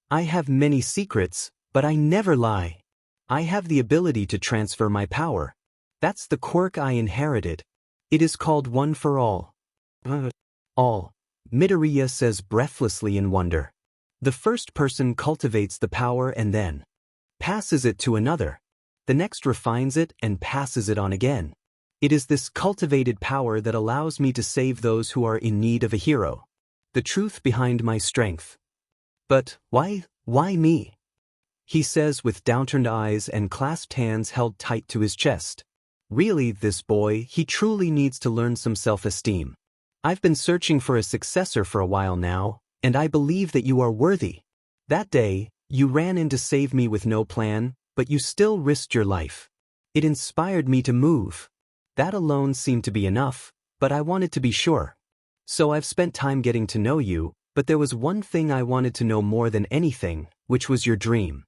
I have many secrets, but I never lie. I have the ability to transfer my power. That's the quirk I inherited. It is called One for All. All, Midoriya says breathlessly in wonder. The first person cultivates the power and then passes it to another. The next refines it and passes it on again. It is this cultivated power that allows me to save those who are in need of a hero. The truth behind my strength. But why me? He says with downturned eyes and clasped hands held tight to his chest. Really, this boy, he truly needs to learn some self-esteem. I've been searching for a successor for a while now, and I believe that you are worthy. That day, you ran in to save me with no plan, but you still risked your life. It inspired me to move. That alone seemed to be enough, but I wanted to be sure. So I've spent time getting to know you, but there was one thing I wanted to know more than anything, which was your dream.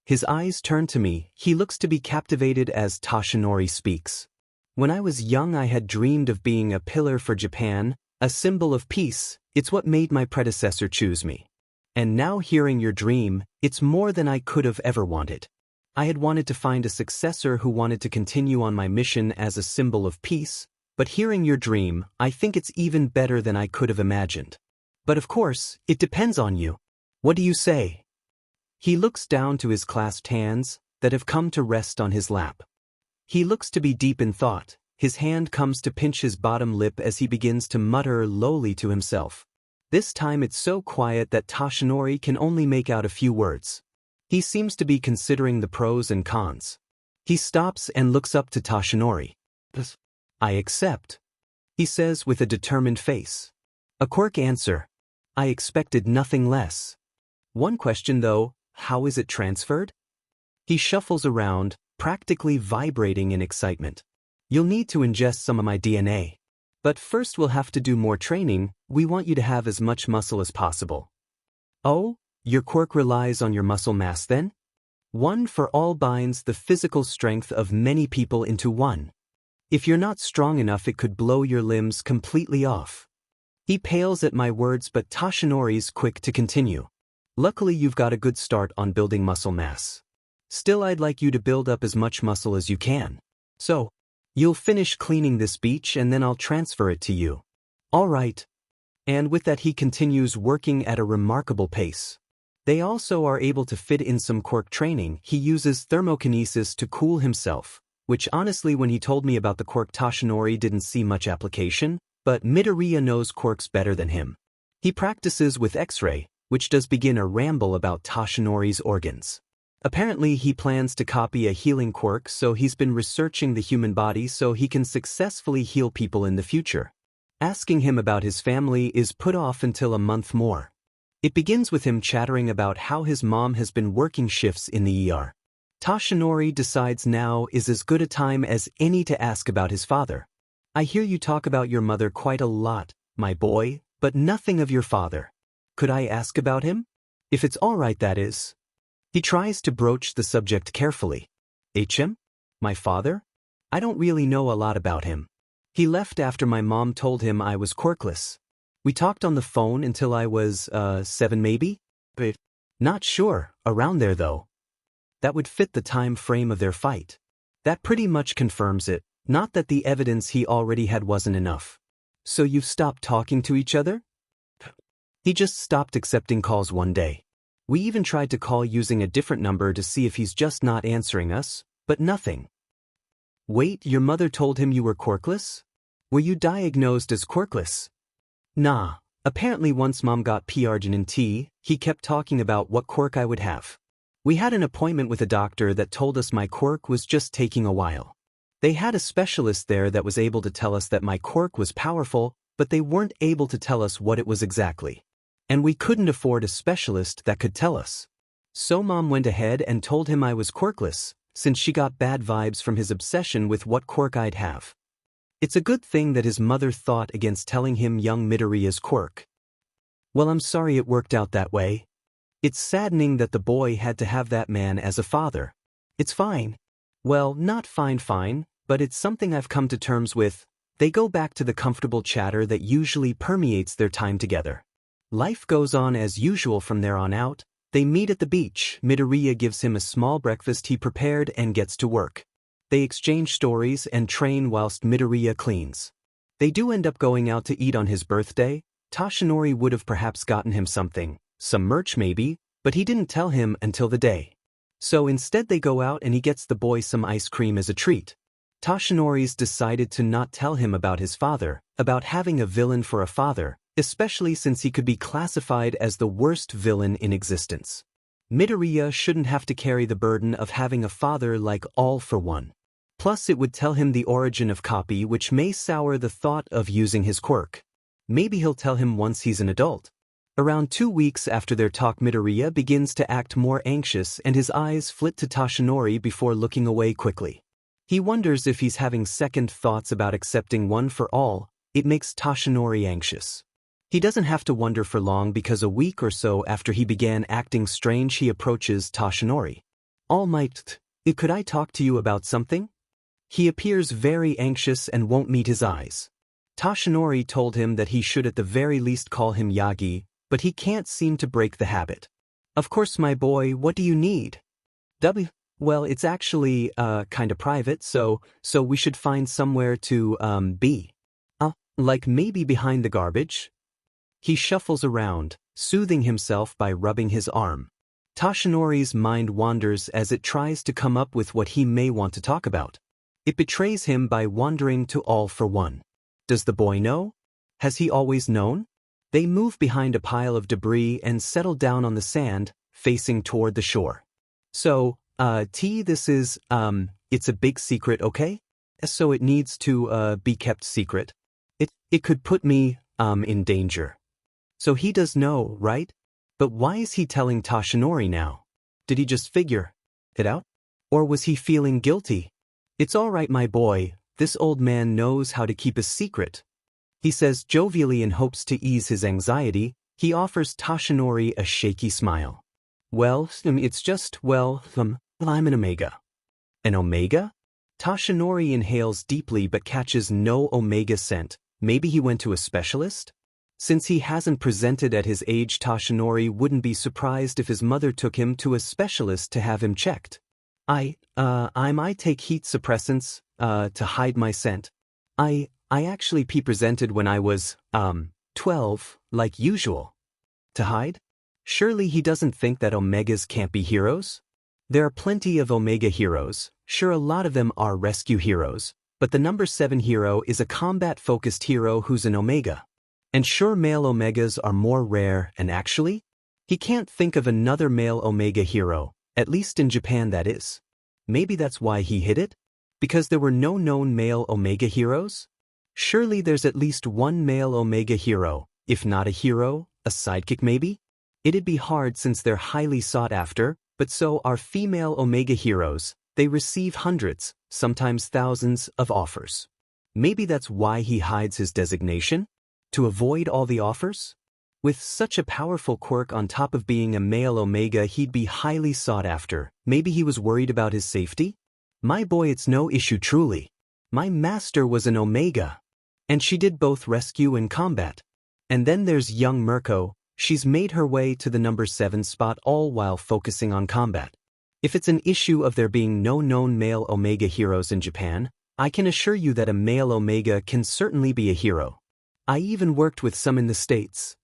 His eyes turn to me. He looks to be captivated as Tashinori speaks. When I was young I had dreamed of being a pillar for Japan, a symbol of peace. It's what made my predecessor choose me. And now hearing your dream, it's more than I could have ever wanted. I had wanted to find a successor who wanted to continue on my mission as a symbol of peace, but hearing your dream, I think it's even better than I could have imagined. But of course, it depends on you. What do you say? He looks down to his clasped hands that have come to rest on his lap. He looks to be deep in thought. His hand comes to pinch his bottom lip as he begins to mutter lowly to himself. This time it's so quiet that Tashinori can only make out a few words. He seems to be considering the pros and cons. He stops and looks up to Tashinori. I accept, he says with a determined face. A Quirk answer. I expected nothing less. One question though, how is it transferred? He shuffles around, practically vibrating in excitement. You'll need to ingest some of my DNA. But first we'll have to do more training. We want you to have as much muscle as possible. Oh, your quirk relies on your muscle mass then? One for All binds the physical strength of many people into one. If you're not strong enough it could blow your limbs completely off. He pales at my words but Tashinori's quick to continue. Luckily you've got a good start on building muscle mass. Still I'd like you to build up as much muscle as you can. So, you'll finish cleaning this beach and then I'll transfer it to you. All right. And with that he continues working at a remarkable pace. They also are able to fit in some quirk training. He uses thermokinesis to cool himself, which honestly when he told me about the quirk Tashinori didn't see much application, but Midoriya knows quirks better than him. He practices with X-ray, which does begin a ramble about Tashinori's organs. Apparently he plans to copy a healing quirk, so he's been researching the human body so he can successfully heal people in the future. Asking him about his family is put off until a month more. It begins with him chattering about how his mom has been working shifts in the ER. Toshinori decides now is as good a time as any to ask about his father. I hear you talk about your mother quite a lot, my boy, but nothing of your father. Could I ask about him? If it's all right, that is. He tries to broach the subject carefully. HM? My father? I don't really know a lot about him. He left after my mom told him I was quirkless. We talked on the phone until I was, 7 maybe? But not sure, around there though. That would fit the time frame of their fight. That pretty much confirms it, not that the evidence he already had wasn't enough. So you've stopped talking to each other? He just stopped accepting calls one day. We even tried to call using a different number to see if he's just not answering us, but nothing. Wait, your mother told him you were quirkless? Were you diagnosed as quirkless? Nah, apparently once Mom got P-arginin-T, he kept talking about what quirk I would have. We had an appointment with a doctor that told us my quirk was just taking a while. They had a specialist there that was able to tell us that my quirk was powerful, but they weren't able to tell us what it was exactly. And we couldn't afford a specialist that could tell us. So Mom went ahead and told him I was quirkless, since she got bad vibes from his obsession with what quirk I'd have. It's a good thing that his mother thought against telling him young Midoriya's quirk. Well, I'm sorry it worked out that way. It's saddening that the boy had to have that man as a father. It's fine. Well, not fine, but it's something I've come to terms with. They go back to the comfortable chatter that usually permeates their time together. Life goes on as usual from there on out. They meet at the beach. Midoriya gives him a small breakfast he prepared and gets to work. They exchange stories and train whilst Midoriya cleans. They do end up going out to eat on his birthday. Toshinori would have perhaps gotten him something. Some merch maybe, but he didn't tell him until the day. So instead they go out and he gets the boy some ice cream as a treat. Toshinori's decided to not tell him about his father, about having a villain for a father, especially since he could be classified as the worst villain in existence. Midoriya shouldn't have to carry the burden of having a father like All for One. Plus it would tell him the origin of Copy, which may sour the thought of using his quirk. Maybe he'll tell him once he's an adult. Around 2 weeks after their talk, Midoriya begins to act more anxious and his eyes flit to Toshinori before looking away quickly. He wonders if he's having second thoughts about accepting One for All. It makes Toshinori anxious. He doesn't have to wonder for long because a week or so after he began acting strange he approaches Toshinori. All Might, could I talk to you about something? He appears very anxious and won't meet his eyes. Toshinori told him that he should at the very least call him Yagi, but he can't seem to break the habit. Of course, my boy, what do you need? Well, it's actually, kinda private, so we should find somewhere to, be. Like maybe behind the garbage? He shuffles around, soothing himself by rubbing his arm. Toshinori's mind wanders as it tries to come up with what he may want to talk about. It betrays him by wandering to All for One. Does the boy know? Has he always known? They move behind a pile of debris and settle down on the sand, facing toward the shore. So, this is, it's a big secret, okay? So it needs to, be kept secret. It could put me, in danger. So he does know, right? But why is he telling Toshinori now? Did he just figure it out? Or was he feeling guilty? It's all right, my boy, this old man knows how to keep a secret. He says jovially in hopes to ease his anxiety. He offers Toshinori a shaky smile. Well, it's just, I'm an Omega. An Omega? Toshinori inhales deeply but catches no Omega scent. Maybe he went to a specialist? Since he hasn't presented at his age, Toshinori wouldn't be surprised if his mother took him to a specialist to have him checked. I might take heat suppressants, to hide my scent. I actually presented when I was, 12, like usual. To hide? Surely he doesn't think that Omegas can't be heroes? There are plenty of Omega heroes. Sure, a lot of them are rescue heroes, but the number 7 hero is a combat-focused hero who's an Omega. And sure, male Omegas are more rare, and actually, he can't think of another male Omega hero, at least in Japan that is. Maybe that's why he hid it? Because there were no known male Omega heroes? Surely there's at least one male Omega hero, if not a hero, a sidekick maybe? It'd be hard since they're highly sought after, But so are female Omega heroes. They receive hundreds, sometimes thousands, of offers. Maybe that's why he hides his designation? To avoid all the offers? With such a powerful quirk on top of being a male Omega, he'd be highly sought after. Maybe he was worried about his safety? My boy, it's no issue truly. My master was an Omega. And she did both rescue and combat. And then there's young Mirko. She's made her way to the number 7 spot all while focusing on combat. If it's an issue of there being no known male Omega heroes in Japan, I can assure you that a male Omega can certainly be a hero. I even worked with some in the States.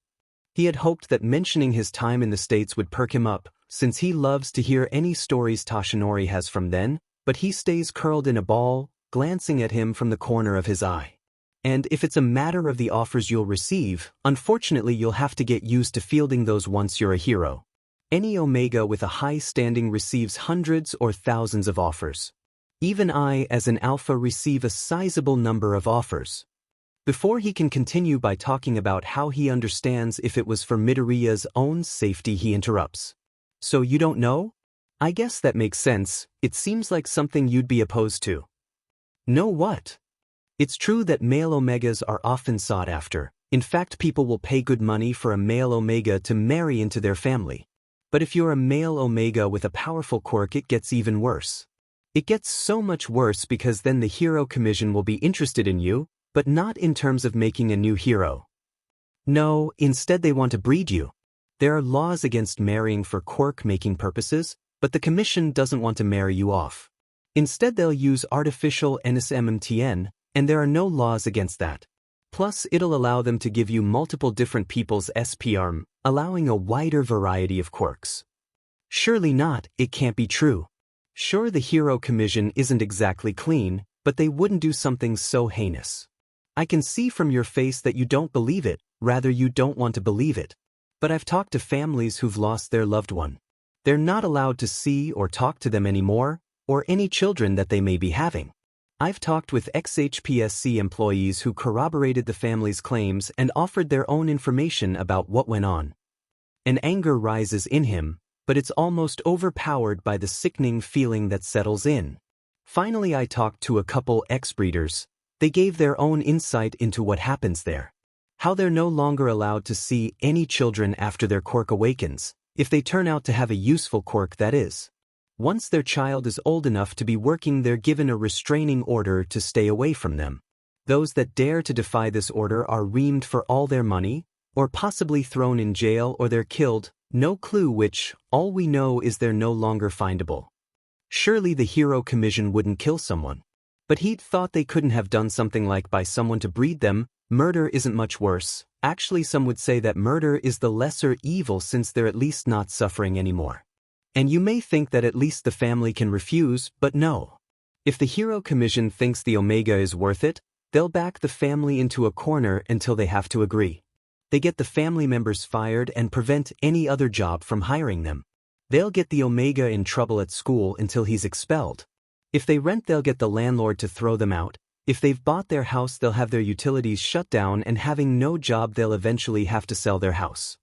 He had hoped that mentioning his time in the States would perk him up, since he loves to hear any stories Toshinori has from then, but he stays curled in a ball, glancing at him from the corner of his eye. And if it's a matter of the offers you'll receive, unfortunately you'll have to get used to fielding those once you're a hero. Any Omega with a high standing receives hundreds or thousands of offers. Even I, as an alpha, receive a sizable number of offers. Before he can continue by talking about how he understands if it was for Midoriya's own safety, he interrupts. So you don't know? I guess that makes sense. It seems like something you'd be opposed to. Know what? It's true that male Omegas are often sought after. In fact, people will pay good money for a male Omega to marry into their family. But if you're a male Omega with a powerful quirk, it gets even worse. It gets so much worse because then the Hero Commission will be interested in you, but not in terms of making a new hero. No, instead they want to breed you. There are laws against marrying for quirk-making purposes, but the Commission doesn't want to marry you off. Instead they'll use artificial NSMMTN, and there are no laws against that. Plus, it'll allow them to give you multiple different people's SPRM, allowing a wider variety of quirks. Surely not, it can't be true. Sure, the Hero Commission isn't exactly clean, but they wouldn't do something so heinous. I can see from your face that you don't believe it, rather you don't want to believe it. But I've talked to families who've lost their loved one. They're not allowed to see or talk to them anymore, or any children that they may be having. I've talked with ex-HPSC employees who corroborated the family's claims and offered their own information about what went on. An anger rises in him, but it's almost overpowered by the sickening feeling that settles in. Finally, I talked to a couple ex-breeders. They gave their own insight into what happens there. How they're no longer allowed to see any children after their quirk awakens, if they turn out to have a useful quirk, that is. Once their child is old enough to be working, they're given a restraining order to stay away from them. Those that dare to defy this order are reamed for all their money, or possibly thrown in jail, or they're killed, no clue which. All we know is they're no longer findable. Surely the Hero Commission wouldn't kill someone. But he'd thought they couldn't have done something like buy someone to breed them. Murder isn't much worse. Actually, some would say that murder is the lesser evil since they're at least not suffering anymore. And you may think that at least the family can refuse, but no. If the Hero Commission thinks the Omega is worth it, they'll back the family into a corner until they have to agree. They get the family members fired and prevent any other job from hiring them. They'll get the Omega in trouble at school until he's expelled. If they rent, they'll get the landlord to throw them out. If they've bought their house, they'll have their utilities shut down, and having no job, they'll eventually have to sell their house.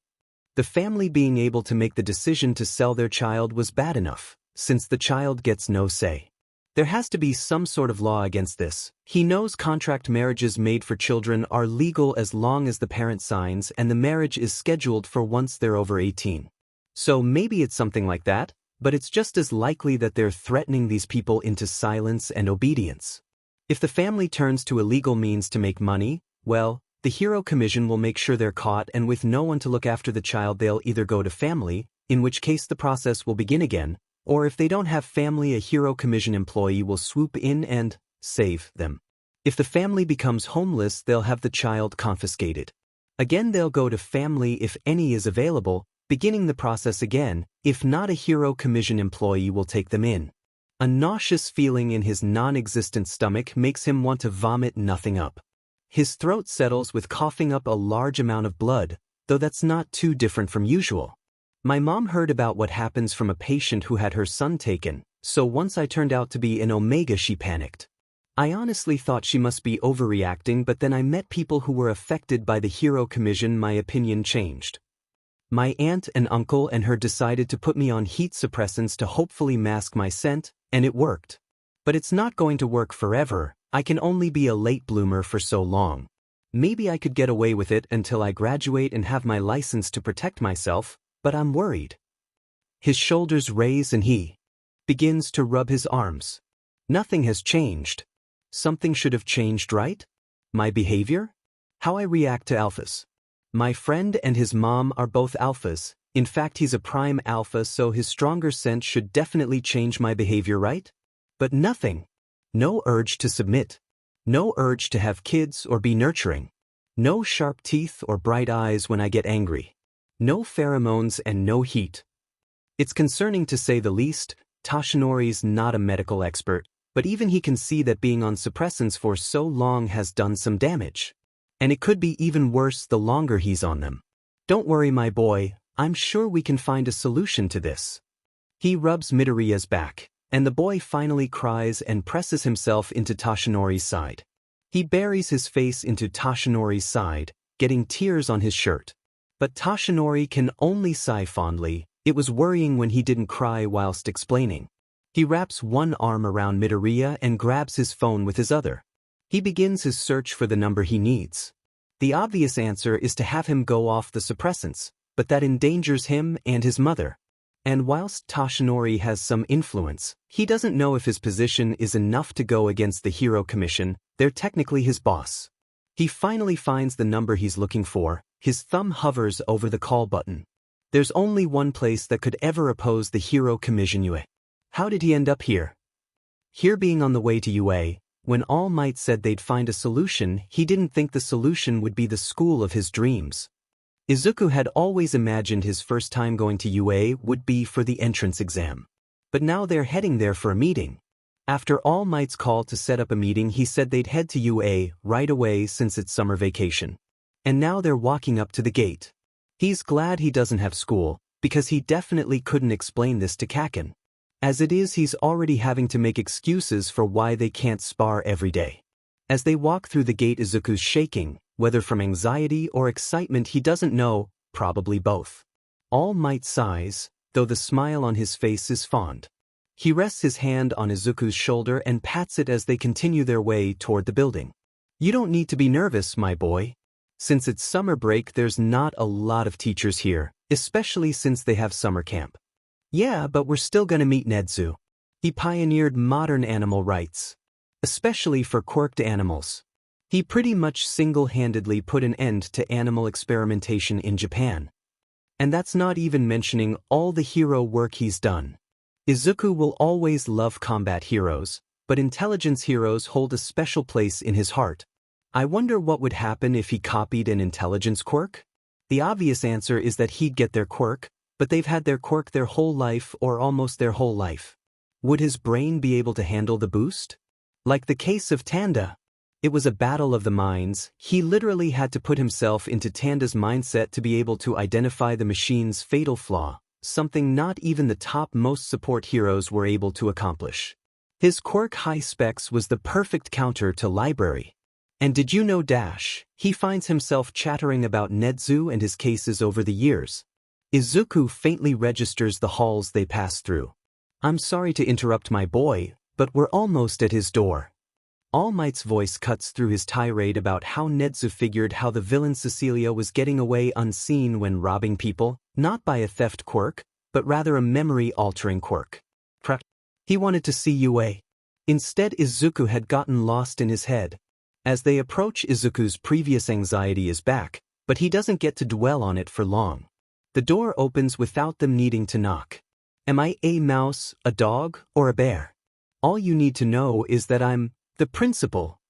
The family being able to make the decision to sell their child was bad enough, since the child gets no say. There has to be some sort of law against this. He knows contract marriages made for children are legal as long as the parent signs and the marriage is scheduled for once they're over 18. So maybe it's something like that, but it's just as likely that they're threatening these people into silence and obedience. If the family turns to illegal means to make money, well, the Hero Commission will make sure they're caught, and with no one to look after the child, they'll either go to family, in which case the process will begin again, or if they don't have family, a Hero Commission employee will swoop in and save them. If the family becomes homeless, they'll have the child confiscated. Again, they'll go to family if any is available, beginning the process again. If not, a Hero Commission employee will take them in. A nauseous feeling in his non-existent stomach makes him want to vomit nothing up. His throat settles with coughing up a large amount of blood, though that's not too different from usual. My mom heard about what happens from a patient who had her son taken, so once I turned out to be an Omega, she panicked. I honestly thought she must be overreacting, but then I met people who were affected by the Hero Commission. My opinion changed. My aunt and uncle and her decided to put me on heat suppressants to hopefully mask my scent, and it worked. But it's not going to work forever. I can only be a late bloomer for so long. Maybe I could get away with it until I graduate and have my license to protect myself, but I'm worried. His shoulders raise and he begins to rub his arms. Nothing has changed. Something should have changed, right? My behavior? How I react to alphas. My friend and his mom are both alphas. In fact, he's a prime alpha, so his stronger scent should definitely change my behavior, right? But nothing. No urge to submit. No urge to have kids or be nurturing. No sharp teeth or bright eyes when I get angry. No pheromones and no heat. It's concerning to say the least. Tashinori's not a medical expert, but even he can see that being on suppressants for so long has done some damage. And it could be even worse the longer he's on them. Don't worry, my boy, I'm sure we can find a solution to this. He rubs Midoriya's back, and the boy finally cries and presses himself into Tashinori's side. He buries his face into Tashinori's side, getting tears on his shirt. But Tashinori can only sigh fondly. It was worrying when he didn't cry whilst explaining. He wraps one arm around Midoriya and grabs his phone with his other. He begins his search for the number he needs. The obvious answer is to have him go off the suppressants, but that endangers him and his mother. And whilst Tashinori has some influence, he doesn't know if his position is enough to go against the Hero Commission. They're technically his boss. He finally finds the number he's looking for. His thumb hovers over the call button. There's only one place that could ever oppose the Hero Commission, UA. How did he end up here? Here, being on the way to UA, when All Might said they'd find a solution, he didn't think the solution would be the school of his dreams. Izuku had always imagined his first time going to UA would be for the entrance exam. But now they're heading there for a meeting. After All Might's call to set up a meeting, he said they'd head to UA right away since it's summer vacation. And now they're walking up to the gate. He's glad he doesn't have school, because he definitely couldn't explain this to Kacchan. As it is, he's already having to make excuses for why they can't spar every day. As they walk through the gate, Izuku's shaking, whether from anxiety or excitement he doesn't know, probably both. All Might sighs, though the smile on his face is fond. He rests his hand on Izuku's shoulder and pats it as they continue their way toward the building. You don't need to be nervous, my boy. Since it's summer break, there's not a lot of teachers here, especially since they have summer camp. Yeah, but we're still gonna meet Nedzu. He pioneered modern animal rights, especially for quirked animals. He pretty much single-handedly put an end to animal experimentation in Japan. And that's not even mentioning all the hero work he's done. Izuku will always love combat heroes, but intelligence heroes hold a special place in his heart. I wonder what would happen if he copied an intelligence quirk? The obvious answer is that he'd get their quirk, but they've had their quirk their whole life or almost their whole life. Would his brain be able to handle the boost? Like the case of Tanda. It was a battle of the minds. He literally had to put himself into Tanda's mindset to be able to identify the machine's fatal flaw, something not even the top-most support heroes were able to accomplish. His quirk High Specs was the perfect counter to Library. And did you know he finds himself chattering about Nedzu and his cases over the years. Izuku faintly registers the halls they pass through. I'm sorry to interrupt, my boy, but we're almost at his door. All Might's voice cuts through his tirade about how Nedzu figured how the villain Cecilia was getting away unseen when robbing people, not by a theft quirk, but rather a memory-altering quirk. He wanted to see UA. Instead, Izuku had gotten lost in his head. As they approach, Izuku's previous anxiety is back, but he doesn't get to dwell on it for long. The door opens without them needing to knock. Am I a mouse, a dog, or a bear? All you need to know is that I'm the principal.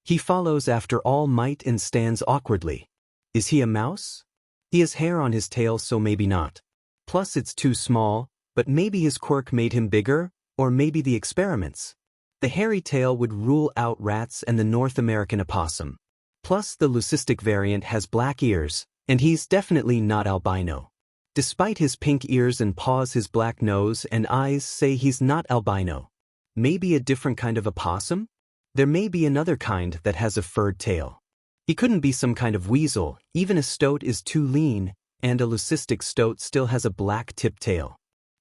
He follows after All Might and stands awkwardly. Is he a mouse? He has hair on his tail, so maybe not. Plus it's too small, but maybe his quirk made him bigger, or maybe the experiments. The hairy tail would rule out rats and the North American opossum. Plus the leucistic variant has black ears, and he's definitely not albino. Despite his pink ears and paws, his black nose and eyes say he's not albino. Maybe a different kind of opossum? There may be another kind that has a furred tail. He couldn't be some kind of weasel. Even a stoat is too lean. and a leucistic stoat still has a black tip tail.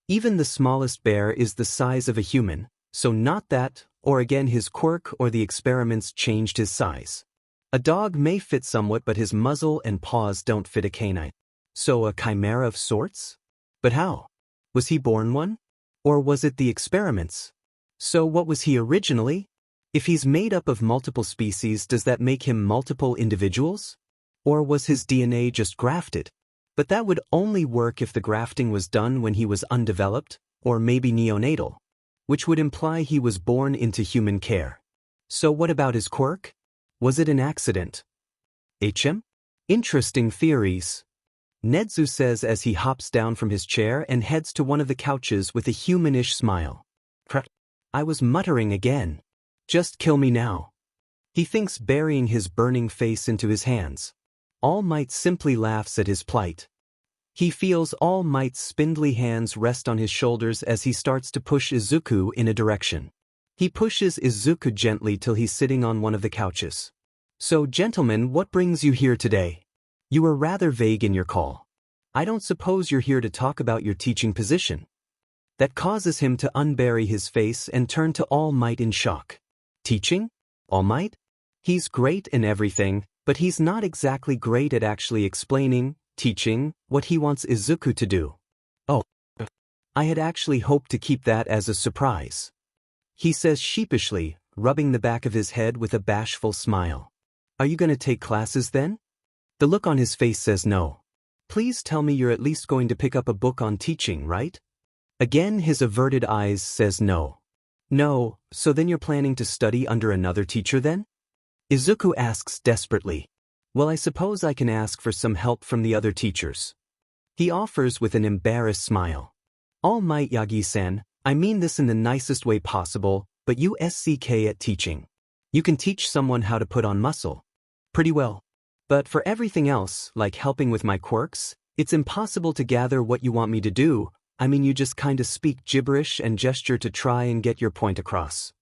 Even the smallest bear is the size of a human, so not that, or again his quirk or the experiments changed his size. A dog may fit somewhat, but his muzzle and paws don't fit a canine. So a chimera of sorts? But how? Was he born one? Or was it the experiments? So what was he originally? If he's made up of multiple species, does that make him multiple individuals? Or was his DNA just grafted? But that would only work if the grafting was done when he was undeveloped, or maybe neonatal, which would imply he was born into human care. So what about his quirk? Was it an accident? Interesting theories. Nedzu says as he hops down from his chair and heads to one of the couches with a humanish smile. I was muttering again. Just kill me now. He thinks, burying his burning face into his hands. All Might simply laughs at his plight. He feels All Might's spindly hands rest on his shoulders as he starts to push Izuku in a direction. He pushes Izuku gently till he's sitting on one of the couches. So, gentlemen, what brings you here today? You were rather vague in your call. I don't suppose you're here to talk about your teaching position. That causes him to unbury his face and turn to All Might in shock. Teaching? All Might? He's great in everything, but he's not exactly great at actually explaining, teaching, what he wants Izuku to do. Oh. I had actually hoped to keep that as a surprise. He says sheepishly, rubbing the back of his head with a bashful smile. Are you going to take classes then? The look on his face says no. Please tell me you're at least going to pick up a book on teaching, right? Again his averted eyes says no. No, so then you're planning to study under another teacher then? Izuku asks desperately. Well, I suppose I can ask for some help from the other teachers. He offers with an embarrassed smile. All Might Yagi-san, I mean this in the nicest way possible, but you suck at teaching. You can teach someone how to put on muscle. Pretty well. But for everything else, like helping with my quirks, it's impossible to gather what you want me to do. I mean, you just kinda speak gibberish and gesture to try and get your point across.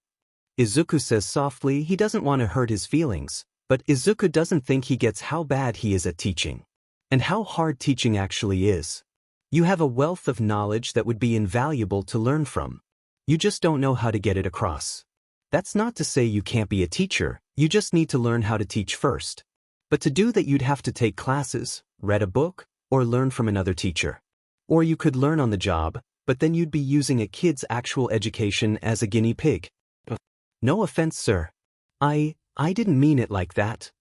Izuku says softly he doesn't want to hurt his feelings, but Izuku doesn't think he gets how bad he is at teaching. And how hard teaching actually is. You have a wealth of knowledge that would be invaluable to learn from. You just don't know how to get it across. That's not to say you can't be a teacher, you just need to learn how to teach first. But to do that you'd have to take classes, read a book, or learn from another teacher. Or you could learn on the job, but then you'd be using a kid's actual education as a guinea pig. No offense, sir. I didn't mean it like that.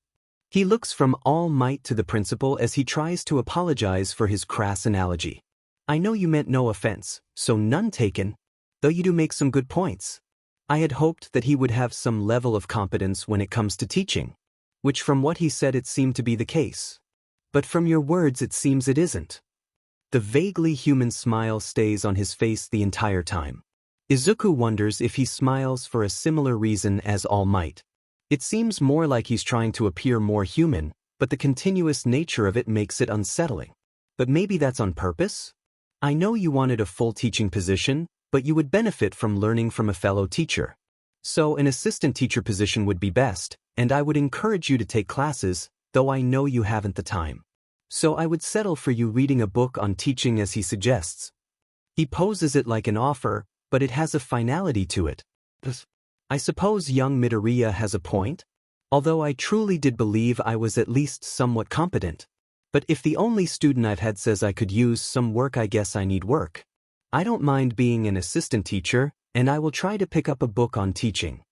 He looks from All Might to the principal as he tries to apologize for his crass analogy. I know you meant no offense, so none taken, though you do make some good points. I had hoped that he would have some level of competence when it comes to teaching, which from what he said it seemed to be the case. But from your words it seems it isn't. The vaguely human smile stays on his face the entire time. Izuku wonders if he smiles for a similar reason as All Might. It seems more like he's trying to appear more human, but the continuous nature of it makes it unsettling. But maybe that's on purpose? I know you wanted a full teaching position, but you would benefit from learning from a fellow teacher. So an assistant teacher position would be best, and I would encourage you to take classes, though I know you haven't the time. So I would settle for you reading a book on teaching as he suggests. He poses it like an offer, but it has a finality to it. I suppose young Midoriya has a point, although I truly did believe I was at least somewhat competent. But if the only student I've had says I could use some work, I guess I need work. I don't mind being an assistant teacher, and I will try to pick up a book on teaching.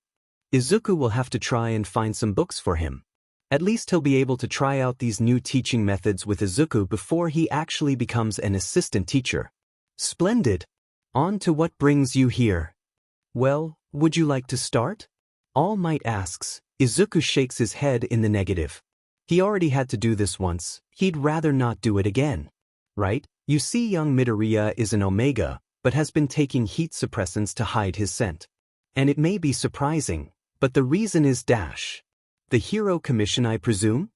Izuku will have to try and find some books for him. At least he'll be able to try out these new teaching methods with Izuku before he actually becomes an assistant teacher. Splendid. On to what brings you here. Well, would you like to start? All Might asks. Izuku shakes his head in the negative. He already had to do this once, he'd rather not do it again. Right? You see, young Midoriya is an Omega, but has been taking heat suppressants to hide his scent. And it may be surprising, but the reason is dash. The hero commission, I presume?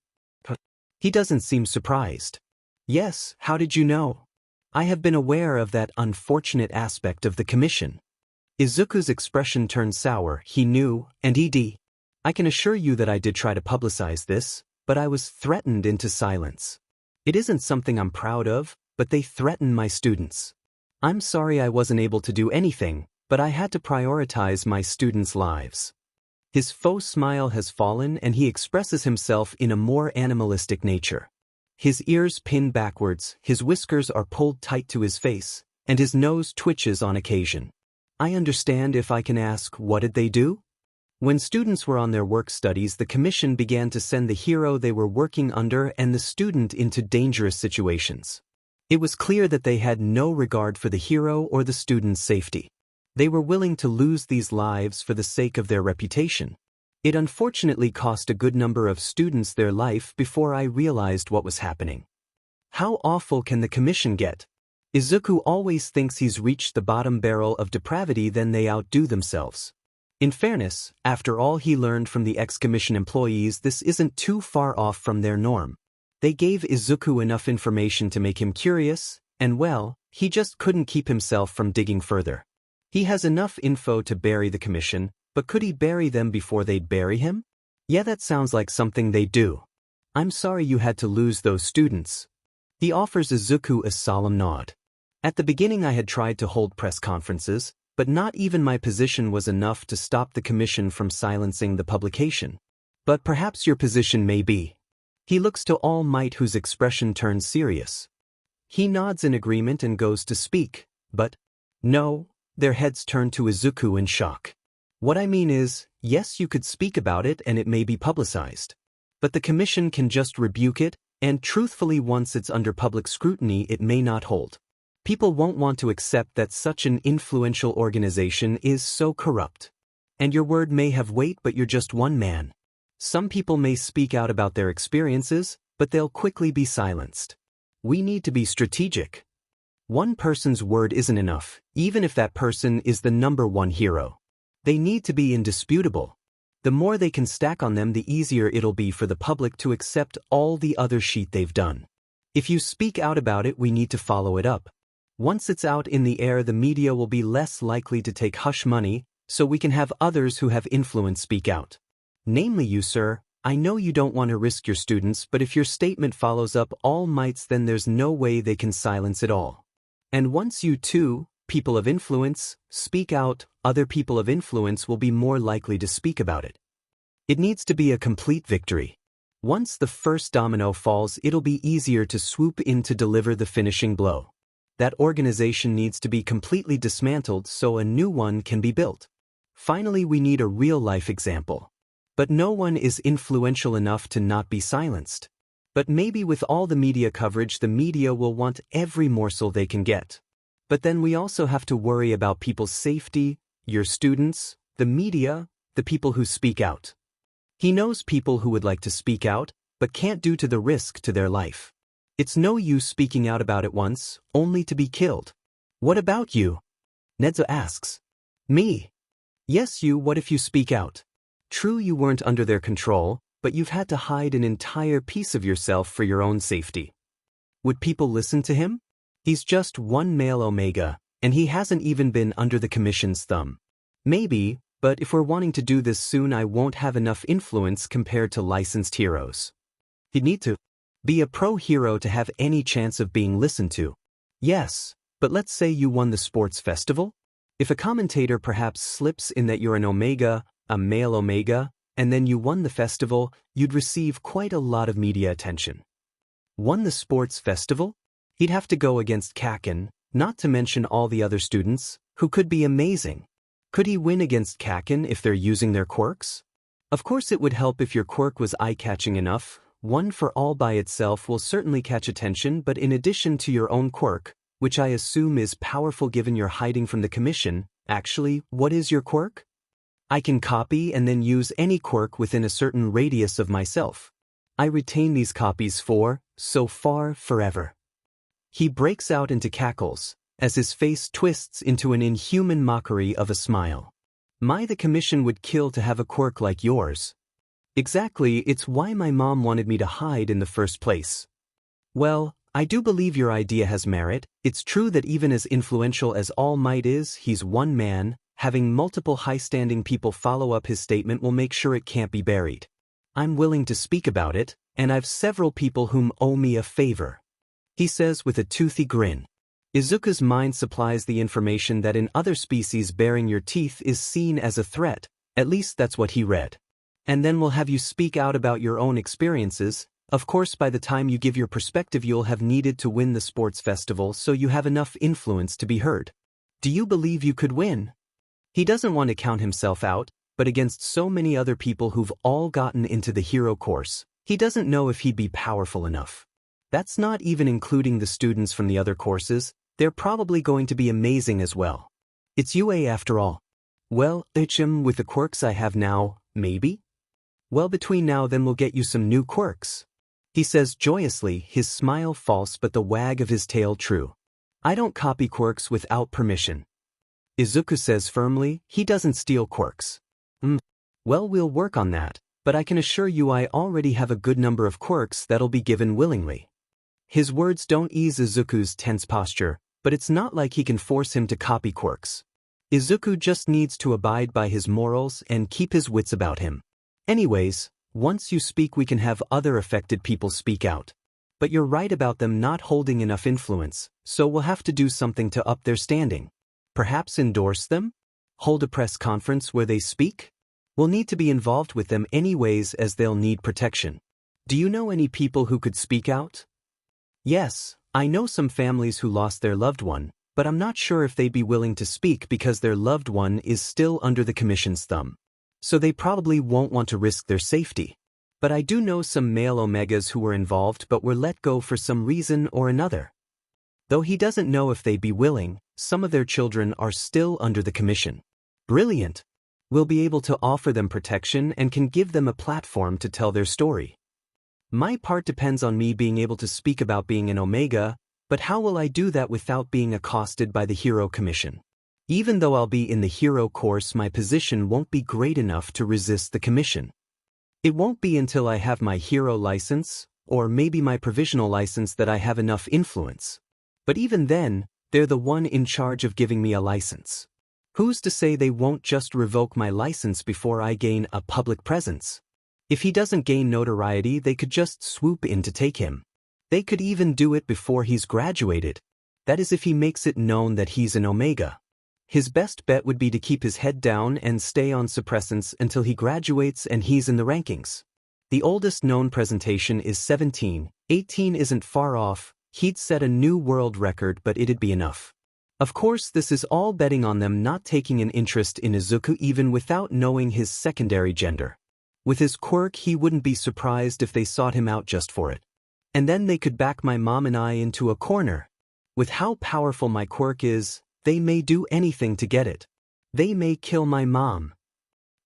He doesn't seem surprised. Yes, how did you know? I have been aware of that unfortunate aspect of the commission. Izuku's expression turned sour. He knew, and I can assure you that I did try to publicize this, but I was threatened into silence. It isn't something I'm proud of, but they threaten my students. I'm sorry I wasn't able to do anything, but I had to prioritize my students' lives. His faux smile has fallen and he expresses himself in a more animalistic nature. His ears pin backwards, his whiskers are pulled tight to his face, and his nose twitches on occasion. I understand if I can ask, what did they do? When students were on their work studies, the commission began to send the hero they were working under and the student into dangerous situations. It was clear that they had no regard for the hero or the student's safety. They were willing to lose these lives for the sake of their reputation. It unfortunately cost a good number of students their life before I realized what was happening. How awful can the commission get? Izuku always thinks he's reached the bottom barrel of depravity, then they outdo themselves. In fairness, after all he learned from the ex-commission employees, this isn't too far off from their norm. They gave Izuku enough information to make him curious, and well, he just couldn't keep himself from digging further. He has enough info to bury the commission, but could he bury them before they'd bury him? Yeah, that sounds like something they'd do. I'm sorry you had to lose those students. He offers Izuku a solemn nod. At the beginning I had tried to hold press conferences, but not even my position was enough to stop the commission from silencing the publication. But perhaps your position may be. He looks to All Might, whose expression turns serious. He nods in agreement and goes to speak, but no. Their heads turn to Izuku in shock. What I mean is, yes, you could speak about it and it may be publicized. But the commission can just rebuke it, and truthfully once it's under public scrutiny it may not hold. People won't want to accept that such an influential organization is so corrupt. And your word may have weight, but you're just one man. Some people may speak out about their experiences, but they'll quickly be silenced. We need to be strategic. One person's word isn't enough, even if that person is the #1 hero. They need to be indisputable. The more they can stack on them, the easier it'll be for the public to accept all the other shit they've done. If you speak out about it, we need to follow it up. Once it's out in the air, the media will be less likely to take hush money, so we can have others who have influence speak out. Namely you, sir. I know you don't want to risk your students, but if your statement follows up All Might's, then there's no way they can silence it all. And once you too, people of influence, speak out, other people of influence will be more likely to speak about it. It needs to be a complete victory. Once the first domino falls, it'll be easier to swoop in to deliver the finishing blow. That organization needs to be completely dismantled so a new one can be built. Finally, we need a real-life example. But no one is influential enough to not be silenced. But maybe with all the media coverage, the media will want every morsel they can get. But then we also have to worry about people's safety, your students, the media, the people who speak out. He knows people who would like to speak out, but can't due to the risk to their life. It's no use speaking out about it once, only to be killed. What about you? Nedzo asks. Me? Yes, you. What if you speak out? True, you weren't under their control, but you've had to hide an entire piece of yourself for your own safety. Would people listen to him? He's just one male Omega, and he hasn't even been under the commission's thumb. Maybe, but if we're wanting to do this soon, I won't have enough influence compared to licensed heroes. He'd need to be a pro hero to have any chance of being listened to. Yes, but let's say you won the sports festival? If a commentator perhaps slips in that you're an Omega, a male Omega, and then you won the festival, you'd receive quite a lot of media attention. Won the sports festival? He'd have to go against Kacchan, not to mention all the other students, who could be amazing. Could he win against Kacchan if they're using their quirks? Of course it would help if your quirk was eye-catching enough. One for all by itself will certainly catch attention, but in addition to your own quirk, which I assume is powerful given you're hiding from the commission, actually, what is your quirk? I can copy and then use any quirk within a certain radius of myself. I retain these copies for, so far, forever. He breaks out into cackles, as his face twists into an inhuman mockery of a smile. The commission would kill to have a quirk like yours. Exactly, it's why my mom wanted me to hide in the first place. Well, I do believe your idea has merit. It's true that even as influential as All Might is, he's one man. Having multiple high-standing people follow up his statement will make sure it can't be buried. I'm willing to speak about it, and I've several people whom owe me a favor," he says with a toothy grin. Izuku's mind supplies the information that in other species baring your teeth is seen as a threat, at least that's what he read. And then we'll have you speak out about your own experiences. Of course, by the time you give your perspective you'll have needed to win the sports festival, so you have enough influence to be heard. Do you believe you could win? He doesn't want to count himself out, but against so many other people who've all gotten into the hero course, he doesn't know if he'd be powerful enough. That's not even including the students from the other courses. They're probably going to be amazing as well. It's UA after all. Well, Ichim, with the quirks I have now, maybe? Well, between now then we'll get you some new quirks, he says joyously, his smile false but the wag of his tail true. I don't copy quirks without permission. Izuku says firmly, he doesn't steal quirks. Well, we'll work on that, but I can assure you I already have a good number of quirks that'll be given willingly. His words don't ease Izuku's tense posture, but it's not like he can force him to copy quirks. Izuku just needs to abide by his morals and keep his wits about him. Anyways, once you speak we can have other affected people speak out. But you're right about them not holding enough influence, so we'll have to do something to up their standing. Perhaps endorse them? Hold a press conference where they speak? We'll need to be involved with them anyways as they'll need protection. Do you know any people who could speak out? Yes, I know some families who lost their loved one, but I'm not sure if they'd be willing to speak because their loved one is still under the Commission's thumb. So they probably won't want to risk their safety. But I do know some male Omegas who were involved but were let go for some reason or another. Though he doesn't know if they'd be willing, some of their children are still under the Commission. Brilliant! We'll be able to offer them protection and can give them a platform to tell their story. My part depends on me being able to speak about being an Omega, but how will I do that without being accosted by the Hero Commission? Even though I'll be in the Hero course, my position won't be great enough to resist the Commission. It won't be until I have my Hero license, or maybe my provisional license, that I have enough influence. But even then, they're the one in charge of giving me a license. Who's to say they won't just revoke my license before I gain a public presence? If he doesn't gain notoriety, they could just swoop in to take him. They could even do it before he's graduated. That is, if he makes it known that he's an Omega. His best bet would be to keep his head down and stay on suppressants until he graduates and he's in the rankings. The oldest known presentation is 17, 18 isn't far off. He'd set a new world record, but it'd be enough. Of course, this is all betting on them not taking an interest in Izuku even without knowing his secondary gender. With his quirk, he wouldn't be surprised if they sought him out just for it. And then they could back my mom and I into a corner. With how powerful my quirk is, they may do anything to get it. They may kill my mom.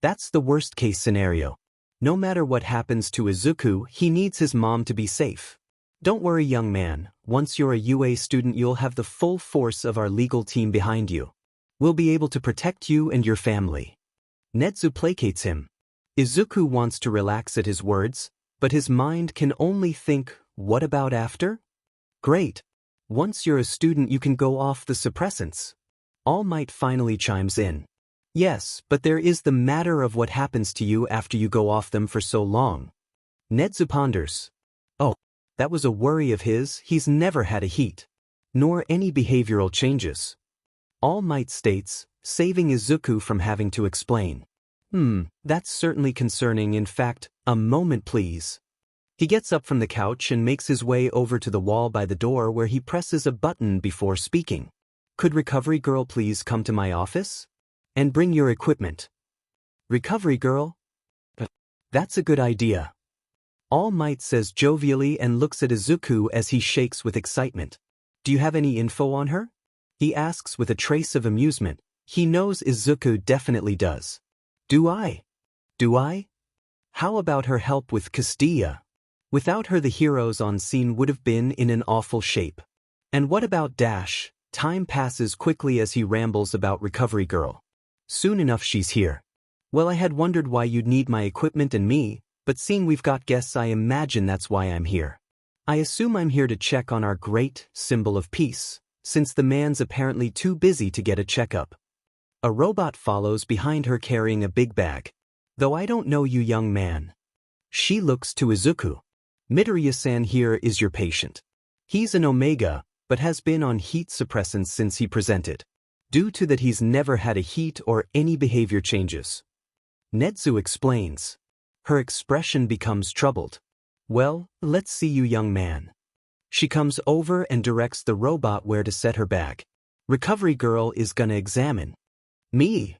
That's the worst-case scenario. No matter what happens to Izuku, he needs his mom to be safe. Don't worry, young man, once you're a UA student you'll have the full force of our legal team behind you. We'll be able to protect you and your family. Netsu placates him. Izuku wants to relax at his words, but his mind can only think, what about after? Great. Once you're a student you can go off the suppressants. All Might finally chimes in. Yes, but there is the matter of what happens to you after you go off them for so long. Netsu ponders. Oh, that was a worry of his. He's never had a heat. Nor any behavioral changes. All Might states, saving Izuku from having to explain. That's certainly concerning. In fact, a moment please. He gets up from the couch and makes his way over to the wall by the door where he presses a button before speaking. Could Recovery Girl please come to my office? And bring your equipment. Recovery Girl? That's a good idea. All Might says jovially and looks at Izuku as he shakes with excitement. Do you have any info on her? He asks with a trace of amusement. He knows Izuku definitely does. Do I? How about her help with Castilla? Without her the heroes on scene would have been in an awful shape. And what about Dash? Time passes quickly as he rambles about Recovery Girl. Soon enough she's here. Well, I had wondered why you'd need my equipment and me, but seeing we've got guests I imagine that's why I'm here. I assume I'm here to check on our great symbol of peace, since the man's apparently too busy to get a checkup. A robot follows behind her carrying a big bag. Though I don't know you, young man. She looks to Izuku. Midoriya-san here is your patient. He's an Omega, but has been on heat suppressants since he presented. Due to that he's never had a heat or any behavior changes. Netsu explains. Her expression becomes troubled. Well, let's see you, young man. She comes over and directs the robot where to set her bag. Recovery girl is gonna examine. Me.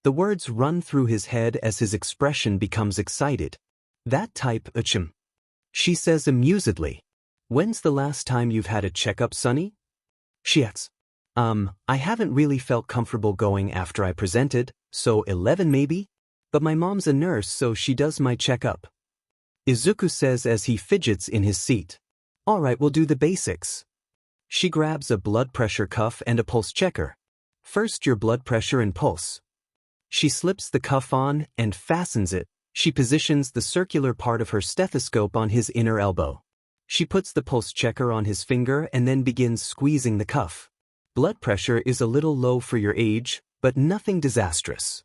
The words run through his head as his expression becomes excited. That type, achim. She says amusedly. When's the last time you've had a checkup, Sonny? She asks. I haven't really felt comfortable going after I presented, so 11 maybe? But my mom's a nurse, so she does my checkup. Izuku says as he fidgets in his seat. Alright, we'll do the basics. She grabs a blood pressure cuff and a pulse checker. First your blood pressure and pulse. She slips the cuff on and fastens it. She positions the circular part of her stethoscope on his inner elbow. She puts the pulse checker on his finger and then begins squeezing the cuff. Blood pressure is a little low for your age, but nothing disastrous.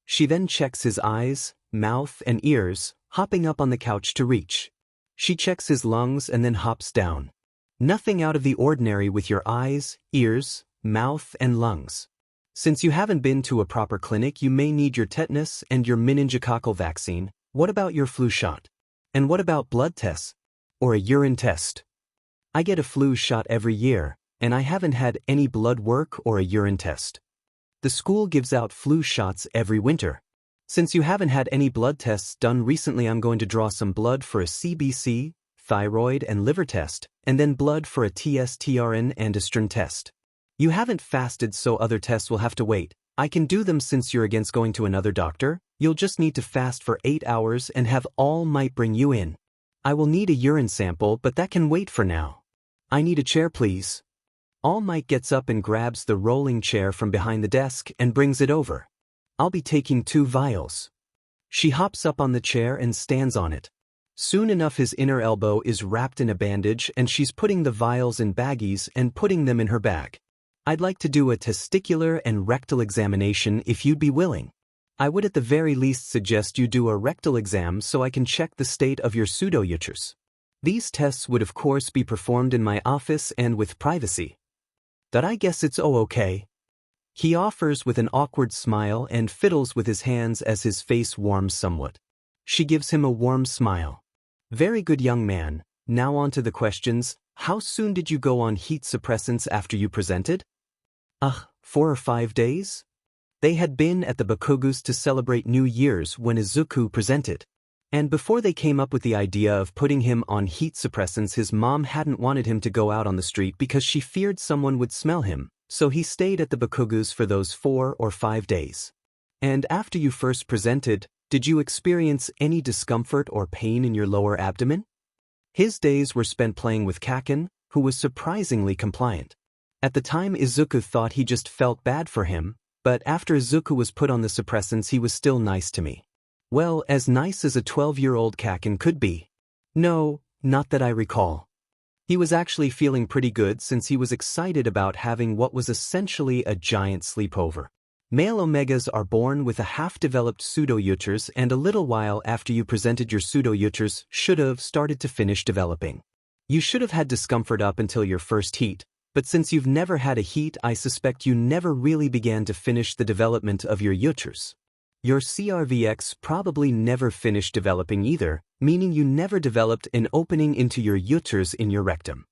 She then checks his eyes, mouth, and ears, hopping up on the couch to reach. She checks his lungs and then hops down. Nothing out of the ordinary with your eyes, ears, mouth, and lungs. Since you haven't been to a proper clinic, you may need your tetanus and your meningococcal vaccine. What about your flu shot? And what about blood tests? Or a urine test? I get a flu shot every year, and I haven't had any blood work or a urine test. The school gives out flu shots every winter. Since you haven't had any blood tests done recently, I'm going to draw some blood for a CBC, thyroid and liver test, and then blood for a TSTRN and androgen test. You haven't fasted, so other tests will have to wait. I can do them since you're against going to another doctor. You'll just need to fast for 8 hours and have All Might bring you in. I will need a urine sample, but that can wait for now. I need a chair, please. All Might gets up and grabs the rolling chair from behind the desk and brings it over. I'll be taking 2 vials. She hops up on the chair and stands on it. Soon enough his inner elbow is wrapped in a bandage and she's putting the vials in baggies and putting them in her bag. I'd like to do a testicular and rectal examination if you'd be willing. I would at the very least suggest you do a rectal exam so I can check the state of your pseudoureters. These tests would of course be performed in my office and with privacy. That I guess it's okay. He offers with an awkward smile and fiddles with his hands as his face warms somewhat. She gives him a warm smile. Very good, young man. Now on to the questions. How soon did you go on heat suppressants after you presented? 4 or 5 days? They had been at the Bakugus to celebrate New Year's when Izuku presented. And before they came up with the idea of putting him on heat suppressants, his mom hadn't wanted him to go out on the street because she feared someone would smell him, so he stayed at the Bakugus for those 4 or 5 days. And after you first presented, did you experience any discomfort or pain in your lower abdomen? His days were spent playing with Kacchan, who was surprisingly compliant. At the time Izuku thought he just felt bad for him, but after Izuku was put on the suppressants he was still nice to me. Well, as nice as a 12-year-old Kacchan could be. No, not that I recall. He was actually feeling pretty good since he was excited about having what was essentially a giant sleepover. Male Omegas are born with a half-developed pseudoureters, and a little while after you presented your pseudoureters should have started to finish developing. You should have had discomfort up until your first heat, but since you've never had a heat, I suspect you never really began to finish the development of your ureters. Your CRVX probably never finished developing either, meaning you never developed an opening into your ureters in your rectum.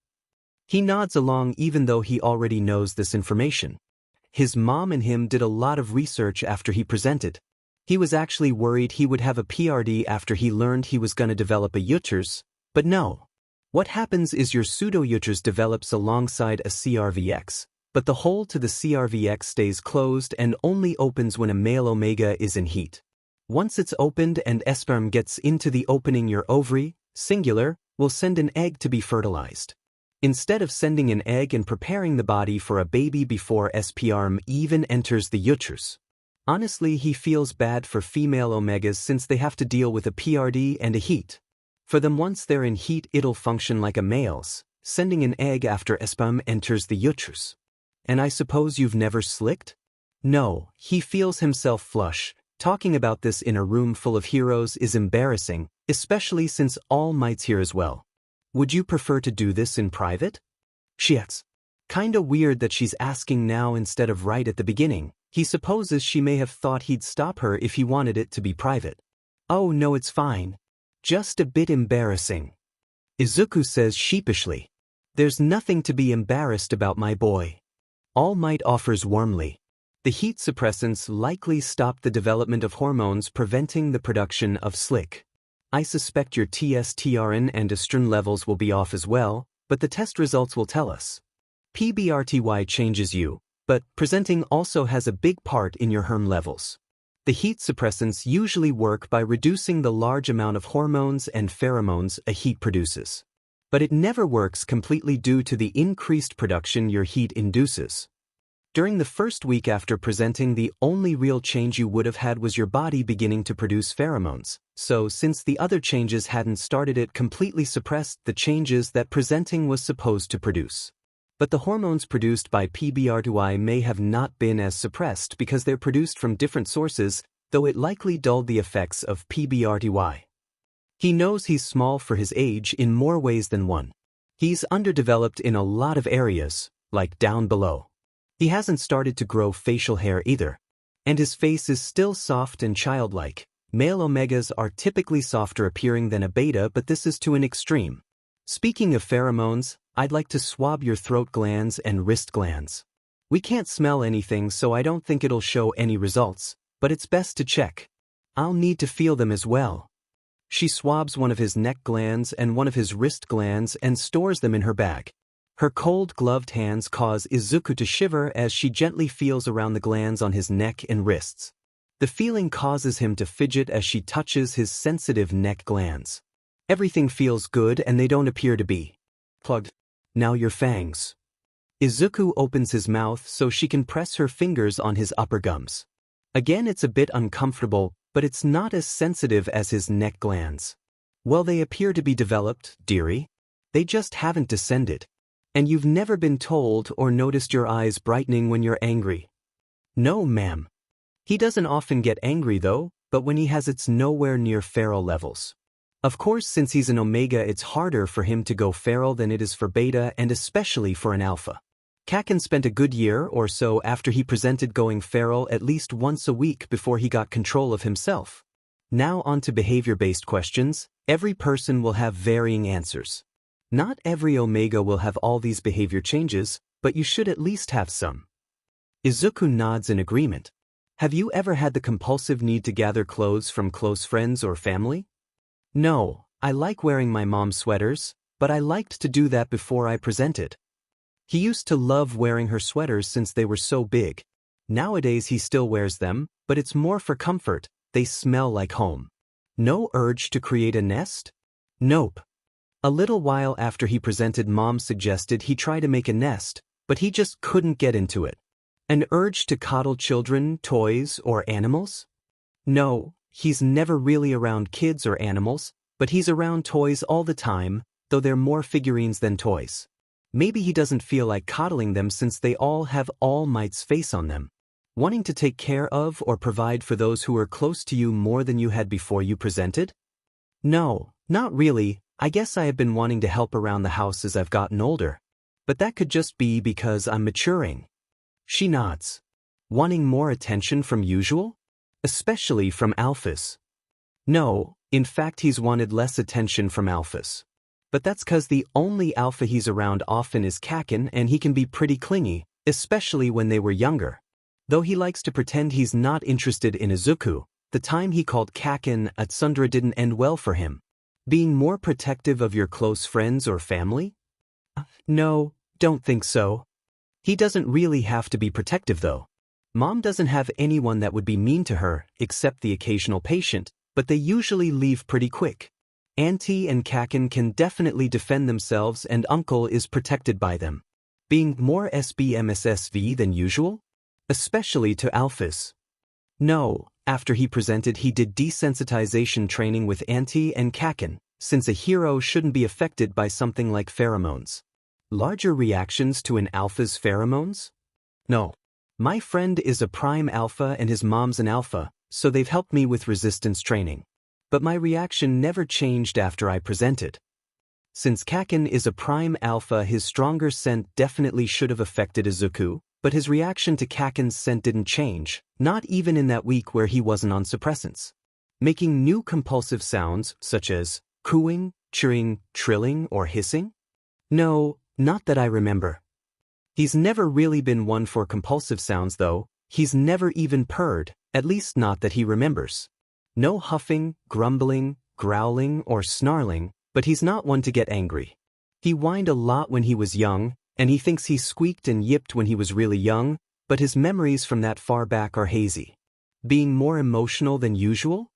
He nods along even though he already knows this information. His mom and him did a lot of research after he presented. He was actually worried he would have a PRD after he learned he was going to develop a ureters, but no. What happens is your pseudoureters develops alongside a CRVX, but the hole to the CRVX stays closed and only opens when a male omega is in heat. Once it's opened and sperm gets into the opening, your ovary, singular, will send an egg to be fertilized. Instead of sending an egg and preparing the body for a baby before sperm even enters the uterus. Honestly, he feels bad for female omegas since they have to deal with a PRD and a heat. For them, once they're in heat, it'll function like a male's, sending an egg after sperm enters the uterus. And I suppose you've never slicked? No, he feels himself flush. Talking about this in a room full of heroes is embarrassing, especially since All Might's here as well. Would you prefer to do this in private? She asks. Kinda weird that she's asking now instead of right at the beginning. He supposes she may have thought he'd stop her if he wanted it to be private. Oh no, it's fine. Just a bit embarrassing. Izuku says sheepishly. There's nothing to be embarrassed about, my boy. All Might offers warmly. The heat suppressants likely stop the development of hormones preventing the production of slick. I suspect your testosterone and estrogen levels will be off as well, but the test results will tell us. PBRTY changes you, but presenting also has a big part in your hormone levels. The heat suppressants usually work by reducing the large amount of hormones and pheromones a heat produces. But it never works completely due to the increased production your heat induces. During the first week after presenting, the only real change you would have had was your body beginning to produce pheromones, so since the other changes hadn't started, it completely suppressed the changes that presenting was supposed to produce. But the hormones produced by PBRTY may have not been as suppressed because they're produced from different sources, though it likely dulled the effects of PBRTY. He knows he's small for his age in more ways than one. He's underdeveloped in a lot of areas, like down below. He hasn't started to grow facial hair either. And his face is still soft and childlike. Male omegas are typically softer appearing than a beta, but this is to an extreme. Speaking of pheromones, I'd like to swab your throat glands and wrist glands. We can't smell anything, so I don't think it'll show any results, but it's best to check. I'll need to feel them as well. She swabs one of his neck glands and one of his wrist glands and stores them in her bag. Her cold, gloved hands cause Izuku to shiver as she gently feels around the glands on his neck and wrists. The feeling causes him to fidget as she touches his sensitive neck glands. Everything feels good and they don't appear to be plugged. Now your fangs. Izuku opens his mouth so she can press her fingers on his upper gums. Again, it's a bit uncomfortable, but it's not as sensitive as his neck glands. Well, they appear to be developed, dearie. They just haven't descended. And you've never been told or noticed your eyes brightening when you're angry. No, ma'am. He doesn't often get angry though, but when he has, it's nowhere near feral levels. Of course, since he's an omega, it's harder for him to go feral than it is for beta, and especially for an alpha. Kacchan spent a good year or so after he presented going feral at least once a week before he got control of himself. Now on to behavior-based questions. Every person will have varying answers. Not every omega will have all these behavior changes, but you should at least have some. Izuku nods in agreement. Have you ever had the compulsive need to gather clothes from close friends or family? No, I like wearing my mom's sweaters, but I liked to do that before I presented. He used to love wearing her sweaters since they were so big. Nowadays he still wears them, but it's more for comfort. They smell like home. No urge to create a nest? Nope. A little while after he presented, Mom suggested he try to make a nest, but he just couldn't get into it. An urge to coddle children, toys, or animals? No, he's never really around kids or animals, but he's around toys all the time, though they're more figurines than toys. Maybe he doesn't feel like coddling them since they all have All Might's face on them. Wanting to take care of or provide for those who are close to you more than you had before you presented? No, not really. I guess I have been wanting to help around the house as I've gotten older. But that could just be because I'm maturing. She nods. Wanting more attention from usual? Especially from alphas. No, in fact he's wanted less attention from alphas. But that's cause the only alpha he's around often is Kacchan, and he can be pretty clingy, especially when they were younger. Though he likes to pretend he's not interested in Izuku, the time he called Kacchan a tsundere didn't end well for him. Being more protective of your close friends or family? No, don't think so. He doesn't really have to be protective though. Mom doesn't have anyone that would be mean to her, except the occasional patient, but they usually leave pretty quick. Auntie and Kacchan can definitely defend themselves, and Uncle is protected by them. Being more SBMSSV than usual? Especially to alphas. No, after he presented he did desensitization training with Auntie and Kacchan, since a hero shouldn't be affected by something like pheromones. Larger reactions to an alpha's pheromones? No. My friend is a prime alpha and his mom's an alpha, so they've helped me with resistance training. but my reaction never changed after I presented. Since Kacchan is a prime alpha, his stronger scent definitely should have affected Izuku, but his reaction to Kacchan's scent didn't change, not even in that week where he wasn't on suppressants. Making new compulsive sounds, such as cooing, chirring, trilling, or hissing? No, not that I remember. He's never really been one for compulsive sounds though. He's never even purred, at least not that he remembers. No huffing, grumbling, growling, or snarling, but he's not one to get angry. He whined a lot when he was young, and he thinks he squeaked and yipped when he was really young, but his memories from that far back are hazy. Being more emotional than usual?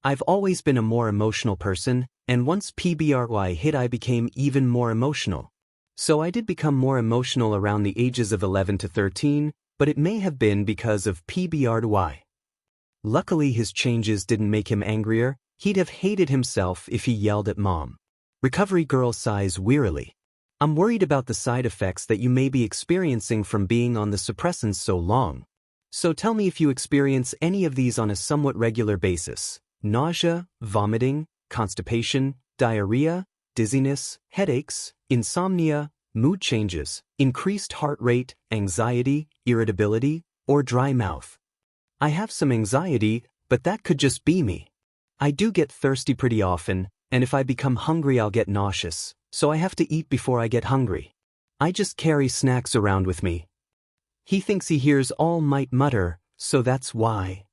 I've always been a more emotional person, and once PBRY hit I became even more emotional. So I did become more emotional around the ages of 11 to 13, but it may have been because of PBRY. Luckily his changes didn't make him angrier. He'd have hated himself if he yelled at Mom. Recovery girl sighs wearily. I'm worried about the side effects that you may be experiencing from being on the suppressants so long. So tell me if you experience any of these on a somewhat regular basis. Nausea, vomiting, constipation, diarrhea, dizziness, headaches, insomnia, mood changes, increased heart rate, anxiety, irritability, or dry mouth. I have some anxiety, but that could just be me. I do get thirsty pretty often, and if I become hungry I'll get nauseous, so I have to eat before I get hungry. I just carry snacks around with me. He thinks he hears All Might mutter, so that's why.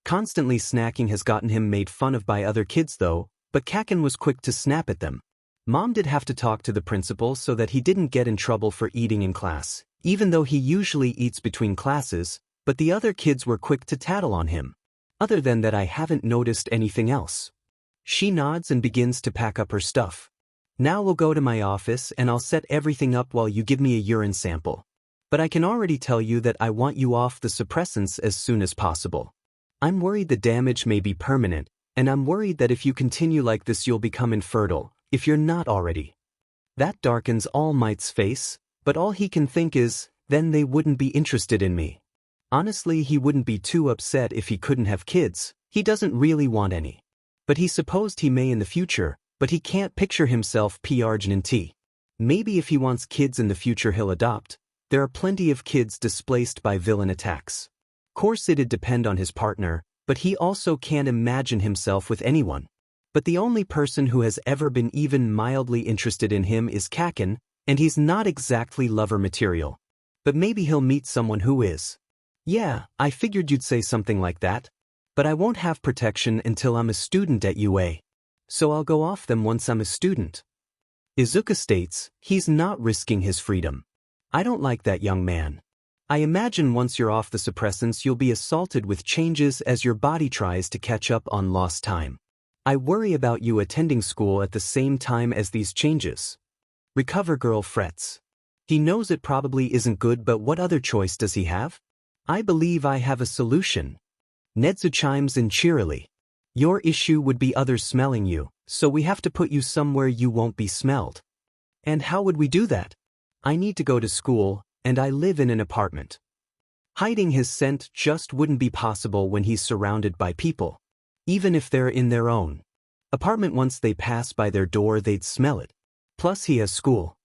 Constantly snacking has gotten him made fun of by other kids though, but Kacchan was quick to snap at them. Mom did have to talk to the principal so that he didn't get in trouble for eating in class, even though he usually eats between classes, but the other kids were quick to tattle on him. Other than that I haven't noticed anything else. She nods and begins to pack up her stuff. Now we'll go to my office and I'll set everything up while you give me a urine sample. But I can already tell you that I want you off the suppressants as soon as possible. I'm worried the damage may be permanent, and I'm worried that if you continue like this you'll become infertile, if you're not already. That darkens All Might's face, but all he can think is, then they wouldn't be interested in me. Honestly, he wouldn't be too upset if he couldn't have kids. He doesn't really want any. But he supposed he may in the future, but he can't picture himself P-Argent. Maybe if he wants kids in the future he'll adopt. There are plenty of kids displaced by villain attacks. Course it'd depend on his partner, but he also can't imagine himself with anyone. But the only person who has ever been even mildly interested in him is Kacchan, and he's not exactly lover material. But maybe he'll meet someone who is. Yeah, I figured you'd say something like that. But I won't have protection until I'm a student at UA. So I'll go off them once I'm a student. Izuku states, he's not risking his freedom. I don't like that young man. I imagine once you're off the suppressants you'll be assaulted with changes as your body tries to catch up on lost time. I worry about you attending school at the same time as these changes. Recover girl frets. He knows it probably isn't good, but what other choice does he have? I believe I have a solution. Netsu chimes in cheerily. Your issue would be others smelling you, so we have to put you somewhere you won't be smelled. And how would we do that? I need to go to school, and I live in an apartment. Hiding his scent just wouldn't be possible when he's surrounded by people. Even if they're in their own apartment, once they pass by their door they'd smell it. Plus he has school.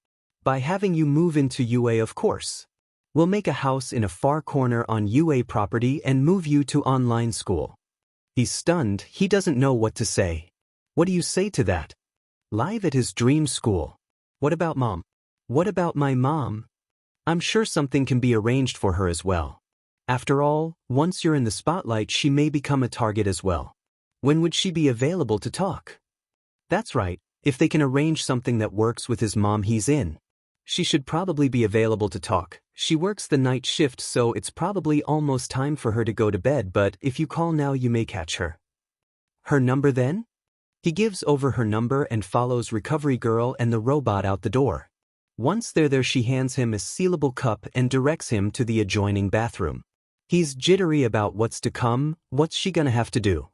By having you move into UA, of course. We'll make a house in a far corner on UA property and move you to online school. He's stunned, he doesn't know what to say. What do you say to that? Live at his dream school. What about Mom? What about my mom? I'm sure something can be arranged for her as well. After all, once you're in the spotlight she may become a target as well. When would she be available to talk? That's right, if they can arrange something that works with his mom he's in. She should probably be available to talk. She works the night shift, so it's probably almost time for her to go to bed, but if you call now you may catch her. Her number then? He gives over her number and follows Recovery Girl and the robot out the door. Once they're there she hands him a sealable cup and directs him to the adjoining bathroom. He's jittery about what's to come. What's she gonna have to do?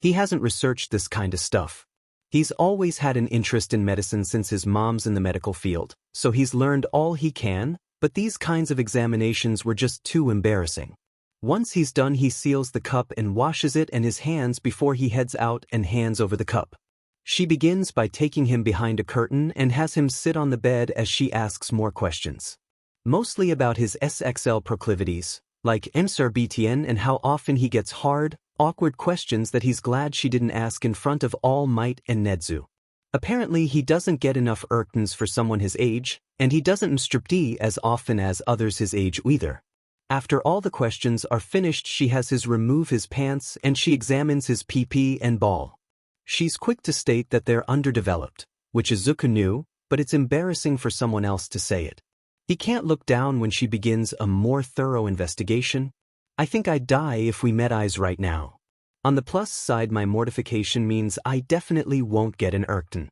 He hasn't researched this kind of stuff. He's always had an interest in medicine since his mom's in the medical field, so he's learned all he can, but these kinds of examinations were just too embarrassing. Once he's done, he seals the cup and washes it and his hands before he heads out and hands over the cup. She begins by taking him behind a curtain and has him sit on the bed as she asks more questions. Mostly about his SXL proclivities, like MSRBTN, and how often he gets hard, awkward questions that he's glad she didn't ask in front of All Might and Nedzu. Apparently he doesn't get enough Irktons for someone his age, and he doesn't striptease as often as others his age either. After all the questions are finished, she has his remove his pants and she examines his pee-pee and ball. She's quick to state that they're underdeveloped, which Izuku knew, but it's embarrassing for someone else to say it. He can't look down when she begins a more thorough investigation. I think I'd die if we met eyes right now. On the plus side, my mortification means I definitely won't get an Irkton.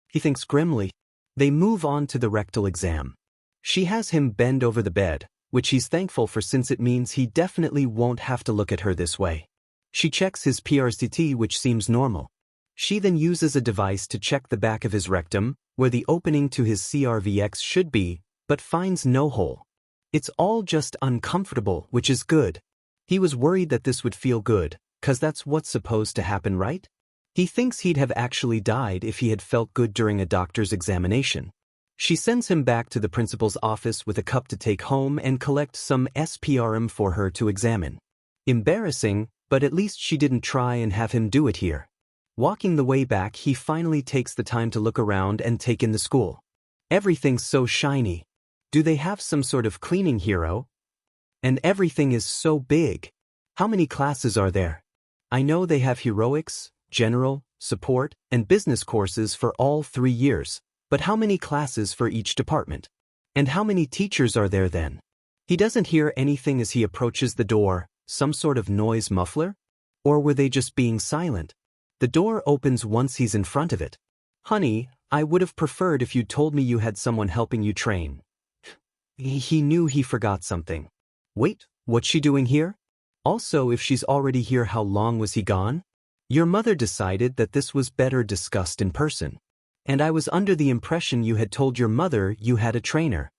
He thinks grimly. They move on to the rectal exam. She has him bend over the bed, which he's thankful for since it means he definitely won't have to look at her this way. She checks his PRCT, which seems normal. She then uses a device to check the back of his rectum, where the opening to his CRVX should be, but finds no hole. It's all just uncomfortable, which is good. He was worried that this would feel good, 'cause that's what's supposed to happen, right? He thinks he'd have actually died if he had felt good during a doctor's examination. She sends him back to the principal's office with a cup to take home and collect some SPRM for her to examine. Embarrassing, but at least she didn't try and have him do it here. Walking the way back, he finally takes the time to look around and take in the school. Everything's so shiny. Do they have some sort of cleaning hero? And everything is so big. How many classes are there? I know they have heroics, general, support, and business courses for all 3 years, but how many classes for each department? And how many teachers are there then? He doesn't hear anything as he approaches the door, some sort of noise muffler? Or were they just being silent? The door opens once he's in front of it. Honey, I would have preferred if you'd told me you had someone helping you train. He knew he forgot something. Wait, what's she doing here? Also, if she's already here, how long was he gone? Your mother decided that this was better discussed in person. And I was under the impression you had told your mother you had a trainer.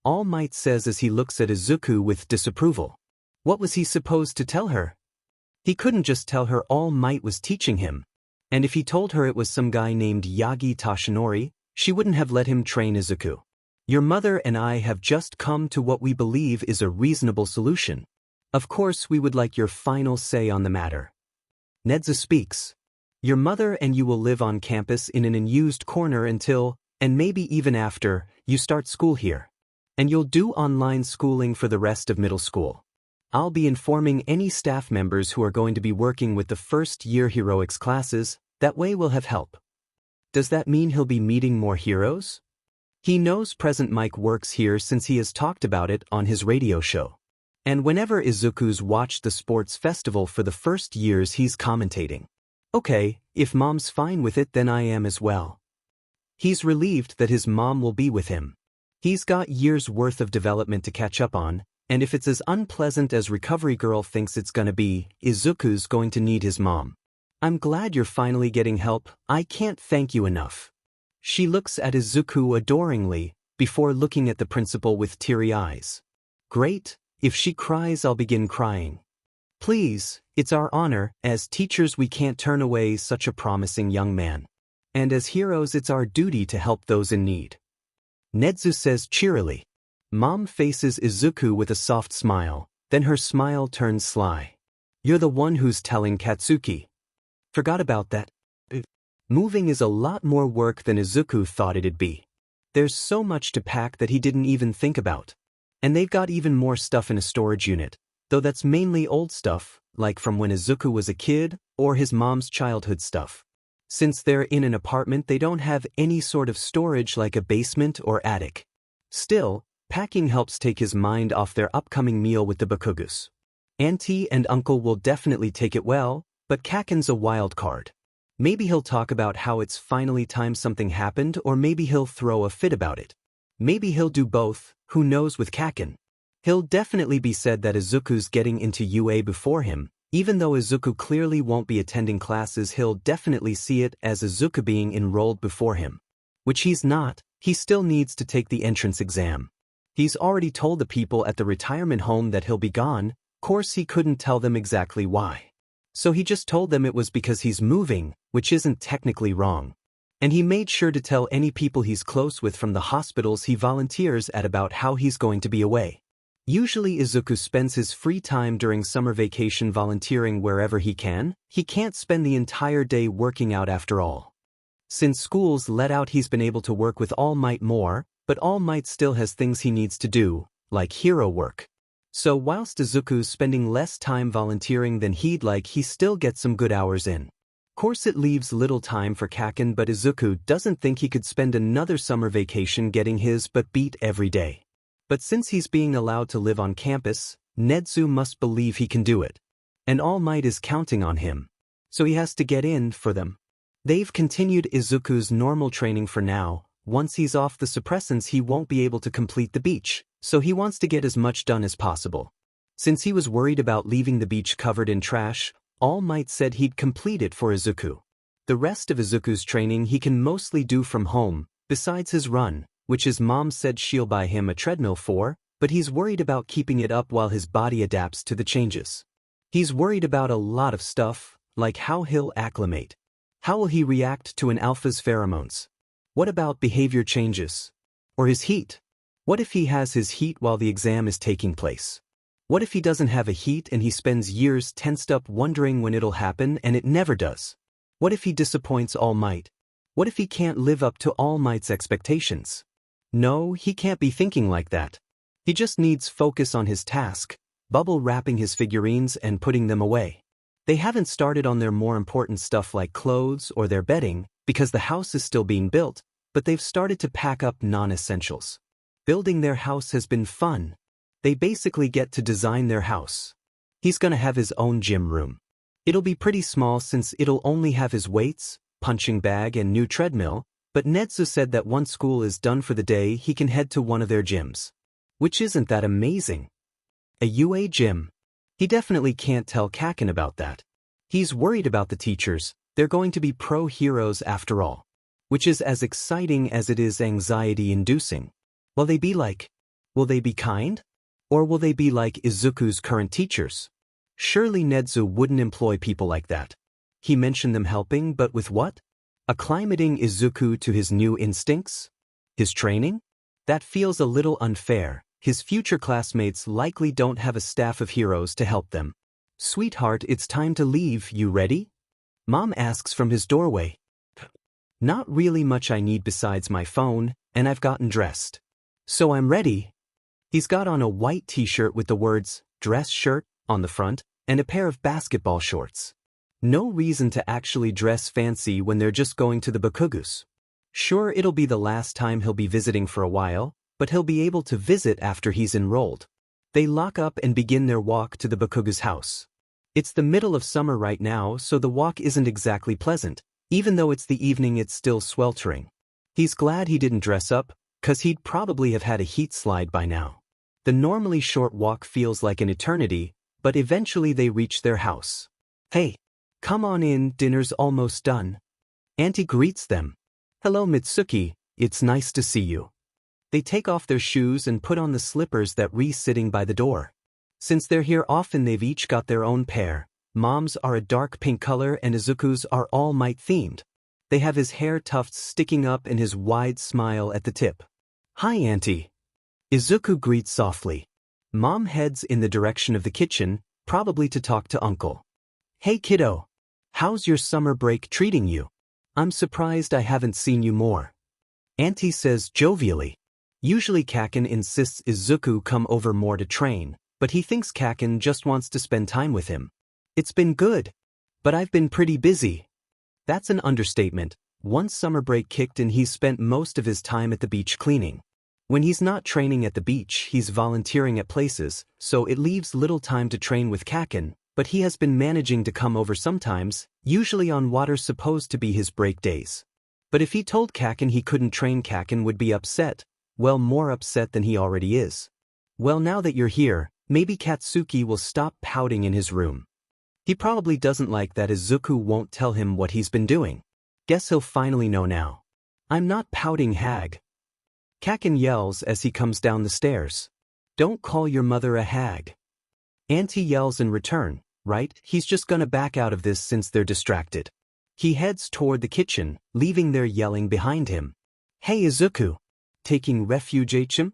All Might says as he looks at Izuku with disapproval. What was he supposed to tell her? He couldn't just tell her All Might was teaching him. And if he told her it was some guy named Yagi Tashinori, she wouldn't have let him train Izuku. Your mother and I have just come to what we believe is a reasonable solution. Of course, we would like your final say on the matter. Nedzu speaks. Your mother and you will live on campus in an unused corner until, and maybe even after, you start school here. And you'll do online schooling for the rest of middle school. I'll be informing any staff members who are going to be working with the first-year heroics classes, that way we'll have help. Does that mean he'll be meeting more heroes? He knows Present Mike works here since he has talked about it on his radio show. And whenever Izuku's watched the sports festival for the first years, he's commentating. Okay, if mom's fine with it, then I am as well. He's relieved that his mom will be with him. He's got years worth of development to catch up on, and if it's as unpleasant as Recovery Girl thinks it's gonna be, Izuku's going to need his mom. I'm glad you're finally getting help. I can't thank you enough. She looks at Izuku adoringly, before looking at the principal with teary eyes. Great, if she cries I'll begin crying. Please, it's our honor, as teachers we can't turn away such a promising young man. And as heroes it's our duty to help those in need. Nedzu says cheerily. Mom faces Izuku with a soft smile, then her smile turns sly. You're the one who's telling Katsuki. Forgot about that. Moving is a lot more work than Izuku thought it'd be. There's so much to pack that he didn't even think about. And they've got even more stuff in a storage unit, though that's mainly old stuff, like from when Izuku was a kid, or his mom's childhood stuff. Since they're in an apartment, they don't have any sort of storage like a basement or attic. Still, packing helps take his mind off their upcoming meal with the Bakugus. Auntie and uncle will definitely take it well, but Kacchan's a wild card. Maybe he'll talk about how it's finally time something happened, or maybe he'll throw a fit about it. Maybe he'll do both, who knows with Kacchan. He'll definitely be said that Izuku's getting into UA before him. Even though Izuku clearly won't be attending classes, he'll definitely see it as Izuku being enrolled before him. Which he's not, he still needs to take the entrance exam. He's already told the people at the retirement home that he'll be gone, Course he couldn't tell them exactly why. So he just told them it was because he's moving, which isn't technically wrong. And he made sure to tell any people he's close with from the hospitals he volunteers at about how he's going to be away. Usually Izuku spends his free time during summer vacation volunteering wherever he can. He can't spend the entire day working out after all. Since school's let out, he's been able to work with All Might more, but All Might still has things he needs to do, like hero work. So whilst Izuku's spending less time volunteering than he'd like, he still gets some good hours in. Course it leaves little time for Kacchan, but Izuku doesn't think he could spend another summer vacation getting his butt beat every day. But since he's being allowed to live on campus, Nedzu must believe he can do it. And All Might is counting on him. So he has to get in for them. They've continued Izuku's normal training for now. Once he's off the suppressants, he won't be able to complete the beach, so he wants to get as much done as possible. Since he was worried about leaving the beach covered in trash, All Might said he'd complete it for Izuku. The rest of Izuku's training he can mostly do from home, besides his run, which his mom said she'll buy him a treadmill for, but he's worried about keeping it up while his body adapts to the changes. He's worried about a lot of stuff, like how he'll acclimate. How will he react to an alpha's pheromones? What about behavior changes? Or his heat? What if he has his heat while the exam is taking place? What if he doesn't have a heat and he spends years tensed up wondering when it'll happen and it never does? What if he disappoints All Might? What if he can't live up to All Might's expectations? No, he can't be thinking like that. He just needs focus on his task, bubble wrapping his figurines and putting them away. They haven't started on their more important stuff like clothes or their bedding, because the house is still being built, but they've started to pack up non-essentials. Building their house has been fun. They basically get to design their house. He's gonna have his own gym room. It'll be pretty small since it'll only have his weights, punching bag and new treadmill, but Nedzu said that once school is done for the day he can head to one of their gyms. Which isn't that amazing? A UA gym. He definitely can't tell Kacchan about that. He's worried about the teachers. They're going to be pro-heroes after all. Which is as exciting as it is anxiety-inducing. Will they be like? Will they be kind? Or will they be like Izuku's current teachers? Surely Nedzu wouldn't employ people like that. He mentioned them helping, but with what? Acclimating Izuku to his new instincts? His training? That feels a little unfair. His future classmates likely don't have a staff of heroes to help them. Sweetheart, it's time to leave. You ready? Mom asks from his doorway. Not really much I need besides my phone, and I've gotten dressed. So I'm ready. He's got on a white t-shirt with the words, dress shirt, on the front, and a pair of basketball shorts. No reason to actually dress fancy when they're just going to the Bakugus. Sure, it'll be the last time he'll be visiting for a while, but he'll be able to visit after he's enrolled. They lock up and begin their walk to the Bakuga's house. It's the middle of summer right now, so the walk isn't exactly pleasant. Even though it's the evening, it's still sweltering. He's glad he didn't dress up, 'cause he'd probably have had a heat slide by now. The normally short walk feels like an eternity, but eventually they reach their house. Hey, come on in, dinner's almost done. Auntie greets them. Hello Mitsuki, it's nice to see you. They take off their shoes and put on the slippers that Ri's sitting by the door. Since they're here often, they've each got their own pair. Mom's are a dark pink color and Izuku's are All Might themed. They have his hair tufts sticking up and his wide smile at the tip. Hi Auntie. Izuku greets softly. Mom heads in the direction of the kitchen, probably to talk to Uncle. Hey kiddo. How's your summer break treating you? I'm surprised I haven't seen you more. Auntie says jovially. Usually Kacchan insists Izuku come over more to train, but he thinks Kacchan just wants to spend time with him. It's been good, but I've been pretty busy. That's an understatement. Once summer break kicked in, he's spent most of his time at the beach cleaning. When he's not training at the beach, he's volunteering at places, so it leaves little time to train with Kacchan, but he has been managing to come over sometimes, usually on what are supposed to be his break days. But if he told Kacchan he couldn't train, Kacchan would be upset, well, more upset than he already is. Well, now that you're here, maybe Katsuki will stop pouting in his room. He probably doesn't like that Izuku won't tell him what he's been doing. Guess he'll finally know now. I'm not pouting, hag. Kacchan yells as he comes down the stairs. Don't call your mother a hag. Auntie yells in return, right? He's just gonna back out of this since they're distracted. He heads toward the kitchen, leaving their yelling behind him. Hey Izuku! Taking refuge HM?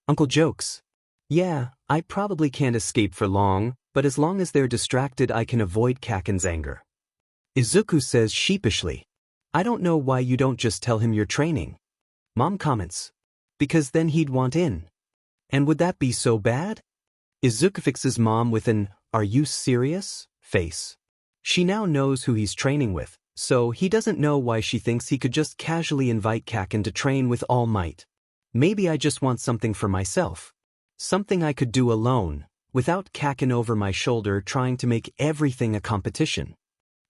Uncle jokes. Yeah, I probably can't escape for long, but as long as they're distracted I can avoid Kacchan's anger. Izuku says sheepishly. I don't know why you don't just tell him you're training. Mom comments. Because then he'd want in. And would that be so bad? Izuku fixes Mom with an, are you serious? Face. She now knows who he's training with, so he doesn't know why she thinks he could just casually invite Kacchan to train with all might. Maybe I just want something for myself. Something I could do alone, without Kacchan over my shoulder trying to make everything a competition.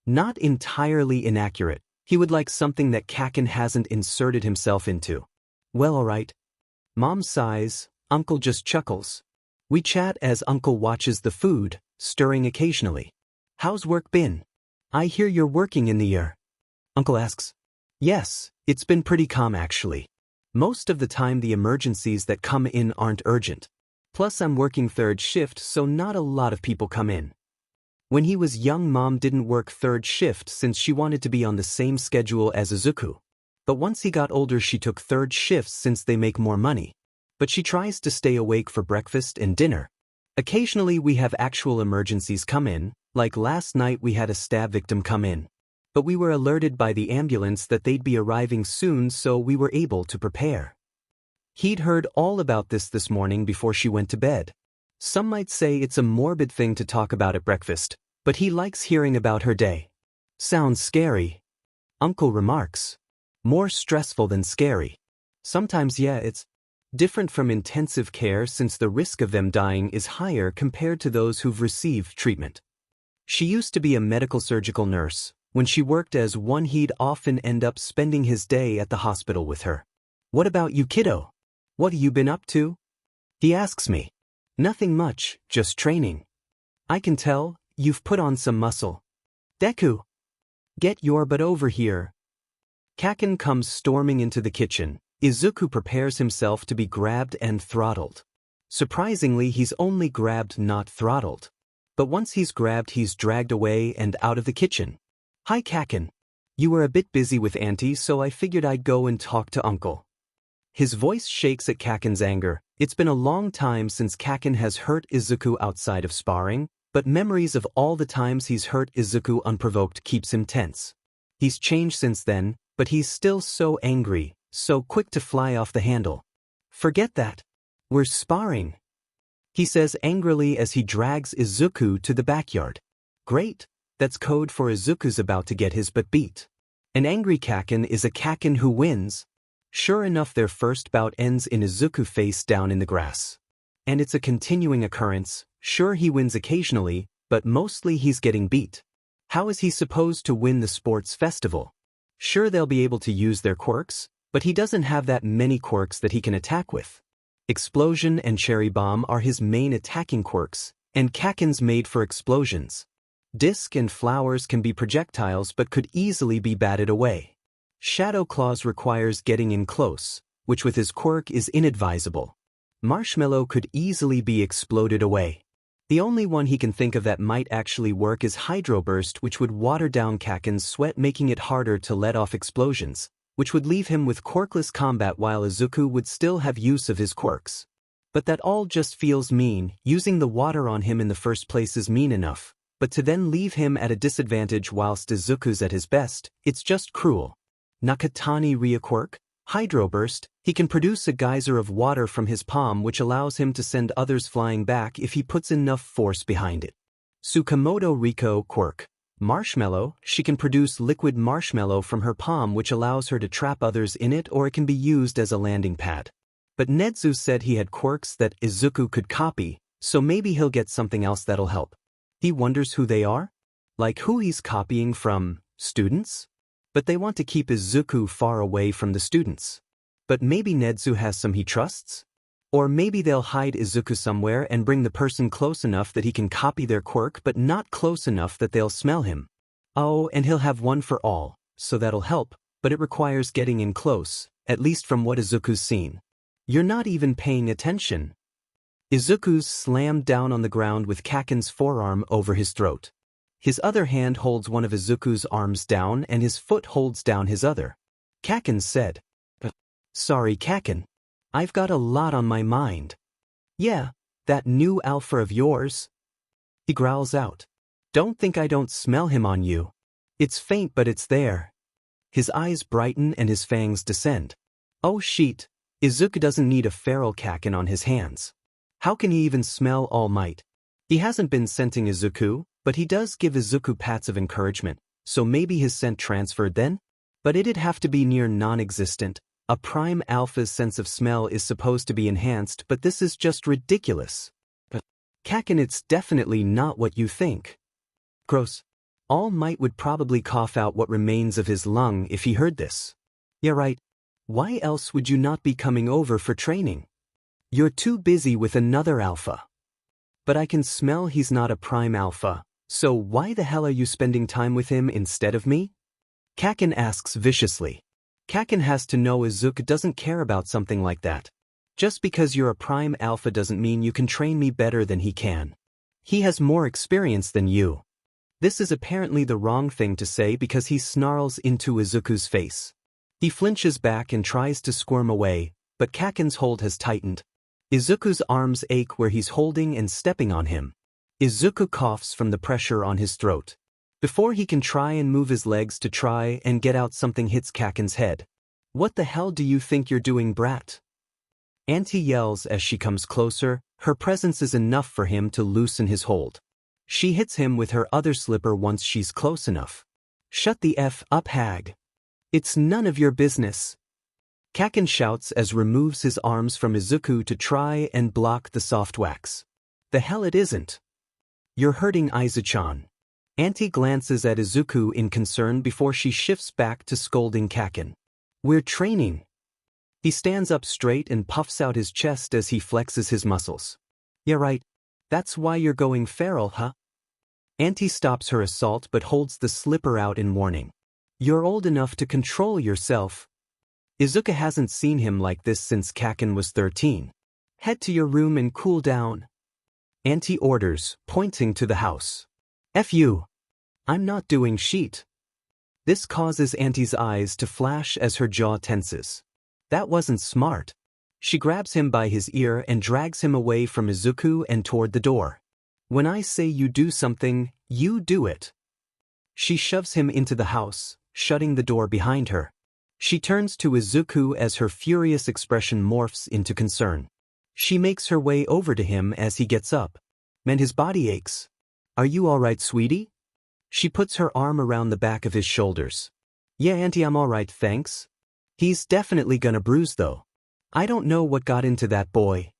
Not entirely inaccurate, he would like something that Kacchan hasn't inserted himself into. Well, alright. Mom sighs, Uncle just chuckles. We chat as Uncle watches the food, stirring occasionally. How's work been? I hear you're working in the year. Uncle asks. Yes, it's been pretty calm actually. Most of the time the emergencies that come in aren't urgent. Plus I'm working third shift so not a lot of people come in. When he was young Mom didn't work third shift since she wanted to be on the same schedule as Izuku. But once he got older she took third shifts since they make more money. But she tries to stay awake for breakfast and dinner. Occasionally we have actual emergencies come in, like last night we had a stab victim come in. But we were alerted by the ambulance that they'd be arriving soon so we were able to prepare. He'd heard all about this morning before she went to bed. Some might say it's a morbid thing to talk about at breakfast, but he likes hearing about her day. Sounds scary. Uncle remarks. More stressful than scary. Sometimes yeah, it's different from intensive care since the risk of them dying is higher compared to those who've received treatment. She used to be a medical surgical nurse. When she worked as one he'd often end up spending his day at the hospital with her. What about you kiddo? What have you been up to? He asks me. Nothing much, just training. I can tell, you've put on some muscle. Deku! Get your butt over here. Kacchan comes storming into the kitchen. Izuku prepares himself to be grabbed and throttled. Surprisingly, he's only grabbed, not throttled. But once he's grabbed, he's dragged away and out of the kitchen. Hi Kacchan. You were a bit busy with Auntie, so I figured I'd go and talk to Uncle. His voice shakes at Kacchan's anger. It's been a long time since Kacchan has hurt Izuku outside of sparring, but memories of all the times he's hurt Izuku unprovoked keeps him tense. He's changed since then, but he's still so angry, so quick to fly off the handle. Forget that. We're sparring. He says angrily as he drags Izuku to the backyard. Great. That's code for Izuku's about to get his butt beat. An angry Kacchan is a Kacchan who wins. Sure enough, their first bout ends in Izuku face down in the grass. And it's a continuing occurrence. Sure, he wins occasionally, but mostly he's getting beat. How is he supposed to win the sports festival? Sure, they'll be able to use their quirks, but he doesn't have that many quirks that he can attack with. Explosion and Cherry Bomb are his main attacking quirks, and Kacchan's made for explosions. Disc and flowers can be projectiles but could easily be batted away. Shadow Claws requires getting in close, which with his quirk is inadvisable. Marshmallow could easily be exploded away. The only one he can think of that might actually work is Hydro Burst, which would water down Kacchan's sweat, making it harder to let off explosions, which would leave him with quirkless combat while Izuku would still have use of his quirks. But that all just feels mean. Using the water on him in the first place is mean enough, but to then leave him at a disadvantage whilst Izuku's at his best, it's just cruel. Nakatani Rhea Quirk, Hydro Burst, he can produce a geyser of water from his palm which allows him to send others flying back if he puts enough force behind it. Tsukamoto Riko Quirk, Marshmallow, she can produce liquid marshmallow from her palm which allows her to trap others in it, or it can be used as a landing pad. But Nedzu said he had quirks that Izuku could copy, so maybe he'll get something else that'll help. He wonders who they are? Like who he's copying from, students? But they want to keep Izuku far away from the students. But maybe Nedzu has some he trusts? Or maybe they'll hide Izuku somewhere and bring the person close enough that he can copy their quirk but not close enough that they'll smell him. Oh, and he'll have one for all, so that'll help, but it requires getting in close, at least from what Izuku's seen. You're not even paying attention. Izuku slammed down on the ground with Kacchan's forearm over his throat. His other hand holds one of Izuku's arms down and his foot holds down his other. Kacchan said, "Sorry, Kacchan. I've got a lot on my mind." "Yeah, that new alpha of yours." He growls out. "Don't think I don't smell him on you. It's faint but it's there." His eyes brighten and his fangs descend. Oh shit, Izuku doesn't need a feral Kacchan on his hands. How can he even smell All Might? He hasn't been scenting Izuku, but he does give Izuku pats of encouragement, so maybe his scent transferred then? But it'd have to be near non-existent. A prime alpha's sense of smell is supposed to be enhanced, but this is just ridiculous. Kacchan, it's definitely not what you think. Gross. All Might would probably cough out what remains of his lung if he heard this. Yeah, right. Why else would you not be coming over for training? You're too busy with another alpha. But I can smell he's not a prime alpha, so why the hell are you spending time with him instead of me? Kacchan asks viciously. Kacchan has to know Izuku doesn't care about something like that. Just because you're a prime alpha doesn't mean you can train me better than he can. He has more experience than you. This is apparently the wrong thing to say because he snarls into Izuku's face. He flinches back and tries to squirm away, but Kacchan's hold has tightened. Izuku's arms ache where he's holding and stepping on him. Izuku coughs from the pressure on his throat. Before he can try and move his legs to try and get out, something hits Kacchan's head. "What the hell do you think you're doing, brat?" Auntie yells as she comes closer. Her presence is enough for him to loosen his hold. She hits him with her other slipper once she's close enough. "Shut the F up, hag. It's none of your business." Kacchan shouts as removes his arms from Izuku to try and block the soft wax. "The hell it isn't. You're hurting Izuku-chan." Auntie glances at Izuku in concern before she shifts back to scolding Kacchan. "We're training." He stands up straight and puffs out his chest as he flexes his muscles. "Yeah, right. That's why you're going feral, huh?" Auntie stops her assault but holds the slipper out in warning. "You're old enough to control yourself." Izuku hasn't seen him like this since Kacchan was 13. "Head to your room and cool down." Auntie orders, pointing to the house. "F you. I'm not doing shit." This causes Auntie's eyes to flash as her jaw tenses. That wasn't smart. She grabs him by his ear and drags him away from Izuku and toward the door. "When I say you do something, you do it." She shoves him into the house, shutting the door behind her. She turns to Izuku as her furious expression morphs into concern. She makes her way over to him as he gets up. Man, his body aches. "Are you alright, sweetie?" She puts her arm around the back of his shoulders. "Yeah, Auntie, I'm alright, thanks." "He's definitely gonna bruise though. I don't know what got into that boy.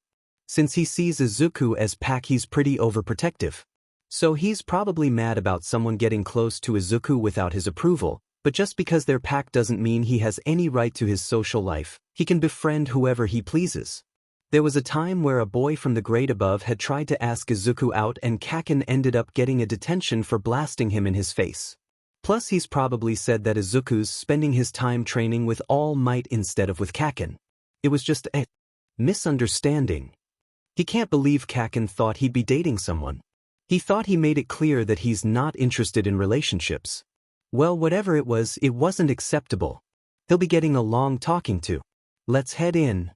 Since he sees Izuku as Pac, he's pretty overprotective. So he's probably mad about someone getting close to Izuku without his approval, but just because they're Pac doesn't mean he has any right to his social life. He can befriend whoever he pleases. There was a time where a boy from the grade above had tried to ask Izuku out and Kacchan ended up getting a detention for blasting him in his face. Plus he's probably said that Izuku's spending his time training with All Might instead of with Kacchan. It was just a misunderstanding. He can't believe Kacchan thought he'd be dating someone. He thought he made it clear that he's not interested in relationships. Well, whatever it wasn't acceptable. He'll be getting a long talking to. Let's head in.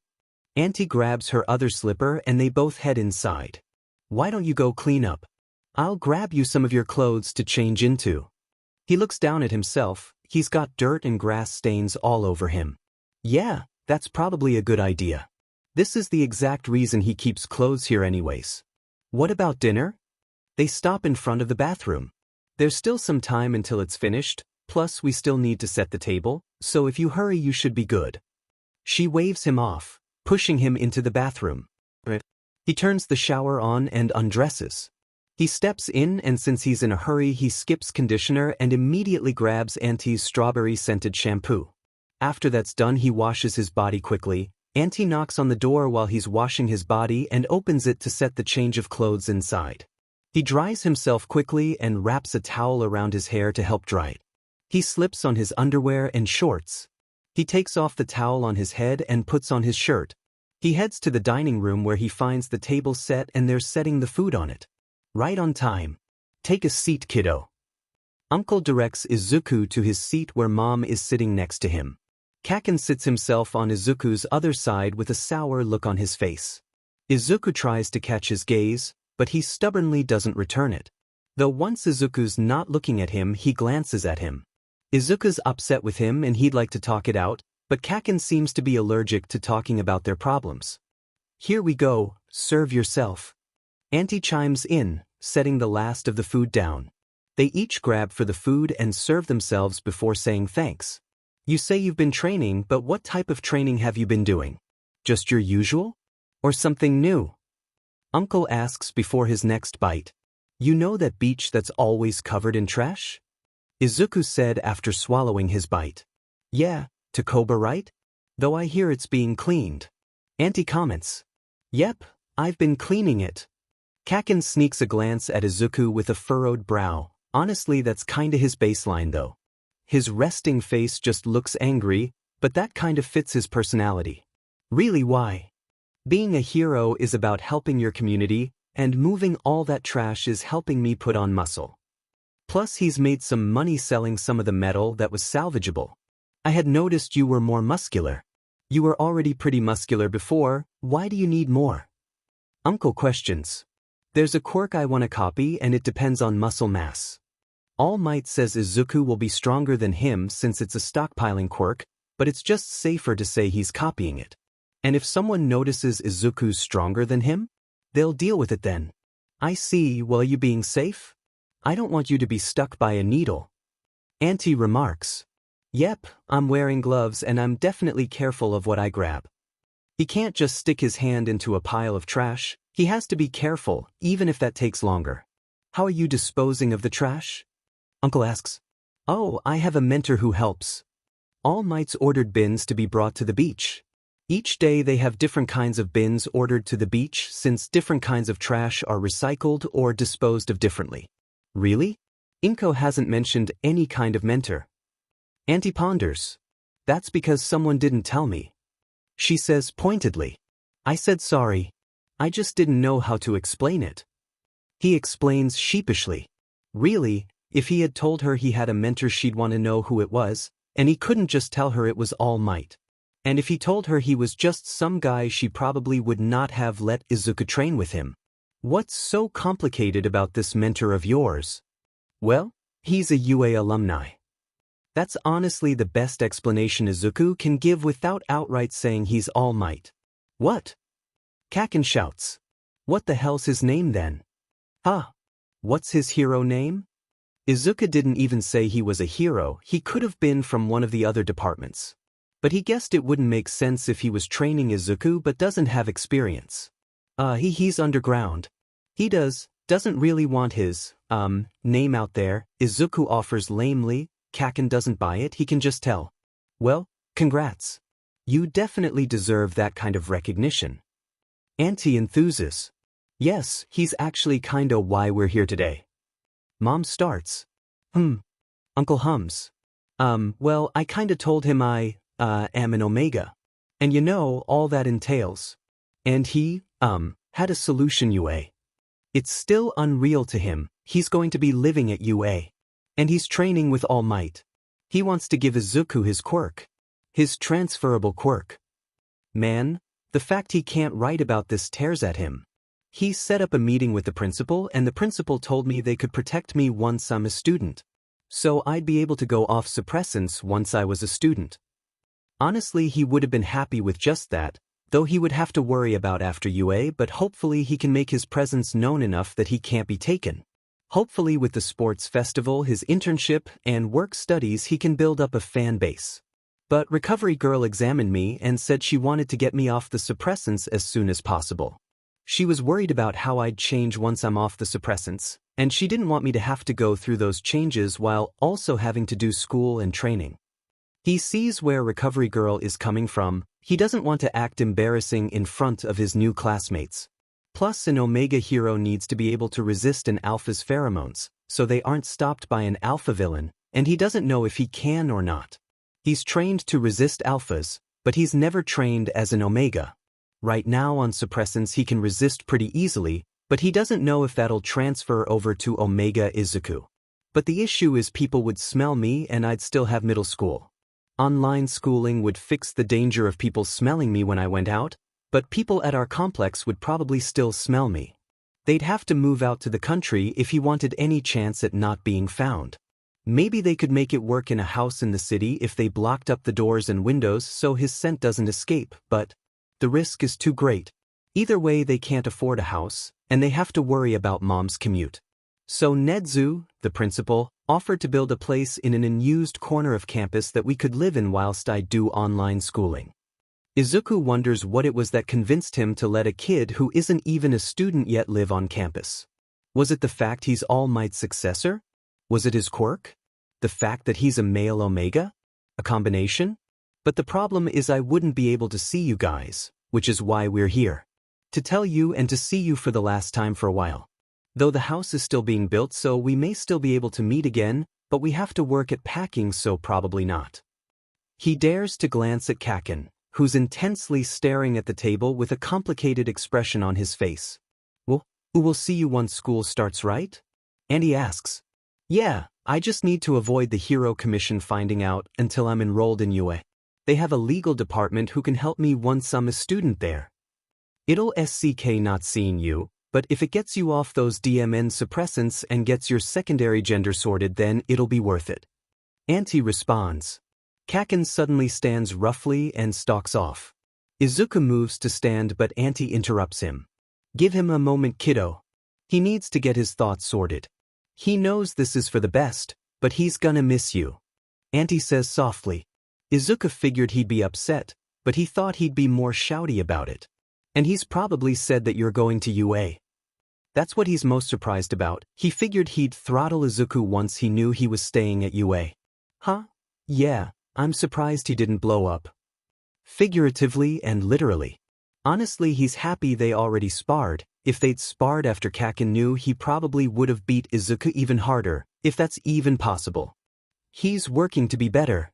Auntie grabs her other slipper and they both head inside. "Why don't you go clean up? I'll grab you some of your clothes to change into." He looks down at himself. He's got dirt and grass stains all over him. Yeah, that's probably a good idea. This is the exact reason he keeps clothes here anyways. "What about dinner?" They stop in front of the bathroom. "There's still some time until it's finished, plus we still need to set the table, so if you hurry you should be good." She waves him off, pushing him into the bathroom. He turns the shower on and undresses. He steps in and since he's in a hurry he skips conditioner and immediately grabs Auntie's strawberry-scented shampoo. After that's done he washes his body quickly. Auntie knocks on the door while he's washing his body and opens it to set the change of clothes inside. He dries himself quickly and wraps a towel around his hair to help dry it. He slips on his underwear and shorts. He takes off the towel on his head and puts on his shirt. He heads to the dining room where he finds the table set and they're setting the food on it. Right on time. Take a seat, kiddo. Uncle directs Izuku to his seat where Mom is sitting next to him. Kacchan sits himself on Izuku's other side with a sour look on his face. Izuku tries to catch his gaze, but he stubbornly doesn't return it. Though once Izuku's not looking at him, he glances at him. Izuku's upset with him and he'd like to talk it out, but Kacchan seems to be allergic to talking about their problems. Here we go, serve yourself. Auntie chimes in, setting the last of the food down. They each grab for the food and serve themselves before saying thanks. You say you've been training, but what type of training have you been doing? Just your usual? Or something new? Uncle asks before his next bite. You know that beach that's always covered in trash? Izuku said after swallowing his bite. Yeah, Takoba, right? Though I hear it's being cleaned. Auntie comments. Yep, I've been cleaning it. Kacchan sneaks a glance at Izuku with a furrowed brow. Honestly, that's kinda his baseline though. His resting face just looks angry, but that kind of fits his personality. Really, why? Being a hero is about helping your community, and moving all that trash is helping me put on muscle. Plus he's made some money selling some of the metal that was salvageable. I had noticed you were more muscular. You were already pretty muscular before, why do you need more? Uncle questions. There's a quirk I want to copy and it depends on muscle mass. All Might says Izuku will be stronger than him since it's a stockpiling quirk, but it's just safer to say he's copying it. And if someone notices Izuku's stronger than him, they'll deal with it then. I see, well, you being safe? I don't want you to be stuck by a needle. Auntie remarks. Yep, I'm wearing gloves and I'm definitely careful of what I grab. He can't just stick his hand into a pile of trash, he has to be careful, even if that takes longer. How are you disposing of the trash? Uncle asks. Oh, I have a mentor who helps. All Might's ordered bins to be brought to the beach. Each day they have different kinds of bins ordered to the beach since different kinds of trash are recycled or disposed of differently. Really? Inko hasn't mentioned any kind of mentor. Auntie ponders. That's because someone didn't tell me. She says pointedly. I said sorry. I just didn't know how to explain it. He explains sheepishly. Really, if he had told her he had a mentor she'd want to know who it was, and he couldn't just tell her it was All Might. And if he told her he was just some guy, she probably would not have let Izuku train with him. What's so complicated about this mentor of yours? Well, he's a UA alumni. That's honestly the best explanation Izuku can give without outright saying he's All Might. What? Kacchan shouts. What the hell's his name then? Huh? What's his hero name? Izuku didn't even say he was a hero, he could have been from one of the other departments. But he guessed it wouldn't make sense if he was training Izuku but doesn't have experience. He's underground. He doesn't really want his, name out there, Izuku offers lamely. Kacchan doesn't buy it, he can just tell. Well, congrats. You definitely deserve that kind of recognition. Auntie enthuses. Yes, he's actually kinda why we're here today. Mom starts. Uncle hums. Well, I kinda told him I, am an Omega. And you know, all that entails. And he, had a solution UA. It's still unreal to him, he's going to be living at UA. And he's training with All Might. He wants to give Izuku his quirk. His transferable quirk. Man, the fact he can't write about this tears at him. He set up a meeting with the principal and the principal told me they could protect me once I'm a student. So I'd be able to go off suppressants once I was a student. Honestly, he would have been happy with just that, though he would have to worry about after UA, but hopefully he can make his presence known enough that he can't be taken. Hopefully with the sports festival, his internship, and work studies he can build up a fan base. But Recovery Girl examined me and said she wanted to get me off the suppressants as soon as possible. She was worried about how I'd change once I'm off the suppressants, and she didn't want me to have to go through those changes while also having to do school and training. He sees where Recovery Girl is coming from, he doesn't want to act embarrassing in front of his new classmates. Plus, an Omega hero needs to be able to resist an alpha's pheromones, so they aren't stopped by an alpha villain, and he doesn't know if he can or not. He's trained to resist alphas, but he's never trained as an Omega. Right now on suppressants he can resist pretty easily, but he doesn't know if that'll transfer over to Omega Izuku. But the issue is people would smell me and I'd still have middle school. Online schooling would fix the danger of people smelling me when I went out, but people at our complex would probably still smell me. They'd have to move out to the country if he wanted any chance at not being found. Maybe they could make it work in a house in the city if they blocked up the doors and windows so his scent doesn't escape, but the risk is too great. Either way they can't afford a house, and they have to worry about mom's commute. So Nedzu, the principal, offered to build a place in an unused corner of campus that we could live in whilst I do online schooling. Izuku wonders what it was that convinced him to let a kid who isn't even a student yet live on campus. Was it the fact he's All Might's successor? Was it his quirk? The fact that he's a male Omega? A combination? But the problem is I wouldn't be able to see you guys, which is why we're here. To tell you and to see you for the last time for a while. Though the house is still being built so we may still be able to meet again, but we have to work at packing so probably not. He dares to glance at Kacchan, who's intensely staring at the table with a complicated expression on his face. Well, we'll see you once school starts, right? And he asks. Yeah, I just need to avoid the Hero Commission finding out until I'm enrolled in UA. They have a legal department who can help me once I'm a student there. It'll SCK not seeing you, but if it gets you off those DMN suppressants and gets your secondary gender sorted then it'll be worth it. Auntie responds. Kacchan suddenly stands roughly and stalks off. Izuku moves to stand but Auntie interrupts him. Give him a moment, kiddo. He needs to get his thoughts sorted. He knows this is for the best, but he's gonna miss you. Auntie says softly. Izuku figured he'd be upset, but he thought he'd be more shouty about it. And he's probably said that you're going to UA. That's what he's most surprised about. He figured he'd throttle Izuku once he knew he was staying at UA. Huh? Yeah. I'm surprised he didn't blow up. Figuratively and literally. Honestly, he's happy they already sparred. If they'd sparred after Kacchan knew, he probably would have beat Izuku even harder, if that's even possible. He's working to be better.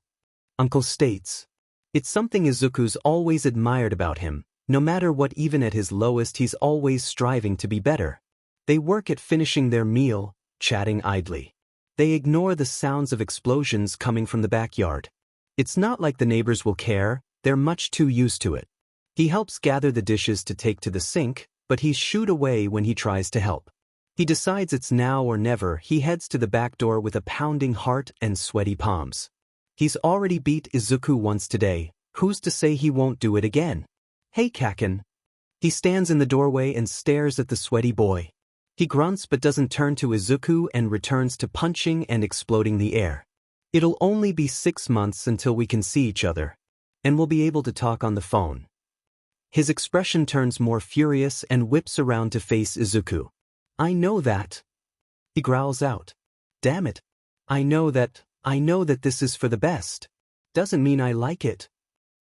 Uncle states. It's something Izuku's always admired about him. No matter what, even at his lowest, he's always striving to be better. They work at finishing their meal, chatting idly. They ignore the sounds of explosions coming from the backyard. It's not like the neighbors will care, they're much too used to it. He helps gather the dishes to take to the sink, but he's shooed away when he tries to help. He decides it's now or never. He heads to the back door with a pounding heart and sweaty palms. He's already beat Izuku once today, who's to say he won't do it again? Hey Kacchan. He stands in the doorway and stares at the sweaty boy. He grunts but doesn't turn to Izuku and returns to punching and exploding the air. It'll only be 6 months until we can see each other. And we'll be able to talk on the phone. His expression turns more furious and whips around to face Izuku. I know that. He growls out. Damn it. I know that this is for the best. Doesn't mean I like it.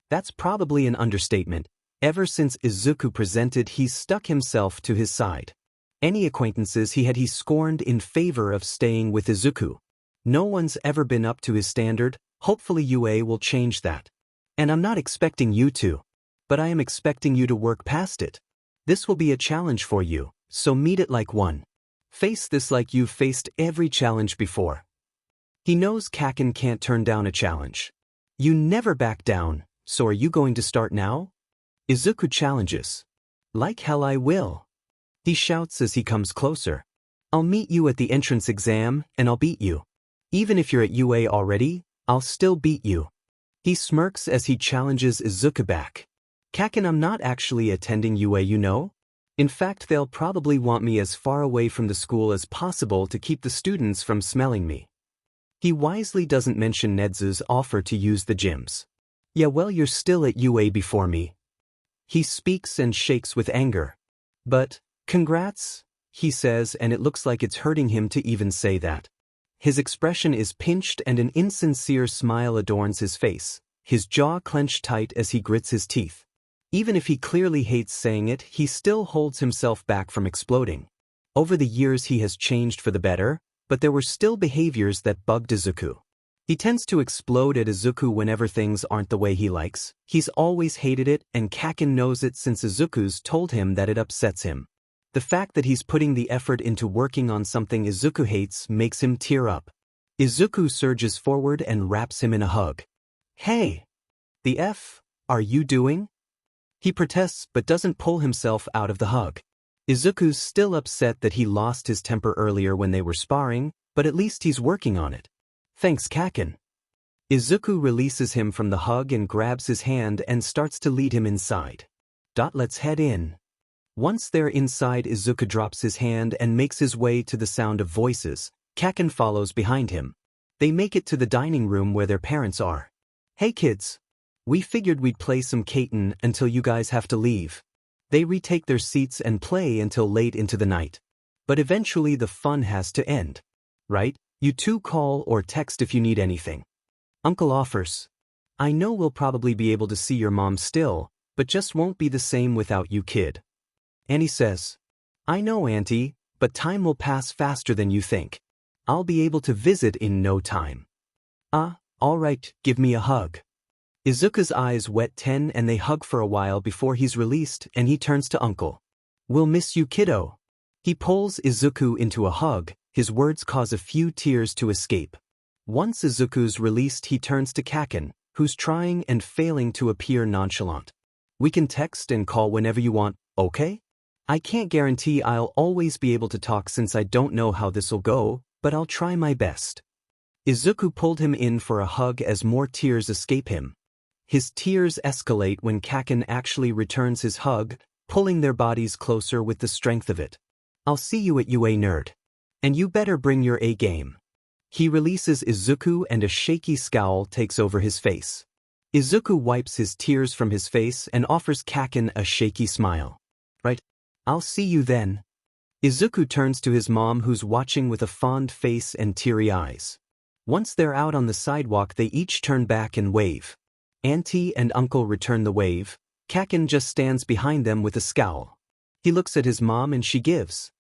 That's probably an understatement. Ever since Izuku presented, he's stuck himself to his side. Any acquaintances he had he scorned in favor of staying with Izuku. No one's ever been up to his standard. Hopefully UA will change that. And I'm not expecting you to. But I am expecting you to work past it. This will be a challenge for you, so meet it like one. Face this like you've faced every challenge before. He knows Kacchan can't turn down a challenge. You never back down, so are you going to start now? Izuku challenges. Like hell I will. He shouts as he comes closer. I'll meet you at the entrance exam, and I'll beat you. Even if you're at UA already, I'll still beat you. He smirks as he challenges Izuku back. Kacchan, I'm not actually attending UA, you know? In fact, they'll probably want me as far away from the school as possible to keep the students from smelling me. He wisely doesn't mention Nedzu's offer to use the gyms. Yeah, well, you're still at UA before me. He speaks and shakes with anger. But, congrats, he says, and it looks like it's hurting him to even say that. His expression is pinched and an insincere smile adorns his face, his jaw clenched tight as he grits his teeth. Even if he clearly hates saying it, he still holds himself back from exploding. Over the years he has changed for the better, but there were still behaviors that bugged Izuku. He tends to explode at Izuku whenever things aren't the way he likes. He's always hated it, and Kacchan knows it since Izuku's told him that it upsets him. The fact that he's putting the effort into working on something Izuku hates makes him tear up. Izuku surges forward and wraps him in a hug. "Hey! The F are you doing?" He protests but doesn't pull himself out of the hug. Izuku's still upset that he lost his temper earlier when they were sparring, but at least he's working on it. "Thanks, Kacchan." Izuku releases him from the hug and grabs his hand and starts to lead him inside. Let's head in. Once they're inside, Izuku drops his hand and makes his way to the sound of voices. Kacchan follows behind him. They make it to the dining room where their parents are. "Hey kids. We figured we'd play some Kacchan until you guys have to leave." They retake their seats and play until late into the night. But eventually the fun has to end. Right? You two call or text if you need anything. Uncle offers. "I know we'll probably be able to see your mom still, but just won't be the same without you, kid." Annie says, "I know, Auntie, but time will pass faster than you think. I'll be able to visit in no time." All right, give me a hug." Izuku's eyes wet 10 and they hug for a while before he's released and he turns to Uncle. "We'll miss you, kiddo." He pulls Izuku into a hug. His words cause a few tears to escape. Once Izuku's released, he turns to Kacchan, who's trying and failing to appear nonchalant. "We can text and call whenever you want, okay? I can't guarantee I'll always be able to talk since I don't know how this'll go, but I'll try my best." Izuku pulled him in for a hug as more tears escape him. His tears escalate when Kacchan actually returns his hug, pulling their bodies closer with the strength of it. "I'll see you at UA, nerd. And you better bring your A game." He releases Izuku and a shaky scowl takes over his face. Izuku wipes his tears from his face and offers Kacchan a shaky smile. "Right. I'll see you then." Izuku turns to his mom, who's watching with a fond face and teary eyes. Once they're out on the sidewalk, they each turn back and wave. Auntie and Uncle return the wave. Kacchan just stands behind them with a scowl. He looks at his mom and she gives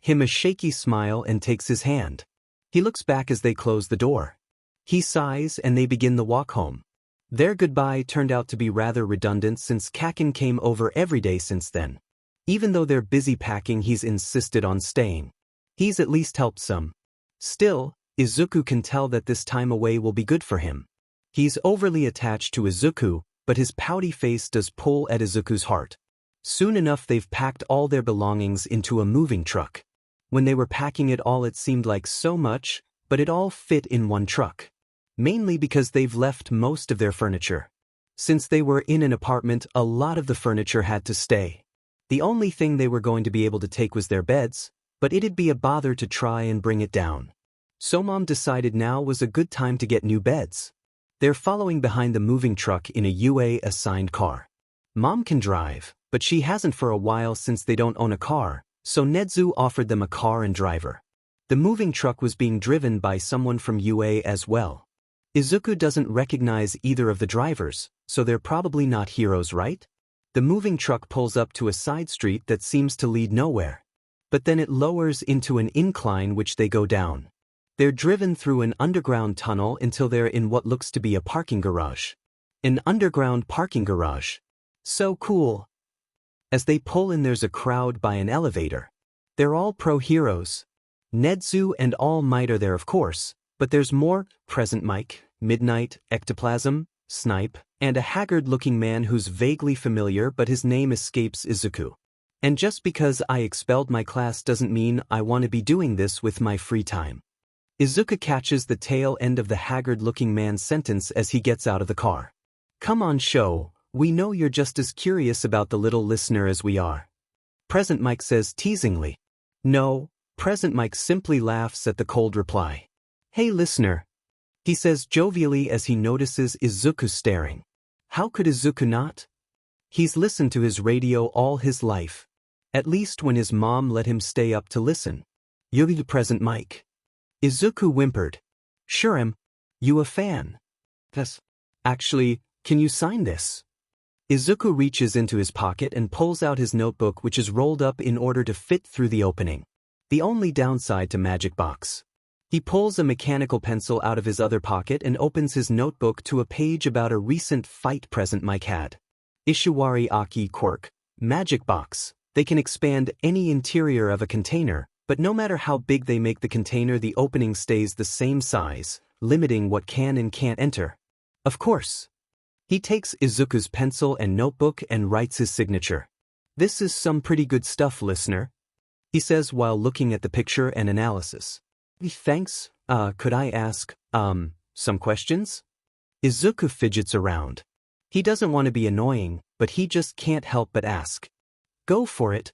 him a shaky smile and takes his hand. He looks back as they close the door. He sighs and they begin the walk home. Their goodbye turned out to be rather redundant since Kacchan came over every day since then. Even though they're busy packing, he's insisted on staying. He's at least helped some. Still, Izuku can tell that this time away will be good for him. He's overly attached to Izuku, but his pouty face does pull at Izuku's heart. Soon enough they've packed all their belongings into a moving truck. When they were packing it all, it seemed like so much, but it all fit in one truck. Mainly because they've left most of their furniture. Since they were in an apartment, a lot of the furniture had to stay. The only thing they were going to be able to take was their beds, but it'd be a bother to try and bring it down. So Mom decided now was a good time to get new beds. They're following behind the moving truck in a UA-assigned car. Mom can drive, but she hasn't for a while since they don't own a car, so Nedzu offered them a car and driver. The moving truck was being driven by someone from UA as well. Izuku doesn't recognize either of the drivers, so they're probably not heroes, right? The moving truck pulls up to a side street that seems to lead nowhere. But then it lowers into an incline which they go down. They're driven through an underground tunnel until they're in what looks to be a parking garage. An underground parking garage. So cool. As they pull in, there's a crowd by an elevator. They're all pro-heroes. Nedzu and All Might are there, of course, but there's more: Present Mike, Midnight, Ectoplasm, Snipe, and a haggard-looking man who's vaguely familiar but his name escapes Izuku. And just because I expelled my class doesn't mean I want to be doing this with my free time. Izuku catches the tail end of the haggard-looking man's sentence as he gets out of the car. Come on, show, we know you're just as curious about the little listener as we are. Present Mike says teasingly. No, Present Mike simply laughs at the cold reply. Hey listener, he says jovially as he notices Izuku staring. How could Izuku not? He's listened to his radio all his life. At least when his mom let him stay up to listen. You're the Present Mike. Izuku whimpered. Sure am. You a fan? Yes. Actually, can you sign this? Izuku reaches into his pocket and pulls out his notebook, which is rolled up in order to fit through the opening. The only downside to Magic Box. He pulls a mechanical pencil out of his other pocket and opens his notebook to a page about a recent fight present Mike had. Ishiwari Aki Quirk. Magic box. They can expand any interior of a container, but no matter how big they make the container, the opening stays the same size, limiting what can and can't enter. Of course. He takes Izuku's pencil and notebook and writes his signature. This is some pretty good stuff, listener, he says while looking at the picture and analysis. Thanks, could I ask, some questions? Izuku fidgets around. He doesn't want to be annoying, but he just can't help but ask. Go for it.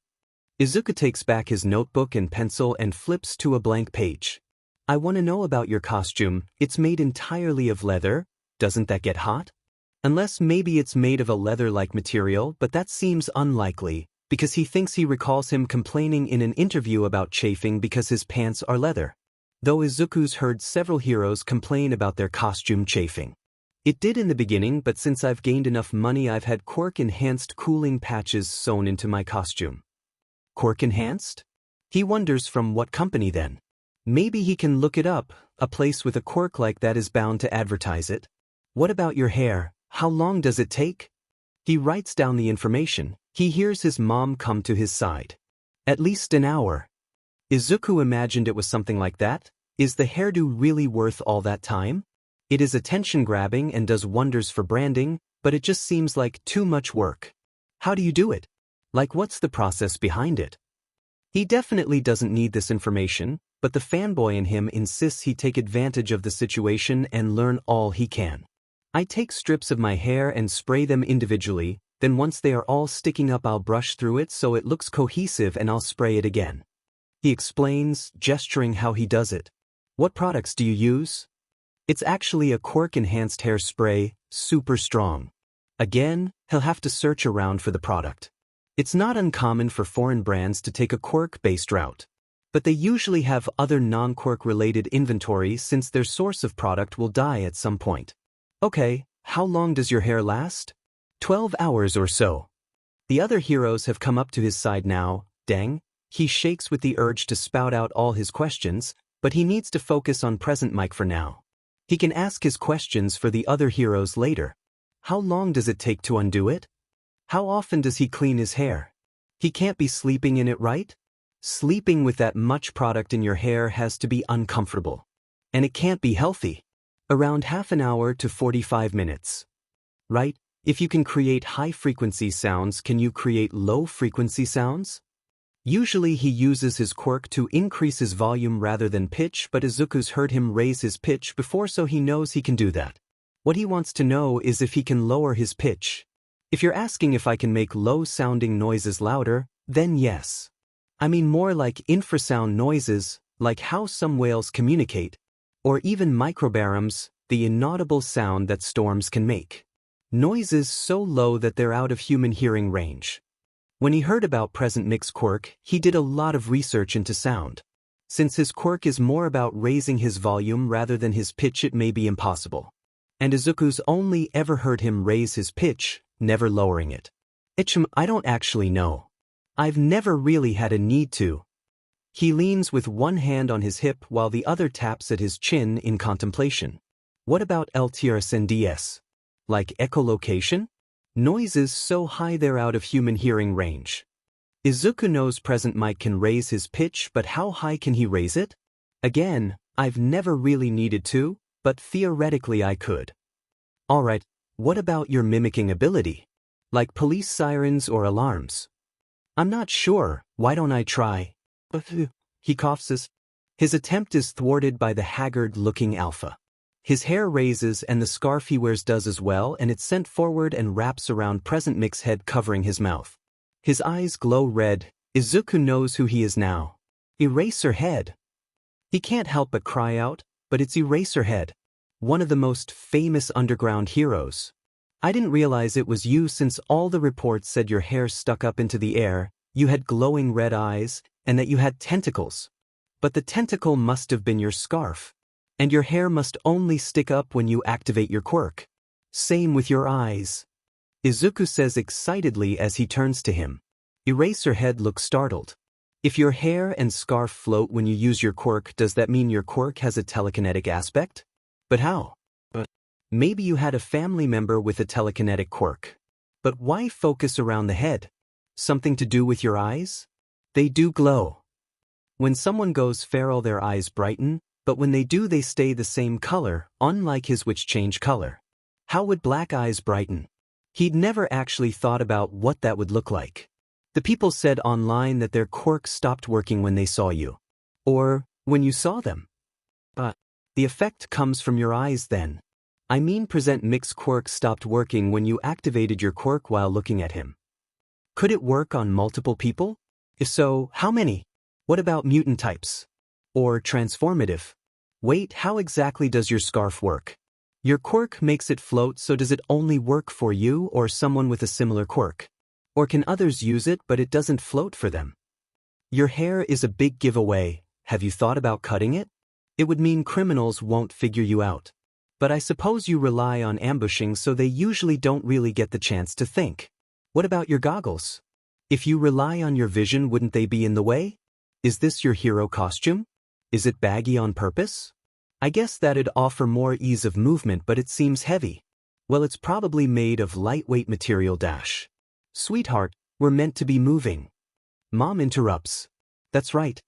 Izuku takes back his notebook and pencil and flips to a blank page. I want to know about your costume. It's made entirely of leather. Doesn't that get hot? Unless maybe it's made of a leather-like material, but that seems unlikely, because he thinks he recalls him complaining in an interview about chafing because his pants are leather. Though Izuku's heard several heroes complain about their costume chafing. It did in the beginning, but since I've gained enough money, I've had Quirk-enhanced cooling patches sewn into my costume. Quirk-enhanced? He wonders from what company then. Maybe he can look it up. A place with a quirk like that is bound to advertise it. What about your hair? How long does it take? He writes down the information. He hears his mom come to his side. At least an hour. Izuku imagined it was something like that. Is the hairdo really worth all that time? It is attention-grabbing and does wonders for branding, but it just seems like too much work. How do you do it? Like, what's the process behind it? He definitely doesn't need this information, but the fanboy in him insists he take advantage of the situation and learn all he can. I take strips of my hair and spray them individually, then once they are all sticking up, I'll brush through it so it looks cohesive and I'll spray it again. He explains, gesturing how he does it. What products do you use? It's actually a Quirk-enhanced hairspray, super strong. Again, he'll have to search around for the product. It's not uncommon for foreign brands to take a Quirk-based route, but they usually have other non-Quirk-related inventory since their source of product will die at some point. Okay, how long does your hair last? 12 hours or so. The other heroes have come up to his side now. Dang, he shakes with the urge to spout out all his questions, but he needs to focus on present Mike for now. He can ask his questions for the other heroes later. How long does it take to undo it? How often does he clean his hair? He can't be sleeping in it, right? Sleeping with that much product in your hair has to be uncomfortable. And it can't be healthy. Around half an hour to 45 minutes. Right? If you can create high-frequency sounds, can you create low-frequency sounds? Usually he uses his quirk to increase his volume rather than pitch, but Izuku's heard him raise his pitch before, so he knows he can do that. What he wants to know is if he can lower his pitch. If you're asking if I can make low-sounding noises louder, then yes. I mean more like infrasound noises, like how some whales communicate, or even microbaryons, the inaudible sound that storms can make. Noises so low that they're out of human hearing range. When he heard about Present Mix Quirk, he did a lot of research into sound. Since his quirk is more about raising his volume rather than his pitch, it may be impossible. And Izuku's only ever heard him raise his pitch, never lowering it. I don't actually know. I've never really had a need to. He leans with one hand on his hip while the other taps at his chin in contemplation. What about LTRSNDS? Like echolocation? Noises so high they're out of human hearing range. Izuku knows Present Mike can raise his pitch, but how high can he raise it? Again, I've never really needed to, but theoretically I could. Alright, what about your mimicking ability? Like police sirens or alarms? I'm not sure, why don't I try? He coughs. His attempt is thwarted by the haggard-looking alpha. His hair raises and the scarf he wears does as well, and it's sent forward and wraps around Present Mix's head, covering his mouth. His eyes glow red. Izuku knows who he is now. Eraserhead. He can't help but cry out, but it's Eraserhead, one of the most famous underground heroes. I didn't realize it was you since all the reports said your hair stuck up into the air, you had glowing red eyes, and that you had tentacles. But the tentacle must have been your scarf. And your hair must only stick up when you activate your quirk. Same with your eyes. Izuku says excitedly as he turns to him. Eraserhead looks startled. If your hair and scarf float when you use your quirk, does that mean your quirk has a telekinetic aspect? But how? Maybe you had a family member with a telekinetic quirk. But why focus around the head? Something to do with your eyes? They do glow. When someone goes feral, their eyes brighten, but when they do, they stay the same color, unlike his, which change color. How would black eyes brighten? He'd never actually thought about what that would look like. The people said online that their quirk stopped working when they saw you. Or when you saw them. But the effect comes from your eyes then. I mean, present mix quirk stopped working when you activated your quirk while looking at him. Could it work on multiple people? If so, how many? What about mutant types? Or transformative? Wait, how exactly does your scarf work? Your quirk makes it float, so does it only work for you or someone with a similar quirk? Or can others use it but it doesn't float for them? Your hair is a big giveaway. Have you thought about cutting it? It would mean criminals won't figure you out. But I suppose you rely on ambushing, so they usually don't really get the chance to think. What about your goggles? If you rely on your vision, wouldn't they be in the way? Is this your hero costume? Is it baggy on purpose? I guess that'd offer more ease of movement, but it seems heavy. Well, it's probably made of lightweight material. Sweetheart, we're meant to be moving. Mom interrupts. That's right.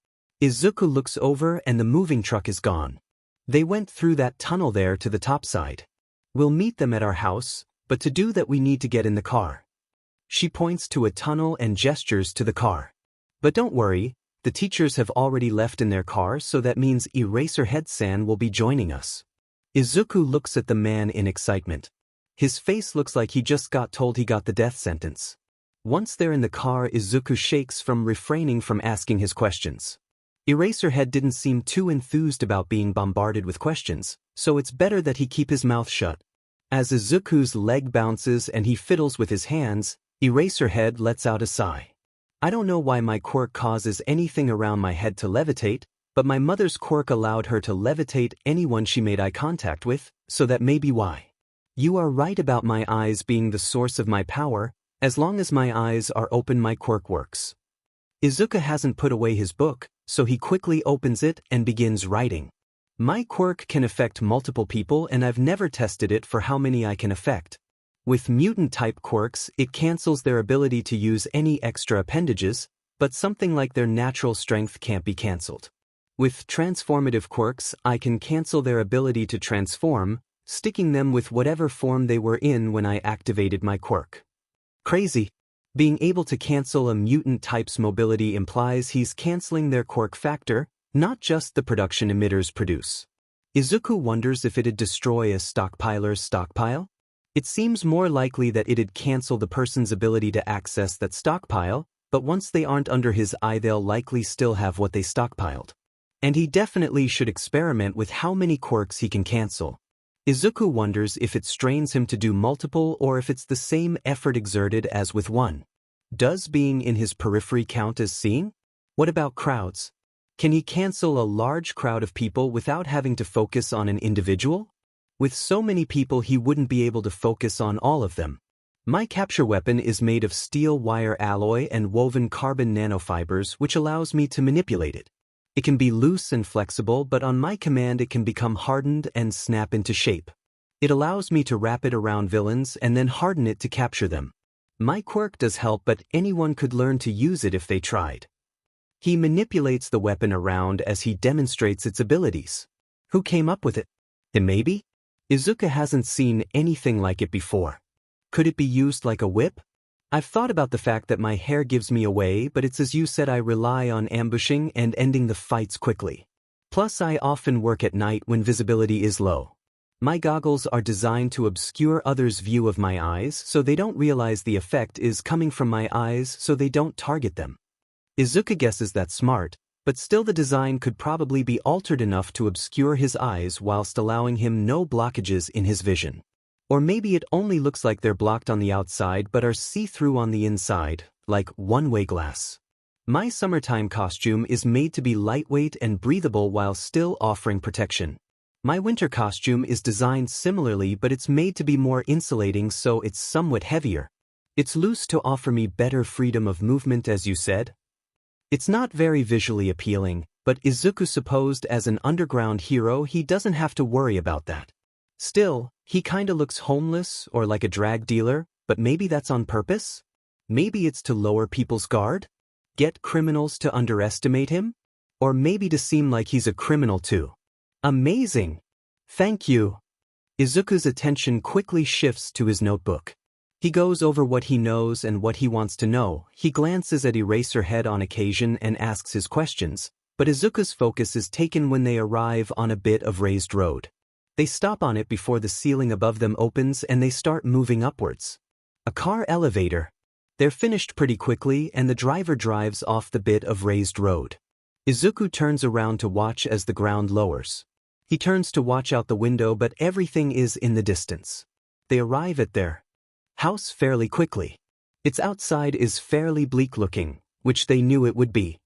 Izuku looks over and the moving truck is gone. They went through that tunnel there to the top side. We'll meet them at our house, but to do that we need to get in the car. She points to a tunnel and gestures to the car. But don't worry, the teachers have already left in their car, so that means Eraserhead-san will be joining us. Izuku looks at the man in excitement. His face looks like he just got told he got the death sentence. Once they're in the car, Izuku shakes from refraining from asking his questions. Eraserhead didn't seem too enthused about being bombarded with questions, so it's better that he keep his mouth shut. As Izuku's leg bounces and he fiddles with his hands, Eraserhead lets out a sigh. I don't know why my quirk causes anything around my head to levitate, but my mother's quirk allowed her to levitate anyone she made eye contact with, so that may be why. You are right about my eyes being the source of my power. As long as my eyes are open, my quirk works. Izuku hasn't put away his book, so he quickly opens it and begins writing. My quirk can affect multiple people, and I've never tested it for how many I can affect. With mutant-type quirks, it cancels their ability to use any extra appendages, but something like their natural strength can't be cancelled. With transformative quirks, I can cancel their ability to transform, sticking them with whatever form they were in when I activated my quirk. Crazy. Being able to cancel a mutant type's mobility implies he's canceling their quirk factor, not just the production emitters produce. Izuku wonders if it'd destroy a stockpiler's stockpile. It seems more likely that it'd cancel the person's ability to access that stockpile, but once they aren't under his eye, they'll likely still have what they stockpiled. And he definitely should experiment with how many quirks he can cancel. Izuku wonders if it strains him to do multiple or if it's the same effort exerted as with one. Does being in his periphery count as seeing? What about crowds? Can he cancel a large crowd of people without having to focus on an individual? With so many people, he wouldn't be able to focus on all of them. My capture weapon is made of steel wire alloy and woven carbon nanofibers, which allows me to manipulate it. It can be loose and flexible, but on my command it can become hardened and snap into shape. It allows me to wrap it around villains and then harden it to capture them. My quirk does help, but anyone could learn to use it if they tried. He manipulates the weapon around as he demonstrates its abilities. Who came up with it? Maybe? Izuku hasn't seen anything like it before. Could it be used like a whip? I've thought about the fact that my hair gives me away, but it's as you said, I rely on ambushing and ending the fights quickly. Plus, I often work at night when visibility is low. My goggles are designed to obscure others' view of my eyes, so they don't realize the effect is coming from my eyes, so they don't target them. Izuku guesses that's smart, but still the design could probably be altered enough to obscure his eyes whilst allowing him no blockages in his vision. Or maybe it only looks like they're blocked on the outside but are see-through on the inside, like one-way glass. My summertime costume is made to be lightweight and breathable while still offering protection. My winter costume is designed similarly, but it's made to be more insulating, so it's somewhat heavier. It's loose to offer me better freedom of movement, as you said. It's not very visually appealing, but Izuku supposed as an underground hero he doesn't have to worry about that. Still, he kinda looks homeless or like a drag dealer, but maybe that's on purpose? Maybe it's to lower people's guard? Get criminals to underestimate him? Or maybe to seem like he's a criminal too. Amazing! Thank you. Izuku's attention quickly shifts to his notebook. He goes over what he knows and what he wants to know. He glances at Eraserhead on occasion and asks his questions, but Izuku's focus is taken when they arrive on a bit of raised road. They stop on it before the ceiling above them opens and they start moving upwards. A car elevator. They're finished pretty quickly and the driver drives off the bit of raised road. Izuku turns around to watch as the ground lowers. He turns to watch out the window but everything is in the distance. They arrive at their house fairly quickly. Its outside is fairly bleak looking, which they knew it would be.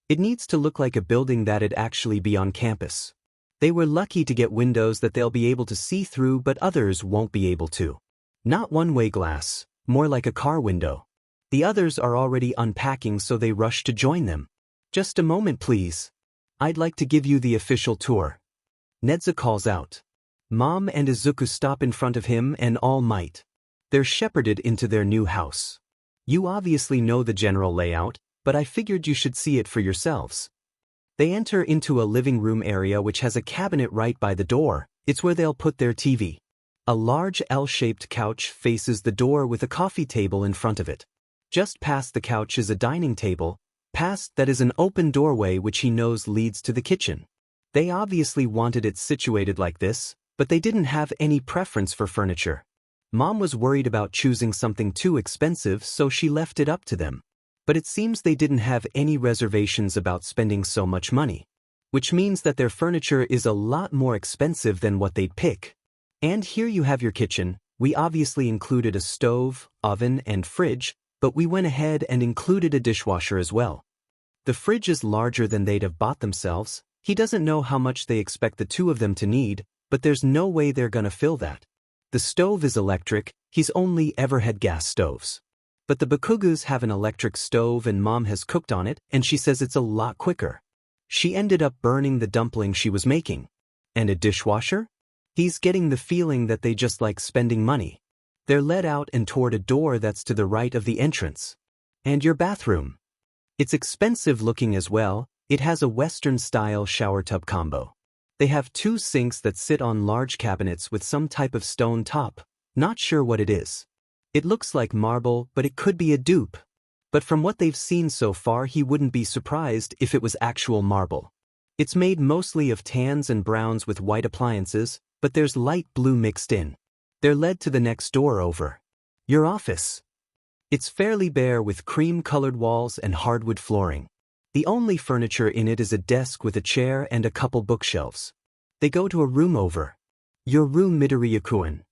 It needs to look like a building that'd actually be on campus. They were lucky to get windows that they'll be able to see through but others won't be able to. Not one-way glass, more like a car window. The others are already unpacking so they rush to join them. Just a moment please. I'd like to give you the official tour. Nedza calls out. Mom and Izuku stop in front of him and all might. They're shepherded into their new house. You obviously know the general layout, but I figured you should see it for yourselves. They enter into a living room area which has a cabinet right by the door. It's where they'll put their TV. A large L-shaped couch faces the door with a coffee table in front of it. Just past the couch is a dining table. Past that is an open doorway which he knows leads to the kitchen. They obviously wanted it situated like this, but they didn't have any preference for furniture. Mom was worried about choosing something too expensive so she left it up to them. But it seems they didn't have any reservations about spending so much money. Which means that their furniture is a lot more expensive than what they'd pick. And here you have your kitchen. We obviously included a stove, oven, and fridge, but we went ahead and included a dishwasher as well. The fridge is larger than they'd have bought themselves. He doesn't know how much they expect the two of them to need, but there's no way they're gonna fill that. The stove is electric. He's only ever had gas stoves. But the Bakugas have an electric stove and Mom has cooked on it and she says it's a lot quicker. She ended up burning the dumpling she was making. And a dishwasher? He's getting the feeling that they just like spending money. They're led out and toward a door that's to the right of the entrance. And your bathroom. It's expensive looking as well. It has a Western-style shower tub combo. They have two sinks that sit on large cabinets with some type of stone top. Not sure what it is. It looks like marble, but it could be a dupe. But from what they've seen so far, he wouldn't be surprised if it was actual marble. It's made mostly of tans and browns with white appliances, but there's light blue mixed in. They're led to the next door over. Your office. It's fairly bare with cream-colored walls and hardwood flooring. The only furniture in it is a desk with a chair and a couple bookshelves. They go to a room over. Your room, Midoriya-kun.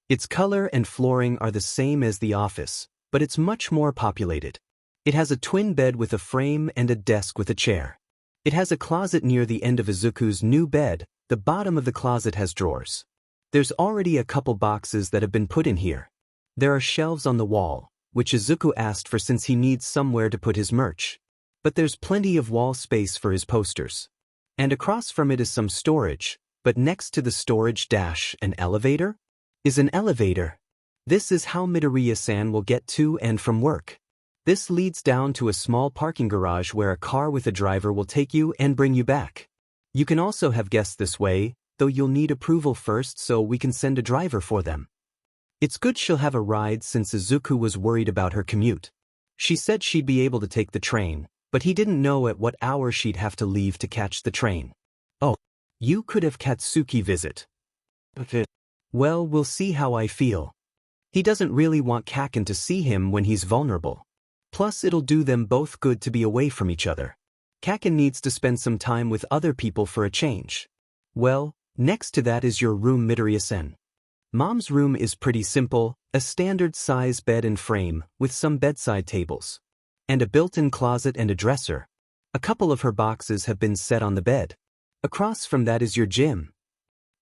Its color and flooring are the same as the office, but it's much more populated. It has a twin bed with a frame and a desk with a chair. It has a closet near the end of Izuku's new bed. The bottom of the closet has drawers. There's already a couple boxes that have been put in here. There are shelves on the wall, which Izuku asked for since he needs somewhere to put his merch. But there's plenty of wall space for his posters. And across from it is some storage, but next to the storage an elevator? Is an elevator. This is how Midoriya-san will get to and from work. This leads down to a small parking garage where a car with a driver will take you and bring you back. You can also have guests this way, though you'll need approval first so we can send a driver for them. It's good she'll have a ride since Izuku was worried about her commute. She said she'd be able to take the train, but he didn't know at what hour she'd have to leave to catch the train. Oh, you could have Katsuki visit. Well, we'll see how I feel. He doesn't really want Kacchan to see him when he's vulnerable. Plus it'll do them both good to be away from each other. Kacchan needs to spend some time with other people for a change. Well, next to that is your room, Midoriya-san. Mom's room is pretty simple, a standard size bed and frame with some bedside tables. And a built-in closet and a dresser. A couple of her boxes have been set on the bed. Across from that is your gym.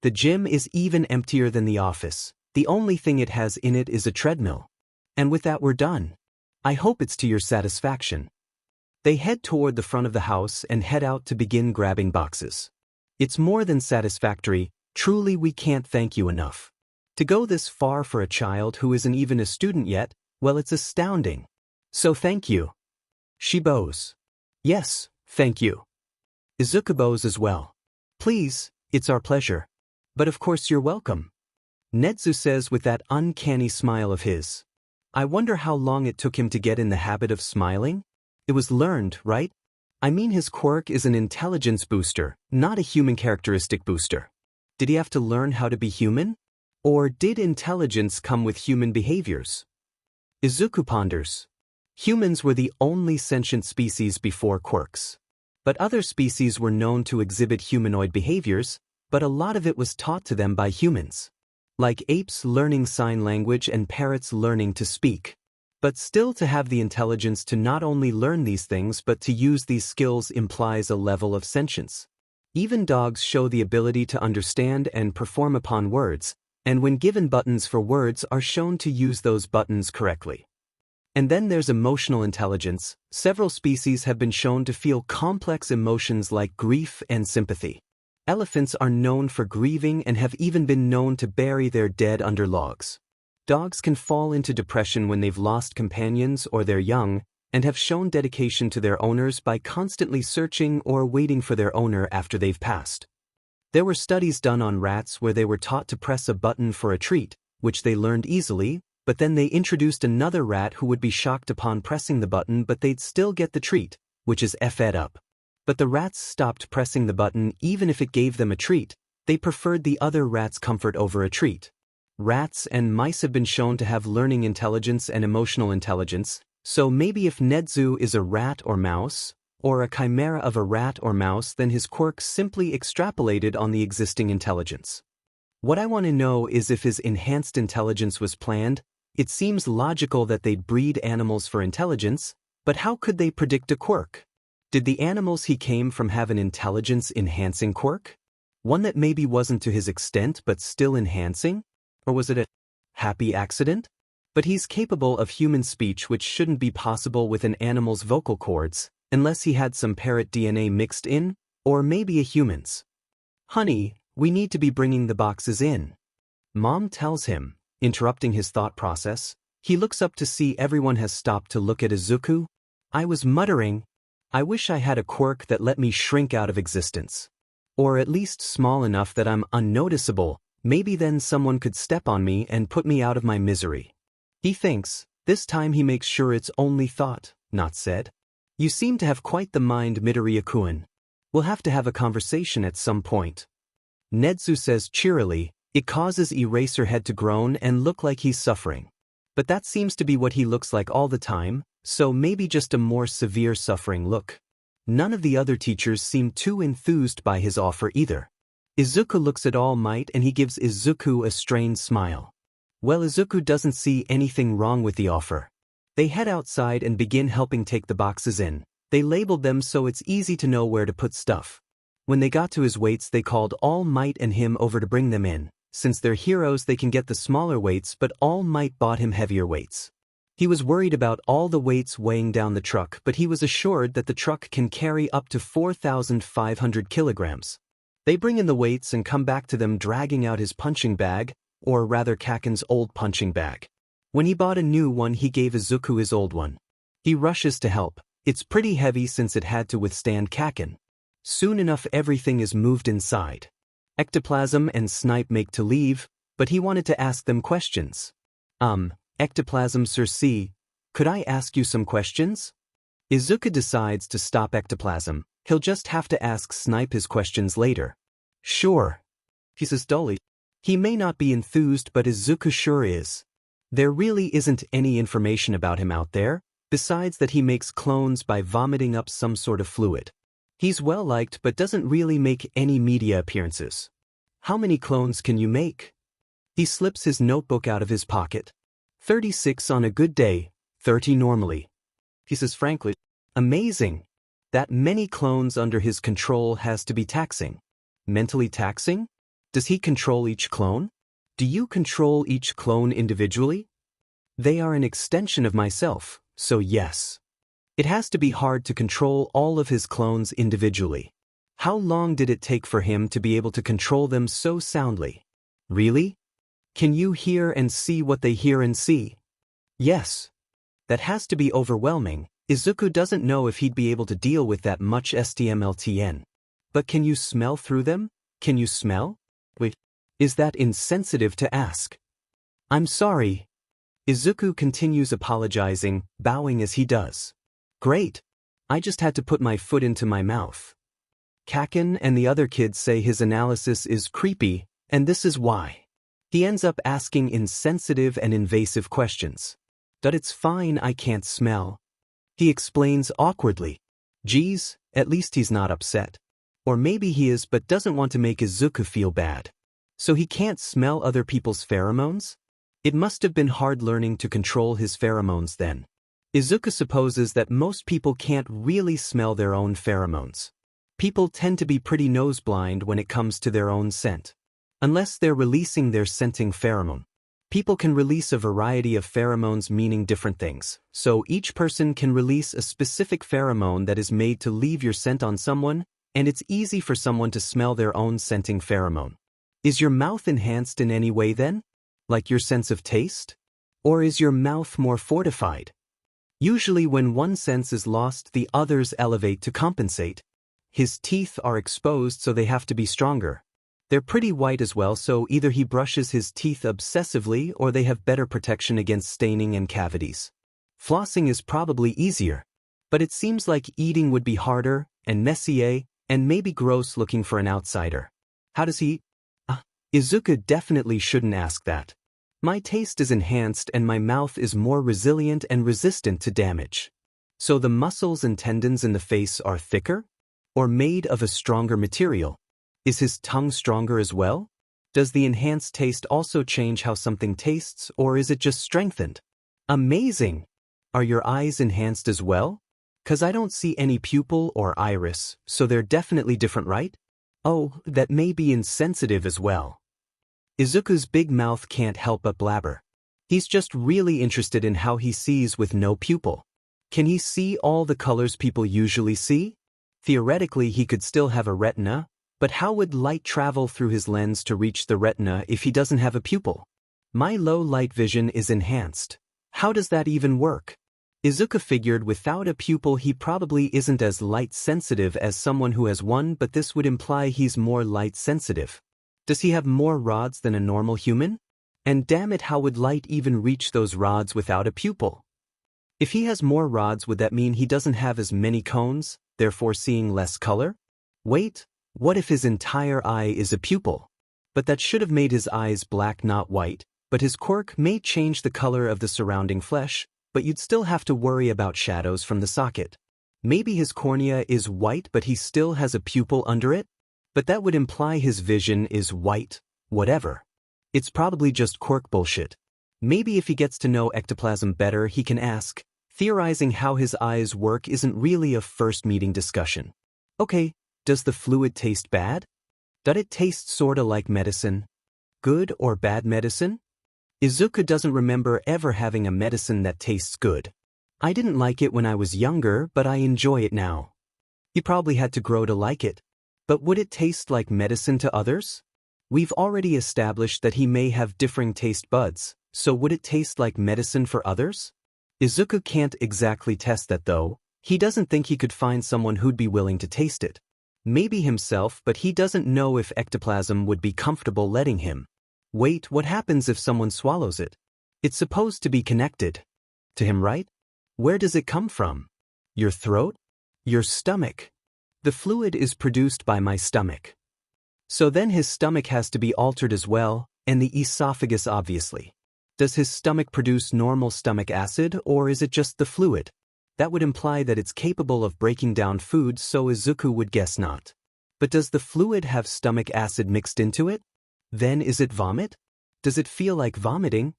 The gym is even emptier than the office. The only thing it has in it is a treadmill. And with that we're done. I hope it's to your satisfaction. They head toward the front of the house and head out to begin grabbing boxes. It's more than satisfactory, truly we can't thank you enough. To go this far for a child who isn't even a student yet, well, it's astounding. So thank you. She bows. Yes, thank you. Izuku bows as well. Please, it's our pleasure. But of course you're welcome. Netsu says with that uncanny smile of his. I wonder how long it took him to get in the habit of smiling? It was learned, right? I mean his quirk is an intelligence booster, not a human characteristic booster. Did he have to learn how to be human? Or did intelligence come with human behaviors? Izuku ponders. Humans were the only sentient species before quirks. But other species were known to exhibit humanoid behaviors, but a lot of it was taught to them by humans. Like apes learning sign language and parrots learning to speak. But still, to have the intelligence to not only learn these things but to use these skills implies a level of sentience. Even dogs show the ability to understand and perform upon words, and when given buttons for words are shown to use those buttons correctly. And then there's emotional intelligence. Several species have been shown to feel complex emotions like grief and sympathy. Elephants are known for grieving and have even been known to bury their dead under logs. Dogs can fall into depression when they've lost companions or they're young, and have shown dedication to their owners by constantly searching or waiting for their owner after they've passed. There were studies done on rats where they were taught to press a button for a treat, which they learned easily, but then they introduced another rat who would be shocked upon pressing the button but they'd still get the treat, which is fed up. But the rats stopped pressing the button even if it gave them a treat. They preferred the other rat's comfort over a treat. Rats and mice have been shown to have learning intelligence and emotional intelligence, so maybe if Netsu is a rat or mouse, or a chimera of a rat or mouse, then his quirk simply extrapolated on the existing intelligence. What I want to know is if his enhanced intelligence was planned. It seems logical that they'd breed animals for intelligence, but how could they predict a quirk? Did the animals he came from have an intelligence-enhancing quirk? One that maybe wasn't to his extent but still enhancing? Or was it a happy accident? But he's capable of human speech, which shouldn't be possible with an animal's vocal cords, unless he had some parrot DNA mixed in, or maybe a human's. Honey, we need to be bringing the boxes in. Mom tells him, interrupting his thought process. He looks up to see everyone has stopped to look at Izuku. I was muttering, I wish I had a quirk that let me shrink out of existence. Or at least small enough that I'm unnoticeable, maybe then someone could step on me and put me out of my misery. He thinks, this time he makes sure it's only thought, not said. You seem to have quite the mind, Midoriya-kun. We'll have to have a conversation at some point. Netsu says cheerily. It causes Eraserhead to groan and look like he's suffering. But that seems to be what he looks like all the time, so maybe just a more severe suffering look. None of the other teachers seem too enthused by his offer either. Izuku looks at All Might and he gives Izuku a strained smile. Well, Izuku doesn't see anything wrong with the offer. They head outside and begin helping take the boxes in. They labeled them so it's easy to know where to put stuff. When they got to his weights, they called All Might and him over to bring them in. Since they're heroes, they can get the smaller weights, but All Might bought him heavier weights. He was worried about all the weights weighing down the truck, but he was assured that the truck can carry up to 4,500 kilograms. They bring in the weights and come back to them dragging out his punching bag, or rather Kacchan's old punching bag. When he bought a new one, he gave Izuku his old one. He rushes to help. It's pretty heavy since it had to withstand Kacchan. Soon enough everything is moved inside. Ectoplasm and Snipe make to leave, but he wanted to ask them questions. Ectoplasm, Sir C, could I ask you some questions? Izuku decides to stop Ectoplasm. He'll just have to ask Snipe his questions later. Sure, he says dully. He may not be enthused, but Izuku sure is. There really isn't any information about him out there, besides that he makes clones by vomiting up some sort of fluid. He's well liked but doesn't really make any media appearances. How many clones can you make? He slips his notebook out of his pocket. 36 on a good day, 30 normally. He says frankly, amazing. That many clones under his control has to be taxing. Mentally taxing? Does he control each clone? Do you control each clone individually? They are an extension of myself, so yes. It has to be hard to control all of his clones individually. How long did it take for him to be able to control them so soundly? Really? Can you hear and see what they hear and see? Yes. That has to be overwhelming. Izuku doesn't know if he'd be able to deal with that much STMLTN. But can you smell through them? Can you smell? Wait, is that insensitive to ask? I'm sorry. Izuku continues apologizing, bowing as he does. Great. I just had to put my foot into my mouth. Kacchan and the other kids say his analysis is creepy, and this is why. He ends up asking insensitive and invasive questions. But it's fine, I can't smell. He explains awkwardly. Geez, at least he's not upset. Or maybe he is but doesn't want to make Izuku feel bad. So he can't smell other people's pheromones? It must have been hard learning to control his pheromones then. Izuku supposes that most people can't really smell their own pheromones. People tend to be pretty nose-blind when it comes to their own scent. Unless they're releasing their scenting pheromone. People can release a variety of pheromones meaning different things, so each person can release a specific pheromone that is made to leave your scent on someone, and it's easy for someone to smell their own scenting pheromone. Is your mouth enhanced in any way then? Like your sense of taste? Or is your mouth more fortified? Usually when one sense is lost, the others elevate to compensate. His teeth are exposed, so they have to be stronger. They're pretty white as well, so either he brushes his teeth obsessively or they have better protection against staining and cavities. Flossing is probably easier, but it seems like eating would be harder, and messier, and maybe gross looking for an outsider. How does he? Izuku definitely shouldn't ask that. My taste is enhanced and my mouth is more resilient and resistant to damage. So the muscles and tendons in the face are thicker? Or made of a stronger material? Is his tongue stronger as well? Does the enhanced taste also change how something tastes, or is it just strengthened? Amazing! Are your eyes enhanced as well? 'Cause I don't see any pupil or iris, so they're definitely different, right? Oh, that may be insensitive as well. Izuku's big mouth can't help but blabber. He's just really interested in how he sees with no pupil. Can he see all the colors people usually see? Theoretically, he could still have a retina, but how would light travel through his lens to reach the retina if he doesn't have a pupil? My low light vision is enhanced. How does that even work? Izuku figured without a pupil he probably isn't as light sensitive as someone who has one, but this would imply he's more light sensitive. Does he have more rods than a normal human? And damn it, how would light even reach those rods without a pupil? If he has more rods, would that mean he doesn't have as many cones, therefore seeing less color? Wait. What if his entire eye is a pupil? But that should have made his eyes black, not white, but his quirk may change the color of the surrounding flesh, but you'd still have to worry about shadows from the socket. Maybe his cornea is white but he still has a pupil under it? But that would imply his vision is white, whatever. It's probably just quirk bullshit. Maybe if he gets to know ectoplasm better he can ask. Theorizing how his eyes work isn't really a first meeting discussion. Okay. Does the fluid taste bad? Does it taste sorta like medicine? Good or bad medicine? Izuku doesn't remember ever having a medicine that tastes good. I didn't like it when I was younger, but I enjoy it now. He probably had to grow to like it. But would it taste like medicine to others? We've already established that he may have differing taste buds, so would it taste like medicine for others? Izuku can't exactly test that though. He doesn't think he could find someone who'd be willing to taste it. Maybe himself, but he doesn't know if ectoplasm would be comfortable letting him. Wait, what happens if someone swallows it? It's supposed to be connected to him, right? Where does it come from? Your throat? Your stomach? The fluid is produced by my stomach. So then his stomach has to be altered as well, and the esophagus obviously. Does his stomach produce normal stomach acid, or is it just the fluid? That would imply that it's capable of breaking down food, so Izuku would guess not. But does the fluid have stomach acid mixed into it? Then is it vomit? Does it feel like vomiting?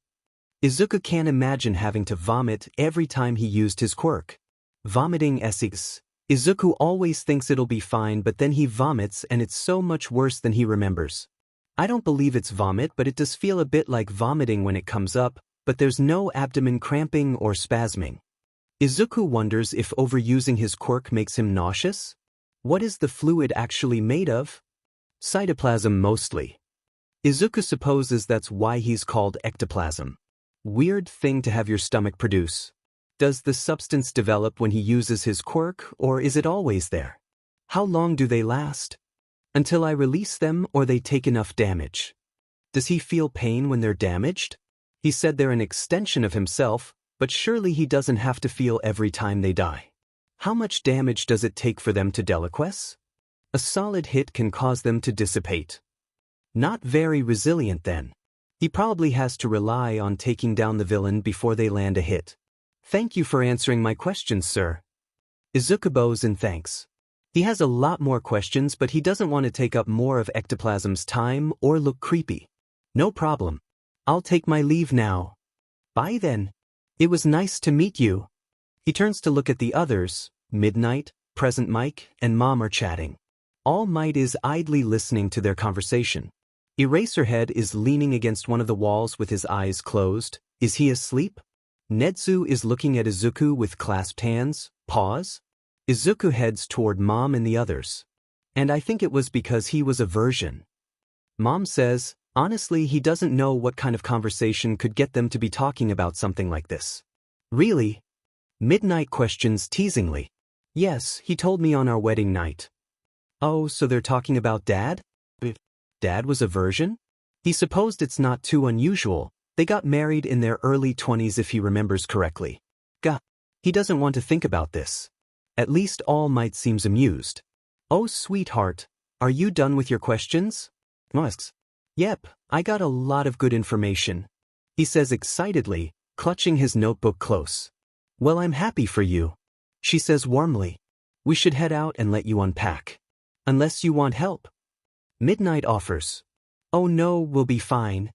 Izuku can't imagine having to vomit every time he used his quirk. Vomiting esses. Izuku always thinks it'll be fine, but then he vomits and it's so much worse than he remembers. I don't believe it's vomit, but it does feel a bit like vomiting when it comes up, but there's no abdomen cramping or spasming. Izuku wonders if overusing his quirk makes him nauseous. What is the fluid actually made of? Cytoplasm mostly. Izuku supposes that's why he's called ectoplasm. Weird thing to have your stomach produce. Does the substance develop when he uses his quirk, or is it always there? How long do they last? Until I release them or they take enough damage. Does he feel pain when they're damaged? He said they're an extension of himself, but surely he doesn't have to feel every time they die. How much damage does it take for them to deliquesce? A solid hit can cause them to dissipate. Not very resilient then. He probably has to rely on taking down the villain before they land a hit. Thank you for answering my questions, sir. Izuku bows in thanks. He has a lot more questions, but he doesn't want to take up more of Ectoplasm's time or look creepy. No problem. I'll take my leave now. Bye then. It was nice to meet you. He turns to look at the others. Midnight, Present Mike, and Mom are chatting. All Might is idly listening to their conversation. Eraserhead is leaning against one of the walls with his eyes closed. Is he asleep? Netsu is looking at Izuku with clasped hands. Pause. Izuku heads toward Mom and the others. And I think it was because he was a virgin. Mom says, honestly, he doesn't know what kind of conversation could get them to be talking about something like this. Really? Midnight questions teasingly. Yes, he told me on our wedding night. Oh, so they're talking about Dad? Dad was a virgin? He supposed it's not too unusual. They got married in their early 20s if he remembers correctly. Gah. He doesn't want to think about this. At least All Might seems amused. Oh, sweetheart, are you done with your questions? Asks. Yep, I got a lot of good information. He says excitedly, clutching his notebook close. Well, I'm happy for you. She says warmly. We should head out and let you unpack. Unless you want help. Midnight offers. Oh no, we'll be fine.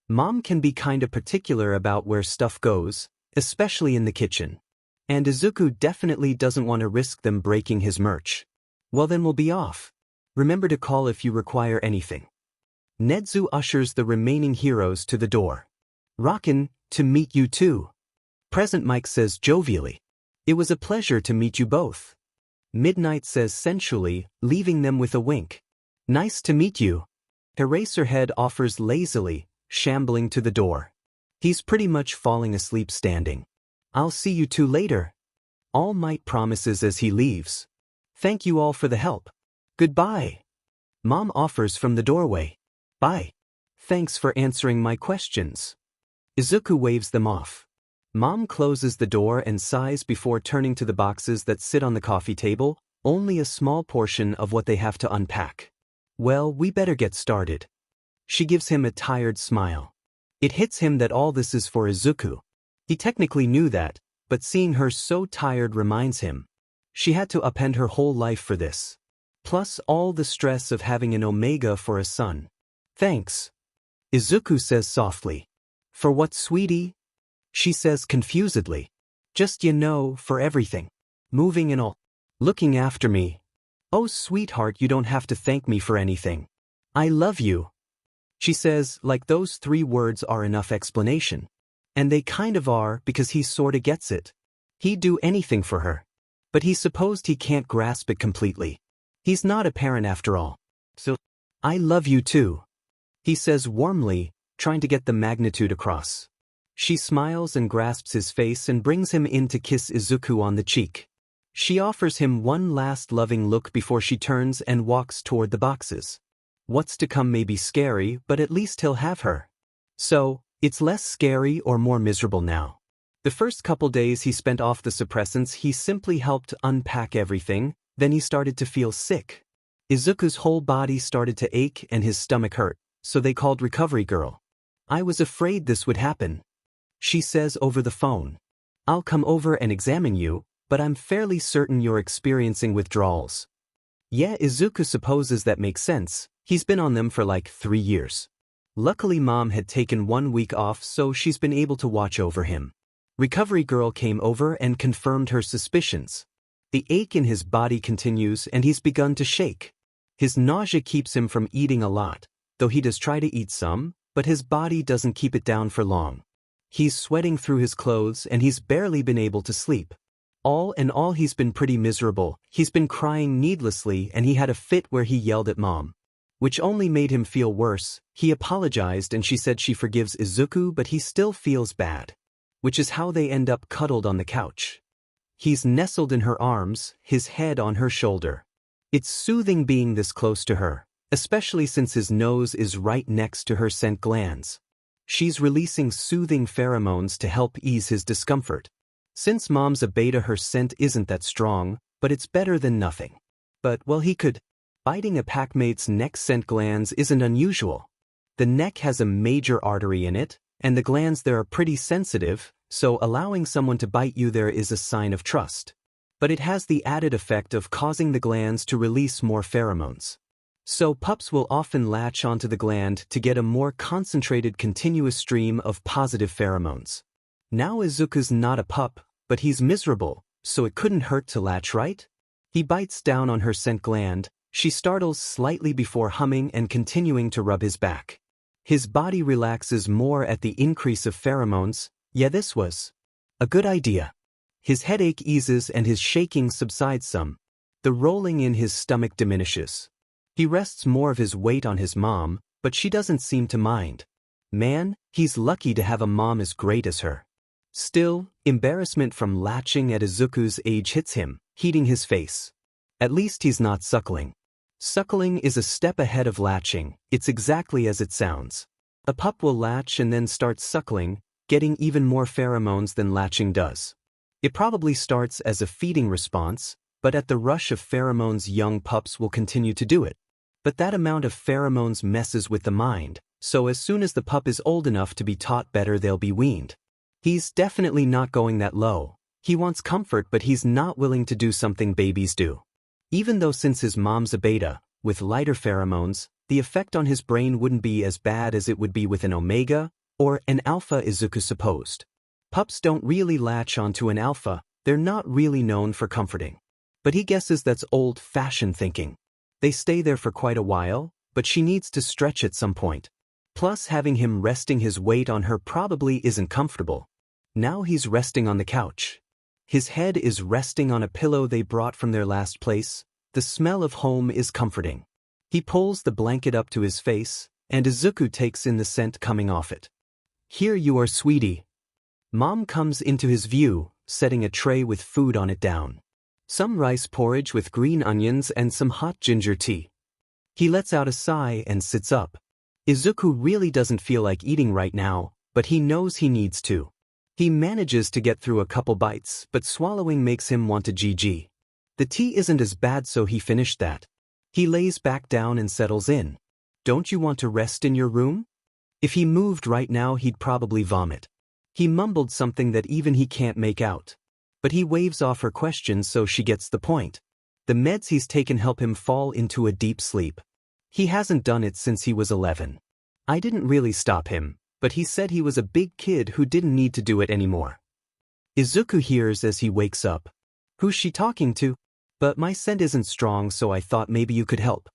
Mom can be kinda particular about where stuff goes, especially in the kitchen. And Izuku definitely doesn't want to risk them breaking his merch. Well then we'll be off. Remember to call if you require anything. Netsu ushers the remaining heroes to the door. Rockin', to meet you too. Present Mike says jovially. It was a pleasure to meet you both. Midnight says sensually, leaving them with a wink. Nice to meet you. Eraserhead offers lazily, shambling to the door. He's pretty much falling asleep standing. I'll see you two later. All Might promises as he leaves. Thank you all for the help. Goodbye. Mom offers from the doorway. Bye. Thanks for answering my questions. Izuku waves them off. Mom closes the door and sighs before turning to the boxes that sit on the coffee table, only a small portion of what they have to unpack. Well, we better get started. She gives him a tired smile. It hits him that all this is for Izuku. He technically knew that, but seeing her so tired reminds him. She had to upend her whole life for this. Plus all the stress of having an Omega for a son. Thanks. Izuku says softly. For what, sweetie? She says confusedly. Just for everything. Moving and all. Looking after me. Oh, sweetheart, you don't have to thank me for anything. I love you. She says, like those 3 words are enough explanation. And they kind of are, because he sorta gets it. He'd do anything for her. But he supposed he can't grasp it completely. He's not a parent after all. So, I love you too. He says warmly, trying to get the magnitude across. She smiles and grasps his face and brings him in to kiss Izuku on the cheek. She offers him one last loving look before she turns and walks toward the boxes. What's to come may be scary, but at least he'll have her. So, it's less scary or more miserable now. The first couple days he spent off the suppressants, he simply helped unpack everything, then he started to feel sick. Izuku's whole body started to ache and his stomach hurt, so they called Recovery Girl. I was afraid this would happen. She says over the phone. I'll come over and examine you, but I'm fairly certain you're experiencing withdrawals. Yeah, Izuku supposes that makes sense. He's been on them for like 3 years. Luckily Mom had taken 1 week off, so she's been able to watch over him. Recovery Girl came over and confirmed her suspicions. The ache in his body continues and he's begun to shake. His nausea keeps him from eating a lot, though he does try to eat some, but his body doesn't keep it down for long. He's sweating through his clothes and he's barely been able to sleep. All in all, he's been pretty miserable. He's been crying needlessly and he had a fit where he yelled at Mom, which only made him feel worse. He apologized and she said she forgives Izuku, but he still feels bad, which is how they end up cuddled on the couch. He's nestled in her arms, his head on her shoulder. It's soothing being this close to her, especially since his nose is right next to her scent glands. She's releasing soothing pheromones to help ease his discomfort. Since Mom's a beta, her scent isn't that strong, but it's better than nothing. But, well, he could. Biting a packmate's neck scent glands isn't unusual. The neck has a major artery in it, and the glands there are pretty sensitive, so allowing someone to bite you there is a sign of trust. But it has the added effect of causing the glands to release more pheromones. So pups will often latch onto the gland to get a more concentrated continuous stream of positive pheromones. Now Izuku's not a pup, but he's miserable, so it couldn't hurt to latch, right? He bites down on her scent gland. She startles slightly before humming and continuing to rub his back. His body relaxes more at the increase of pheromones. Yeah, this was a good idea. His headache eases and his shaking subsides some. The rolling in his stomach diminishes. He rests more of his weight on his mom, but she doesn't seem to mind. Man, he's lucky to have a mom as great as her. Still, embarrassment from latching at Izuku's age hits him, heating his face. At least he's not suckling. Suckling is a step ahead of latching. It's exactly as it sounds. A pup will latch and then start suckling, getting even more pheromones than latching does. It probably starts as a feeding response, but at the rush of pheromones young pups will continue to do it. But that amount of pheromones messes with the mind, so as soon as the pup is old enough to be taught better, they'll be weaned. He's definitely not going that low. He wants comfort, but he's not willing to do something babies do. Even though since his mom's a beta, with lighter pheromones, the effect on his brain wouldn't be as bad as it would be with an omega or an alpha, Izuku supposed. Pups don't really latch onto an alpha, they're not really known for comforting. But he guesses that's old-fashioned thinking. They stay there for quite a while, but she needs to stretch at some point. Plus, having him resting his weight on her probably isn't comfortable. Now he's resting on the couch. His head is resting on a pillow they brought from their last place. The smell of home is comforting. He pulls the blanket up to his face, and Izuku takes in the scent coming off it. Here you are, sweetie. Mom comes into his view, setting a tray with food on it down. Some rice porridge with green onions and some hot ginger tea. He lets out a sigh and sits up. Izuku really doesn't feel like eating right now, but he knows he needs to. He manages to get through a couple bites, but swallowing makes him want to GG. The tea isn't as bad, so he finished that. He lays back down and settles in. Don't you want to rest in your room? If he moved right now, he'd probably vomit. He mumbled something that even he can't make out. But he waves off her question, so she gets the point. The meds he's taken help him fall into a deep sleep. He hasn't done it since he was 11. I didn't really stop him, but he said he was a big kid who didn't need to do it anymore. Izuku hears as he wakes up. Who's she talking to? But my scent isn't strong, so I thought maybe you could help.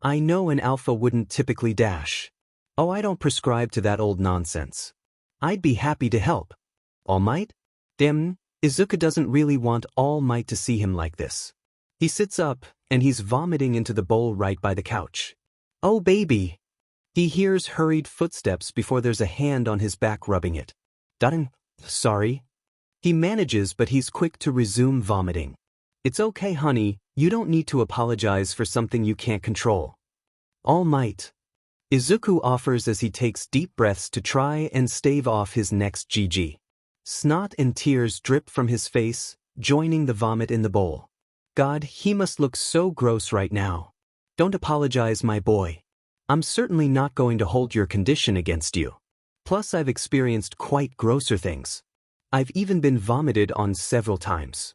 I know an alpha wouldn't typically dash. Oh, I don't prescribe to that old nonsense. I'd be happy to help. All Might? Damn, Izuku doesn't really want All Might to see him like this. He sits up, and he's vomiting into the bowl right by the couch. Oh baby! He hears hurried footsteps before there's a hand on his back rubbing it. Dutton, sorry. He manages, but he's quick to resume vomiting. It's okay, honey, you don't need to apologize for something you can't control. All Might. Izuku offers as he takes deep breaths to try and stave off his next GG. Snot and tears drip from his face, joining the vomit in the bowl. God, he must look so gross right now. Don't apologize, my boy. I'm certainly not going to hold your condition against you. Plus, I've experienced quite grosser things. I've even been vomited on several times.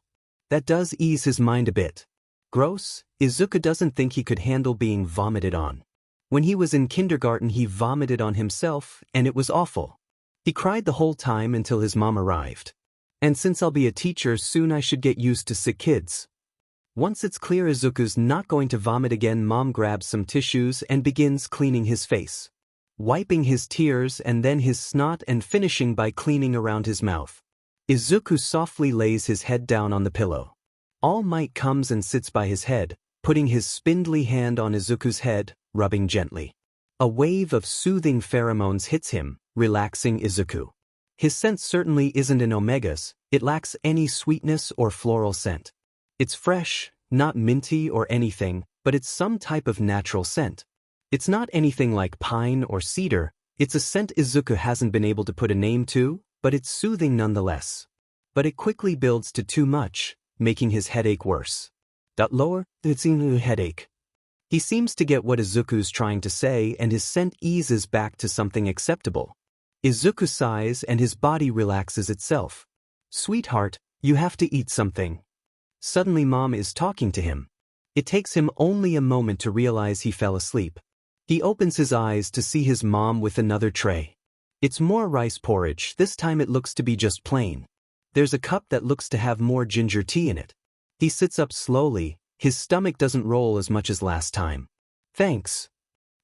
That does ease his mind a bit. Gross? Izuku doesn't think he could handle being vomited on. When he was in kindergarten, he vomited on himself, and it was awful. He cried the whole time until his mom arrived. And since I'll be a teacher soon, I should get used to sick kids. Once it's clear Izuku's not going to vomit again, Mom grabs some tissues and begins cleaning his face, wiping his tears and then his snot and finishing by cleaning around his mouth. Izuku softly lays his head down on the pillow. All Might comes and sits by his head, putting his spindly hand on Izuku's head, rubbing gently. A wave of soothing pheromones hits him, relaxing Izuku. His scent certainly isn't an omega's, it lacks any sweetness or floral scent. It's fresh, not minty or anything, but it's some type of natural scent. It's not anything like pine or cedar, it's a scent Izuku hasn't been able to put a name to, but it's soothing nonetheless. But it quickly builds to too much, making his headache worse. Lower, it's a headache. He seems to get what Izuku's trying to say and his scent eases back to something acceptable. Izuku sighs and his body relaxes itself. Sweetheart, you have to eat something. Suddenly Mom is talking to him. It takes him only a moment to realize he fell asleep. He opens his eyes to see his mom with another tray. It's more rice porridge, this time it looks to be just plain. There's a cup that looks to have more ginger tea in it. He sits up slowly, his stomach doesn't roll as much as last time. Thanks.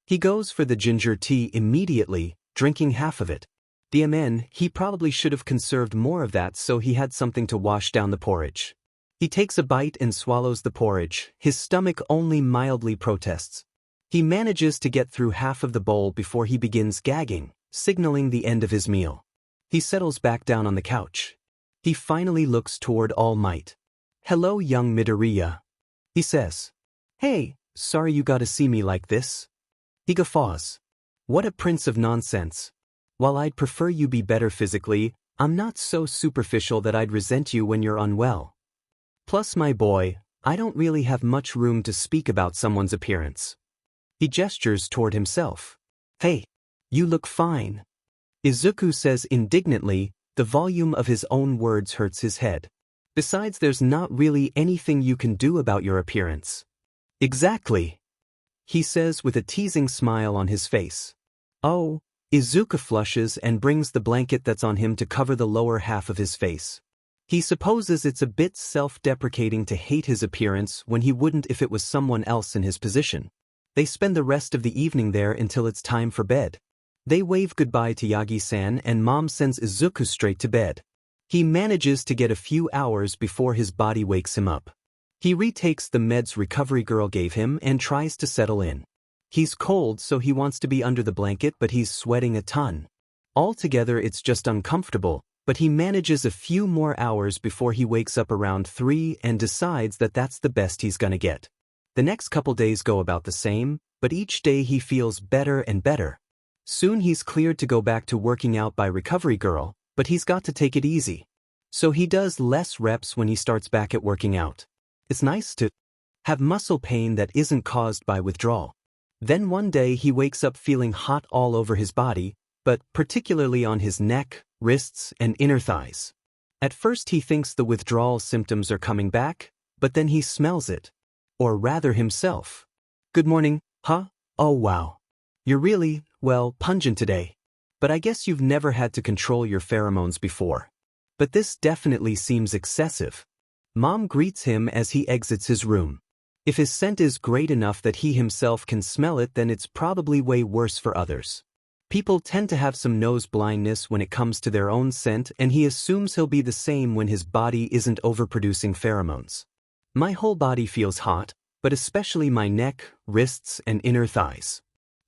He goes for the ginger tea immediately, drinking half of it. DMN, he probably should have conserved more of that so he had something to wash down the porridge. He takes a bite and swallows the porridge, his stomach only mildly protests. He manages to get through half of the bowl before he begins gagging, signaling the end of his meal. He settles back down on the couch. He finally looks toward All Might. Hello, young Midoriya. He says. Hey, sorry you gotta see me like this. He guffaws. What a prince of nonsense. While I'd prefer you be better physically, I'm not so superficial that I'd resent you when you're unwell. Plus, my boy, I don't really have much room to speak about someone's appearance. He gestures toward himself. Hey, you look fine. Izuku says indignantly, the volume of his own words hurts his head. Besides, there's not really anything you can do about your appearance. Exactly. He says with a teasing smile on his face. Oh, Izuku flushes and brings the blanket that's on him to cover the lower half of his face. He supposes it's a bit self-deprecating to hate his appearance when he wouldn't if it was someone else in his position. They spend the rest of the evening there until it's time for bed. They wave goodbye to Yagi-san and Mom sends Izuku straight to bed. He manages to get a few hours before his body wakes him up. He retakes the meds recovery girl gave him and tries to settle in. He's cold so he wants to be under the blanket but he's sweating a ton. Altogether it's just uncomfortable, but he manages a few more hours before he wakes up around 3 and decides that that's the best he's gonna get. The next couple days go about the same, but each day he feels better and better. Soon he's cleared to go back to working out by recovery girl, but he's got to take it easy. So he does less reps when he starts back at working out. It's nice to have muscle pain that isn't caused by withdrawal. Then one day he wakes up feeling hot all over his body, but particularly on his neck, wrists, and inner thighs. At first he thinks the withdrawal symptoms are coming back, but then he smells it. Or rather himself. Good morning, huh? Oh wow. You're really, well, pungent today. But I guess you've never had to control your pheromones before. But this definitely seems excessive. Mom greets him as he exits his room. If his scent is great enough that he himself can smell it, then it's probably way worse for others. People tend to have some nose blindness when it comes to their own scent, and he assumes he'll be the same when his body isn't overproducing pheromones. My whole body feels hot, but especially my neck, wrists, and inner thighs.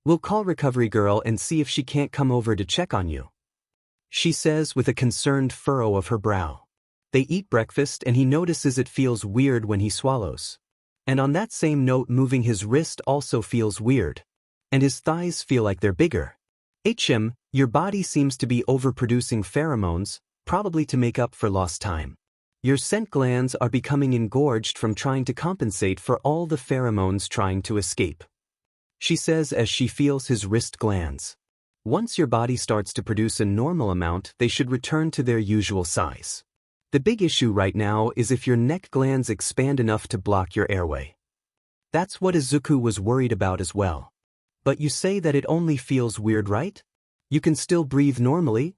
We'll call recovery girl and see if she can't come over to check on you. She says with a concerned furrow of her brow. They eat breakfast and he notices it feels weird when he swallows. And on that same note, moving his wrist also feels weird. And his thighs feel like they're bigger. Your body seems to be overproducing pheromones, probably to make up for lost time. Your scent glands are becoming engorged from trying to compensate for all the pheromones trying to escape. She says as she feels his wrist glands. Once your body starts to produce a normal amount, they should return to their usual size. The big issue right now is if your neck glands expand enough to block your airway. That's what Izuku was worried about as well. But you say that it only feels weird, right? You can still breathe normally?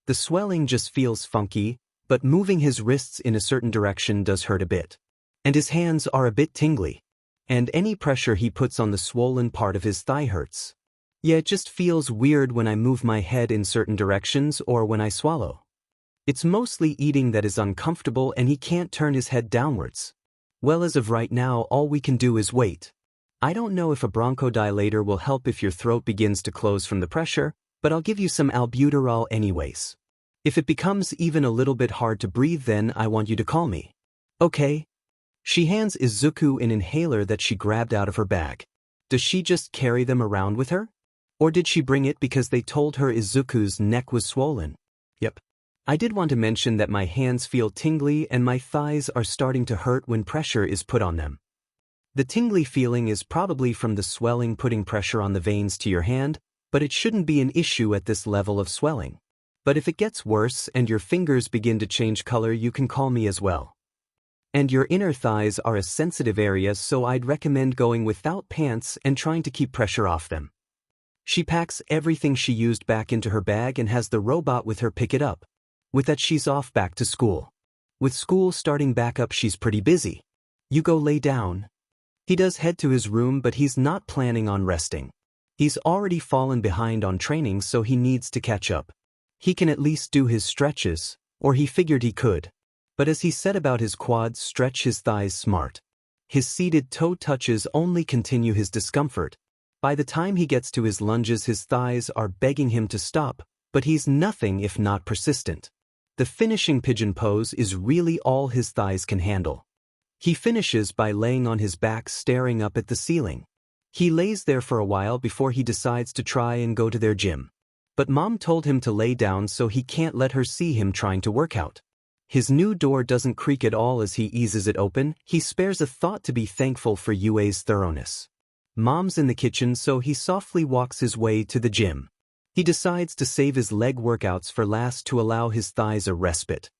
The swelling just feels funky, but moving his wrists in a certain direction does hurt a bit. And his hands are a bit tingly. And any pressure he puts on the swollen part of his thigh hurts. Yeah, it just feels weird when I move my head in certain directions or when I swallow. It's mostly eating that is uncomfortable and he can't turn his head downwards. Well, as of right now, all we can do is wait. I don't know if a bronchodilator will help if your throat begins to close from the pressure, but I'll give you some albuterol anyways. If it becomes even a little bit hard to breathe, then I want you to call me. Okay? She hands Izuku an inhaler that she grabbed out of her bag. Does she just carry them around with her? Or did she bring it because they told her Izuku's neck was swollen? Yep. I did want to mention that my hands feel tingly and my thighs are starting to hurt when pressure is put on them. The tingly feeling is probably from the swelling putting pressure on the veins to your hand, but it shouldn't be an issue at this level of swelling. But if it gets worse and your fingers begin to change color, you can call me as well. And your inner thighs are a sensitive area, so I'd recommend going without pants and trying to keep pressure off them. She packs everything she used back into her bag and has the robot with her pick it up. With that, she's off back to school. With school starting back up, she's pretty busy. You go lay down. He does head to his room, but he's not planning on resting. He's already fallen behind on training, so he needs to catch up. He can at least do his stretches, or he figured he could. But as he said about his quads, stretch his thighs smart. His seated toe touches only continue his discomfort. By the time he gets to his lunges, his thighs are begging him to stop, but he's nothing if not persistent. The finishing pigeon pose is really all his thighs can handle. He finishes by laying on his back staring up at the ceiling. He lays there for a while before he decides to try and go to their gym. But Mom told him to lay down so he can't let her see him trying to work out. His new door doesn't creak at all as he eases it open. He spares a thought to be thankful for Yue's thoroughness. Mom's in the kitchen, so he softly walks his way to the gym. He decides to save his leg workouts for last to allow his thighs a respite.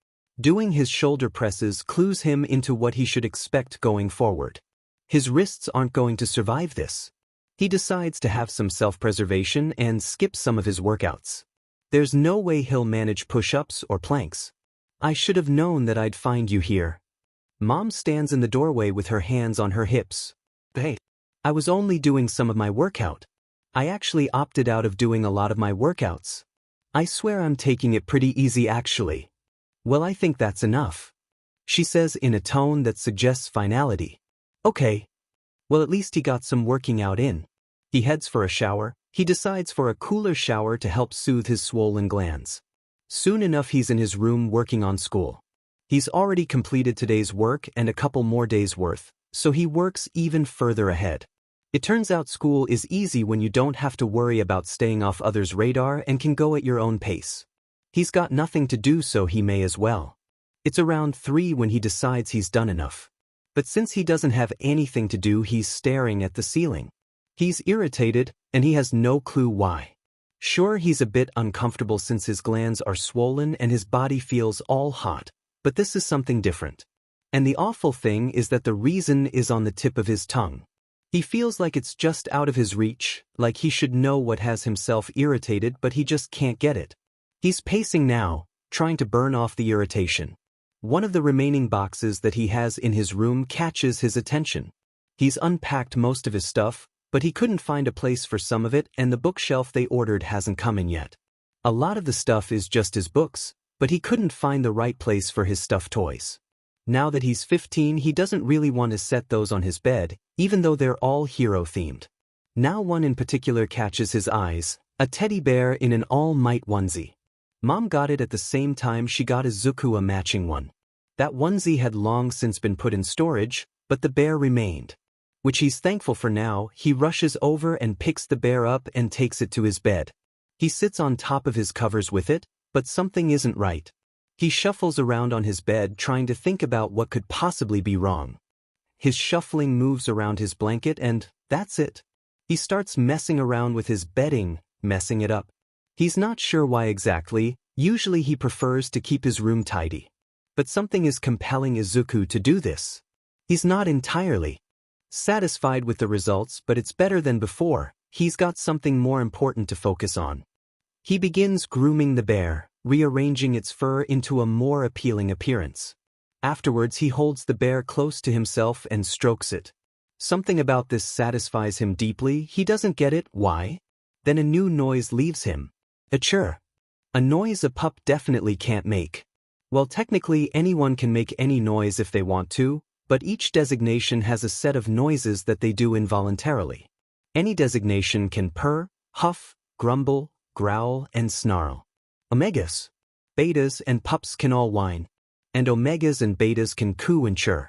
Doing his shoulder presses clues him into what he should expect going forward. His wrists aren't going to survive this. He decides to have some self-preservation and skip some of his workouts. There's no way he'll manage push-ups or planks. I should have known that I'd find you here. Mom stands in the doorway with her hands on her hips. Hey, I was only doing some of my workout. I actually opted out of doing a lot of my workouts. I swear I'm taking it pretty easy actually. Well, I think that's enough. She says in a tone that suggests finality. Okay. Well, at least he got some working out in. He heads for a shower. He decides for a cooler shower to help soothe his swollen glands. Soon enough, he's in his room working on school. He's already completed today's work and a couple more days' worth, so he works even further ahead. It turns out school is easy when you don't have to worry about staying off others' radar and can go at your own pace. He's got nothing to do, so he may as well. It's around 3 when he decides he's done enough. But since he doesn't have anything to do, he's staring at the ceiling. He's irritated, and he has no clue why. Sure, he's a bit uncomfortable since his glands are swollen and his body feels all hot, but this is something different. And the awful thing is that the reason is on the tip of his tongue. He feels like it's just out of his reach, like he should know what has himself irritated, but he just can't get it. He's pacing now, trying to burn off the irritation. One of the remaining boxes that he has in his room catches his attention. He's unpacked most of his stuff, but he couldn't find a place for some of it, and the bookshelf they ordered hasn't come in yet. A lot of the stuff is just his books, but he couldn't find the right place for his stuffed toys. Now that he's 15, he doesn't really want to set those on his bed, even though they're all hero-themed. Now one in particular catches his eyes, a teddy bear in an All Might onesie. Mom got it at the same time she got Izuku a matching one. That onesie had long since been put in storage, but the bear remained. Which he's thankful for now. He rushes over and picks the bear up and takes it to his bed. He sits on top of his covers with it, but something isn't right. He shuffles around on his bed trying to think about what could possibly be wrong. His shuffling moves around his blanket and that's it. He starts messing around with his bedding, messing it up. He's not sure why exactly. Usually he prefers to keep his room tidy. But something is compelling Izuku to do this. He's not entirely satisfied with the results, but it's better than before. He's got something more important to focus on. He begins grooming the bear, rearranging its fur into a more appealing appearance. Afterwards, he holds the bear close to himself and strokes it. Something about this satisfies him deeply. He doesn't get it. Why? Then a new noise leaves him. A chirr. A noise a pup definitely can't make. Well, technically anyone can make any noise if they want to, but each designation has a set of noises that they do involuntarily. Any designation can purr, huff, grumble, growl, and snarl. Omegas, betas, and pups can all whine. And omegas and betas can coo and chirr.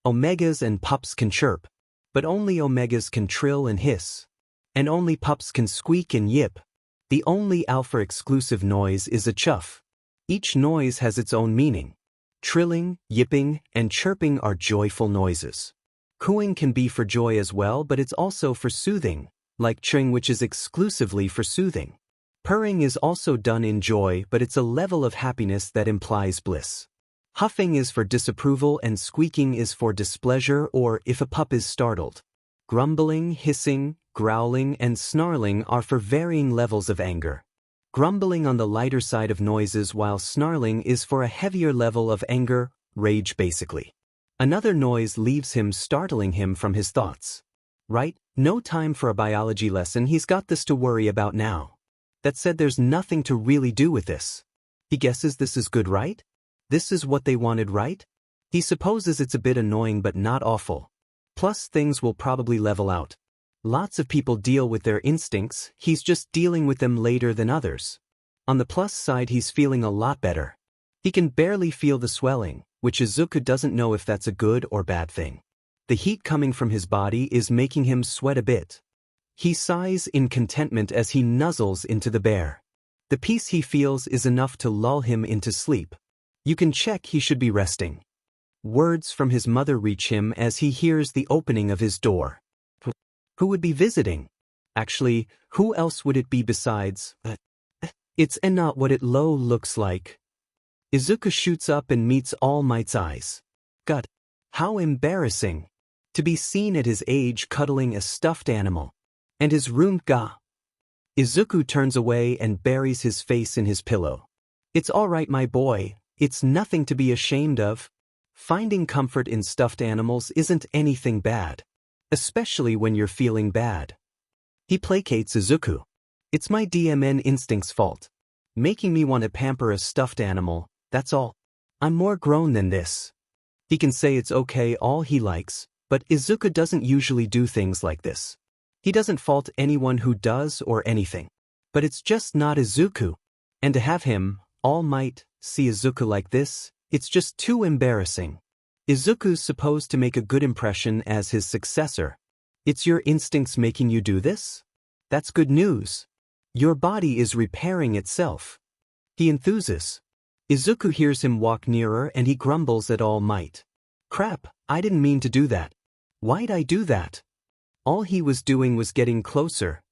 Omegas and pups can chirp. But only omegas can trill and hiss. And only pups can squeak and yip. The only alpha exclusive noise is a chuff. Each noise has its own meaning. Trilling, yipping, and chirping are joyful noises. Cooing can be for joy as well, but it's also for soothing, like ching, which is exclusively for soothing. Purring is also done in joy, but it's a level of happiness that implies bliss. Huffing is for disapproval and squeaking is for displeasure or if a pup is startled. Grumbling, hissing, growling, and snarling are for varying levels of anger. Grumbling on the lighter side of noises while snarling is for a heavier level of anger, rage basically. Another noise leaves him startling him from his thoughts. Right? No time for a biology lesson, he's got this to worry about now. That said, there's nothing to really do with this. He guesses this is good, right? This is what they wanted, right? He supposes it's a bit annoying but not awful. Plus things will probably level out. Lots of people deal with their instincts, he's just dealing with them later than others. On the plus side, he's feeling a lot better. He can barely feel the swelling, which Izuku doesn't know if that's a good or bad thing. The heat coming from his body is making him sweat a bit. He sighs in contentment as he nuzzles into the bear. The peace he feels is enough to lull him into sleep. You can check he should be resting. Words from his mother reach him as he hears the opening of his door. Who would be visiting? Actually, who else would it be besides? It's not what it looks like. Izuku shoots up and meets All Might's eyes. God, how embarrassing. To be seen at his age cuddling a stuffed animal. And his room Izuku turns away and buries his face in his pillow. It's all right, my boy, it's nothing to be ashamed of. Finding comfort in stuffed animals isn't anything bad. Especially when you're feeling bad. He placates Izuku. It's my DMN instinct's fault. Making me want to pamper a stuffed animal, that's all. I'm more grown than this. He can say it's okay all he likes, but Izuku doesn't usually do things like this. He doesn't fault anyone who does or anything. But it's just not Izuku. And to have him, All Might, see Izuku like this, it's just too embarrassing. Izuku's supposed to make a good impression as his successor. It's your instincts making you do this? That's good news. Your body is repairing itself. He enthuses. Izuku hears him walk nearer and he grumbles at All Might. Crap, I didn't mean to do that. Why'd I do that? All he was doing was getting closer.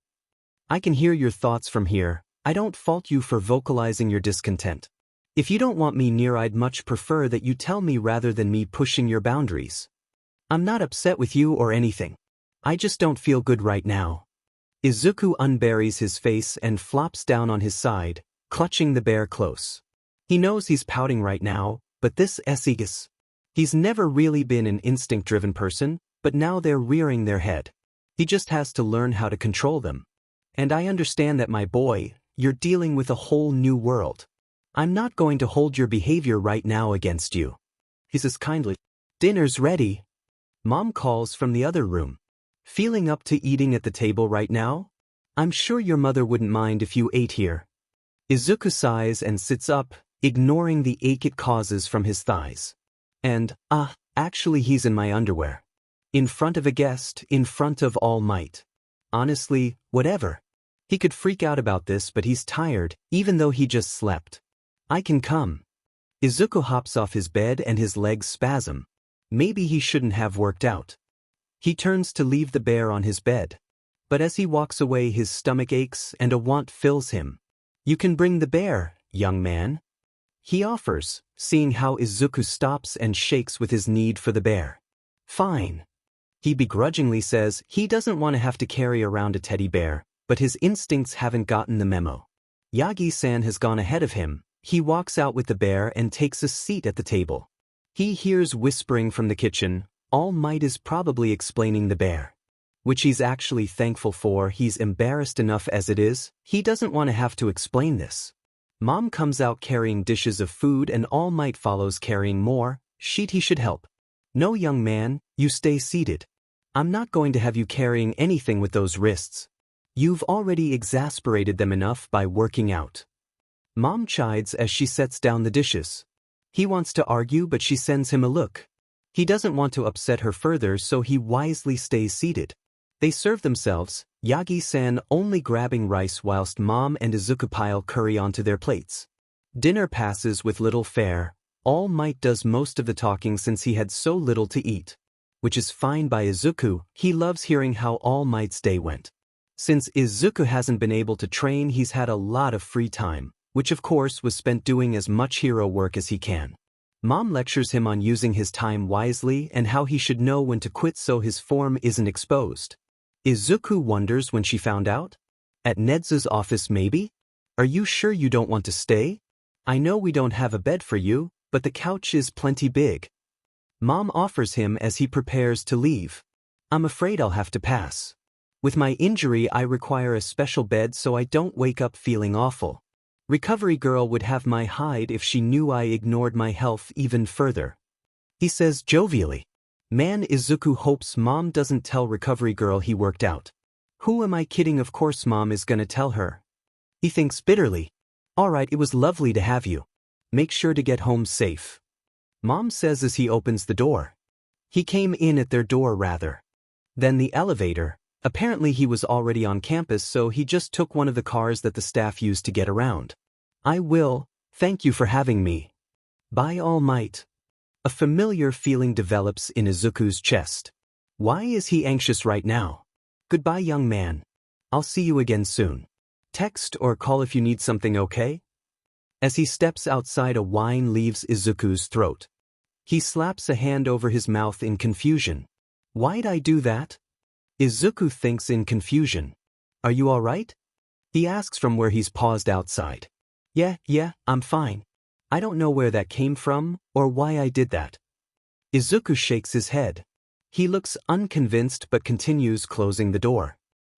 I can hear your thoughts from here. I don't fault you for vocalizing your discontent. If you don't want me near, I'd much prefer that you tell me rather than me pushing your boundaries. I'm not upset with you or anything. I just don't feel good right now. Izuku unburies his face and flops down on his side, clutching the bear close. He knows he's pouting right now, but this is. He's never really been an instinct-driven person, but now they're rearing their head. He just has to learn how to control them. And I understand that, my boy, you're dealing with a whole new world. I'm not going to hold your behavior right now against you. He says kindly. Dinner's ready. Mom calls from the other room. Feeling up to eating at the table right now? I'm sure your mother wouldn't mind if you ate here. Izuku sighs and sits up, ignoring the ache it causes from his thighs. And, actually he's in my underwear. In front of a guest, in front of All Might. Honestly, whatever. He could freak out about this, but he's tired, even though he just slept. I can come. Izuku hops off his bed and his legs spasm. Maybe he shouldn't have worked out. He turns to leave the bear on his bed. But as he walks away, his stomach aches and a want fills him. You can bring the bear, young man. He offers, seeing how Izuku stops and shakes with his need for the bear. Fine. He begrudgingly says he doesn't want to have to carry around a teddy bear, but his instincts haven't gotten the memo. Yagi-san has gone ahead of him. He walks out with the bear and takes a seat at the table. He hears whispering from the kitchen. All Might is probably explaining the bear. Which he's actually thankful for. He's embarrassed enough as it is. He doesn't want to have to explain this. Mom comes out carrying dishes of food and All Might follows carrying more. He should help. No, young man, you stay seated. I'm not going to have you carrying anything with those wrists. You've already exasperated them enough by working out. Mom chides as she sets down the dishes. He wants to argue but she sends him a look. He doesn't want to upset her further so he wisely stays seated. They serve themselves, Yagi-san only grabbing rice whilst Mom and Izuku pile curry onto their plates. Dinner passes with little fare. All Might does most of the talking since he had so little to eat. Which is fine by Izuku, he loves hearing how All Might's day went. Since Izuku hasn't been able to train, he's had a lot of free time, which of course was spent doing as much hero work as he can. Mom lectures him on using his time wisely and how he should know when to quit so his form isn't exposed. Izuku wonders when she found out. At Ned's office maybe? Are you sure you don't want to stay? I know we don't have a bed for you, but the couch is plenty big. Mom offers him as he prepares to leave. I'm afraid I'll have to pass. With my injury I require a special bed so I don't wake up feeling awful. Recovery girl would have my hide if she knew I ignored my health even further. He says jovially. Man, Izuku hopes Mom doesn't tell Recovery girl he worked out. Who am I kidding? Of course Mom is gonna tell her. He thinks bitterly. Alright, it was lovely to have you. Make sure to get home safe. Mom says as he opens the door. He came in at their door rather. Then the elevator. Apparently he was already on campus so he just took one of the cars that the staff used to get around. I will, thank you for having me. Bye All Might. A familiar feeling develops in Izuku's chest. Why is he anxious right now? Goodbye young man. I'll see you again soon. Text or call if you need something, okay? As he steps outside, a whine leaves Izuku's throat. He slaps a hand over his mouth in confusion. Why'd I do that? Izuku thinks in confusion. Are you alright? He asks from where he's paused outside. Yeah, I'm fine. I don't know where that came from, or why I did that. Izuku shakes his head. He looks unconvinced but continues closing the door.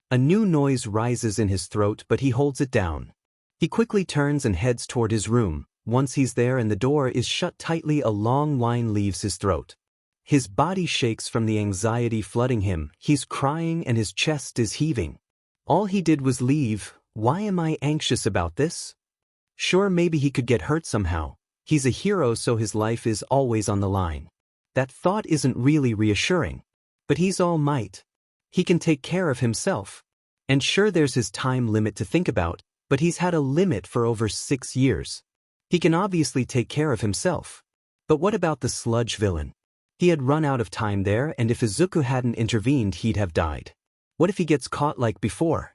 A new noise rises in his throat but he holds it down. He quickly turns and heads toward his room. Once he's there and the door is shut tightly, a long whine leaves his throat. His body shakes from the anxiety flooding him. He's crying and his chest is heaving. All he did was leave. Why am I anxious about this? Sure, maybe he could get hurt somehow. He's a hero so his life is always on the line. That thought isn't really reassuring. But he's All Might. He can take care of himself. And sure, there's his time limit to think about, but he's had a limit for over 6 years. He can obviously take care of himself. But what about the sludge villain? He had run out of time there, and if Izuku hadn't intervened he'd have died. What if he gets caught like before?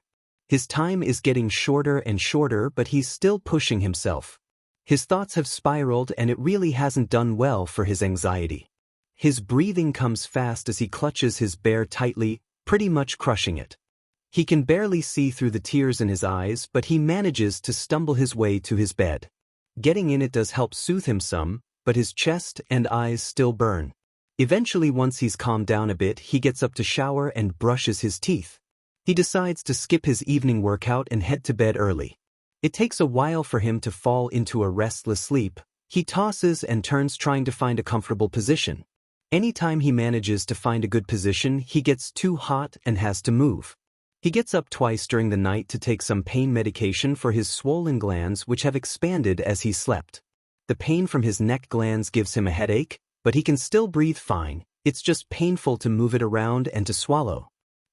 His time is getting shorter and shorter but he's still pushing himself. His thoughts have spiraled and it really hasn't done well for his anxiety. His breathing comes fast as he clutches his bear tightly, pretty much crushing it. He can barely see through the tears in his eyes but he manages to stumble his way to his bed. Getting in it does help soothe him some, but his chest and eyes still burn. Eventually, once he's calmed down a bit, he gets up to shower and brushes his teeth. He decides to skip his evening workout and head to bed early. It takes a while for him to fall into a restless sleep. He tosses and turns trying to find a comfortable position. Anytime he manages to find a good position, he gets too hot and has to move. He gets up twice during the night to take some pain medication for his swollen glands which have expanded as he slept. The pain from his neck glands gives him a headache, but he can still breathe fine. It's just painful to move it around and to swallow.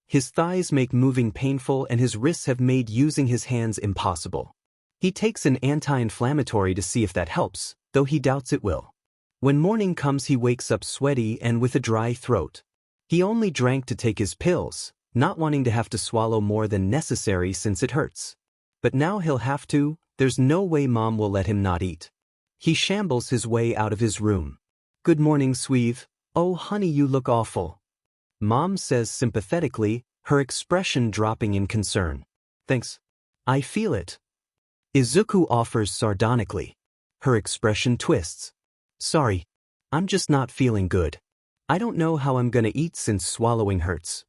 His thighs make moving painful and his wrists have made using his hands impossible. He takes an anti-inflammatory to see if that helps, though he doubts it will. When morning comes he wakes up sweaty and with a dry throat. He only drank to take his pills, not wanting to have to swallow more than necessary since it hurts. But now he'll have to. There's no way Mom will let him not eat. He shambles his way out of his room. Good morning, Sweeve. Oh honey, you look awful. Mom says sympathetically, her expression dropping in concern. Thanks. I feel it. Izuku offers sardonically. Her expression twists. Sorry. I'm just not feeling good. I don't know how I'm gonna eat since swallowing hurts.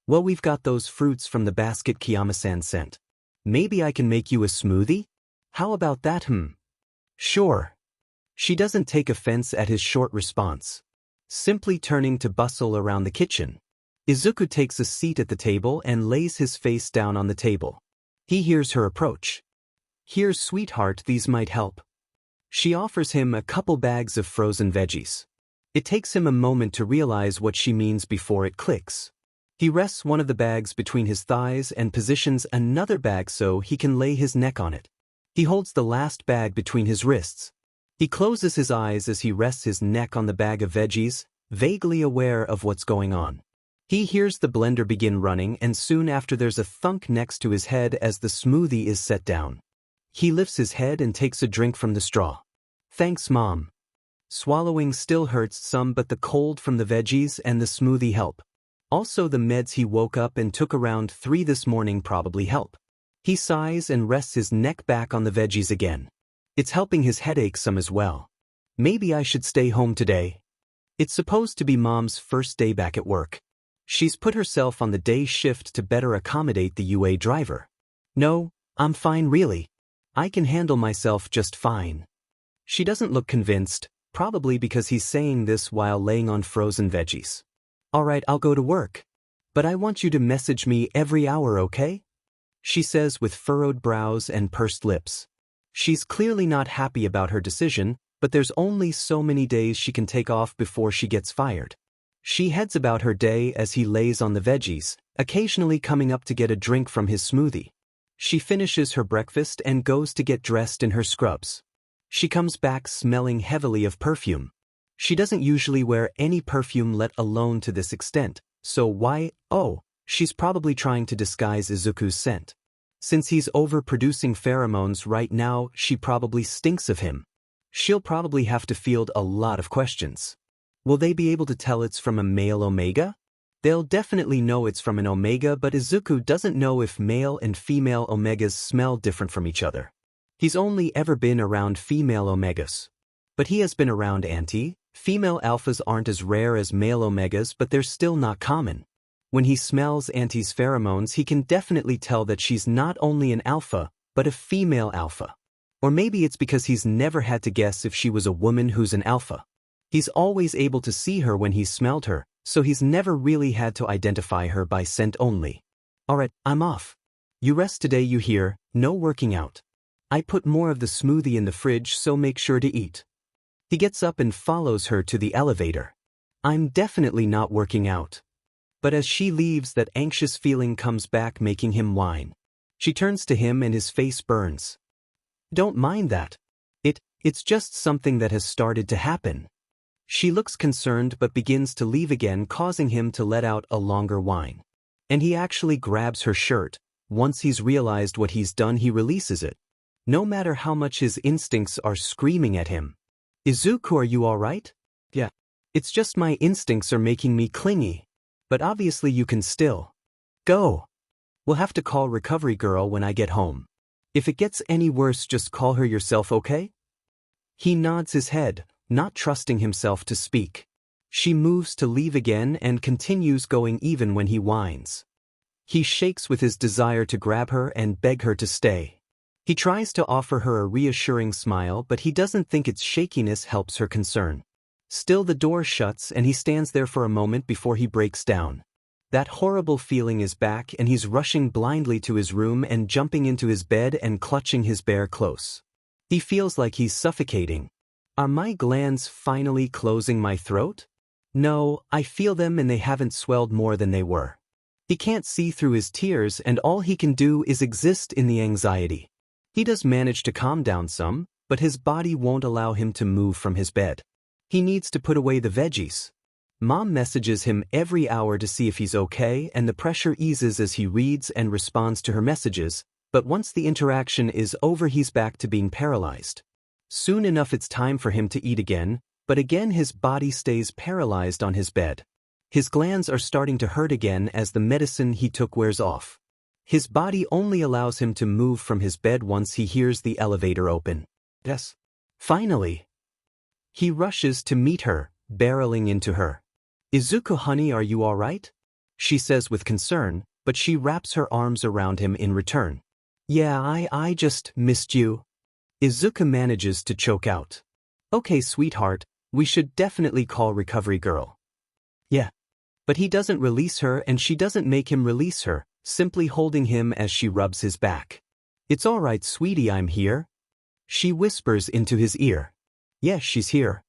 Well, we've got those fruits from the basket Kiyama-san sent. Maybe I can make you a smoothie? How about that, Sure. She doesn't take offense at his short response, simply turning to bustle around the kitchen. Izuku takes a seat at the table and lays his face down on the table. He hears her approach. Here, sweetheart, these might help. She offers him a couple bags of frozen veggies. It takes him a moment to realize what she means before it clicks. He rests one of the bags between his thighs and positions another bag so he can lay his neck on it. He holds the last bag between his wrists. He closes his eyes as he rests his neck on the bag of veggies, vaguely aware of what's going on. He hears the blender begin running, and soon after there's a thunk next to his head as the smoothie is set down. He lifts his head and takes a drink from the straw. Thanks, Mom. Swallowing still hurts some, but the cold from the veggies and the smoothie help. Also, the meds he woke up and took around 3 this morning probably help. He sighs and rests his neck back on the veggies again. It's helping his headache some as well. Maybe I should stay home today. It's supposed to be Mom's first day back at work. She's put herself on the day shift to better accommodate the UA driver. No, I'm fine really. I can handle myself just fine. She doesn't look convinced, probably because he's saying this while laying on frozen veggies. Alright, I'll go to work. But I want you to message me every hour, okay? She says with furrowed brows and pursed lips. She's clearly not happy about her decision, but there's only so many days she can take off before she gets fired. She heads about her day as he lays on the veggies, occasionally coming up to get a drink from his smoothie. She finishes her breakfast and goes to get dressed in her scrubs. She comes back smelling heavily of perfume. She doesn't usually wear any perfume, let alone to this extent, so why? Oh, she's probably trying to disguise Izuku's scent. Since he's overproducing pheromones right now, she probably stinks of him. She'll probably have to field a lot of questions. Will they be able to tell it's from a male omega? They'll definitely know it's from an omega, but Izuku doesn't know if male and female omegas smell different from each other. He's only ever been around female omegas. But he has been around female alphas aren't as rare as male omegas, but they're still not common. When he smells Auntie's pheromones, he can definitely tell that she's not only an alpha, but a female alpha. Or maybe it's because he's never had to guess if she was a woman who's an alpha. He's always able to see her when he's smelled her, so he's never really had to identify her by scent only. Alright, I'm off. You rest today, you hear, no working out. I put more of the smoothie in the fridge, so make sure to eat. He gets up and follows her to the elevator. I'm definitely not working out. But as she leaves, that anxious feeling comes back, making him whine. She turns to him and his face burns. Don't mind that. It's just something that has started to happen. She looks concerned but begins to leave again, causing him to let out a longer whine. And he actually grabs her shirt. Once he's realized what he's done, he releases it. No matter how much his instincts are screaming at him. Izuku, are you alright? Yeah. It's just my instincts are making me clingy. But obviously you can still go. We'll have to call recovery girl when I get home. If it gets any worse, just call her yourself, okay? He nods his head, not trusting himself to speak. She moves to leave again and continues going even when he whines. He shakes with his desire to grab her and beg her to stay. He tries to offer her a reassuring smile, but he doesn't think its shakiness helps her concern. Still, the door shuts and he stands there for a moment before he breaks down. That horrible feeling is back and he's rushing blindly to his room and jumping into his bed and clutching his bear close. He feels like he's suffocating. Are my glands finally closing my throat? No, I feel them and they haven't swelled more than they were. He can't see through his tears and all he can do is exist in the anxiety. He does manage to calm down some, but his body won't allow him to move from his bed. He needs to put away the veggies. Mom messages him every hour to see if he's okay, and the pressure eases as he reads and responds to her messages, but once the interaction is over, he's back to being paralyzed. Soon enough it's time for him to eat again, but again his body stays paralyzed on his bed. His glands are starting to hurt again as the medicine he took wears off. His body only allows him to move from his bed once he hears the elevator open. Yes. Finally. He rushes to meet her, barreling into her. Izuku, honey, are you alright? She says with concern, but she wraps her arms around him in return. Yeah, I just missed you. Izuku manages to choke out. Okay, sweetheart, we should definitely call recovery girl. Yeah. But he doesn't release her and she doesn't make him release her, simply holding him as she rubs his back. It's alright, sweetie, I'm here. She whispers into his ear. Yes, she's here.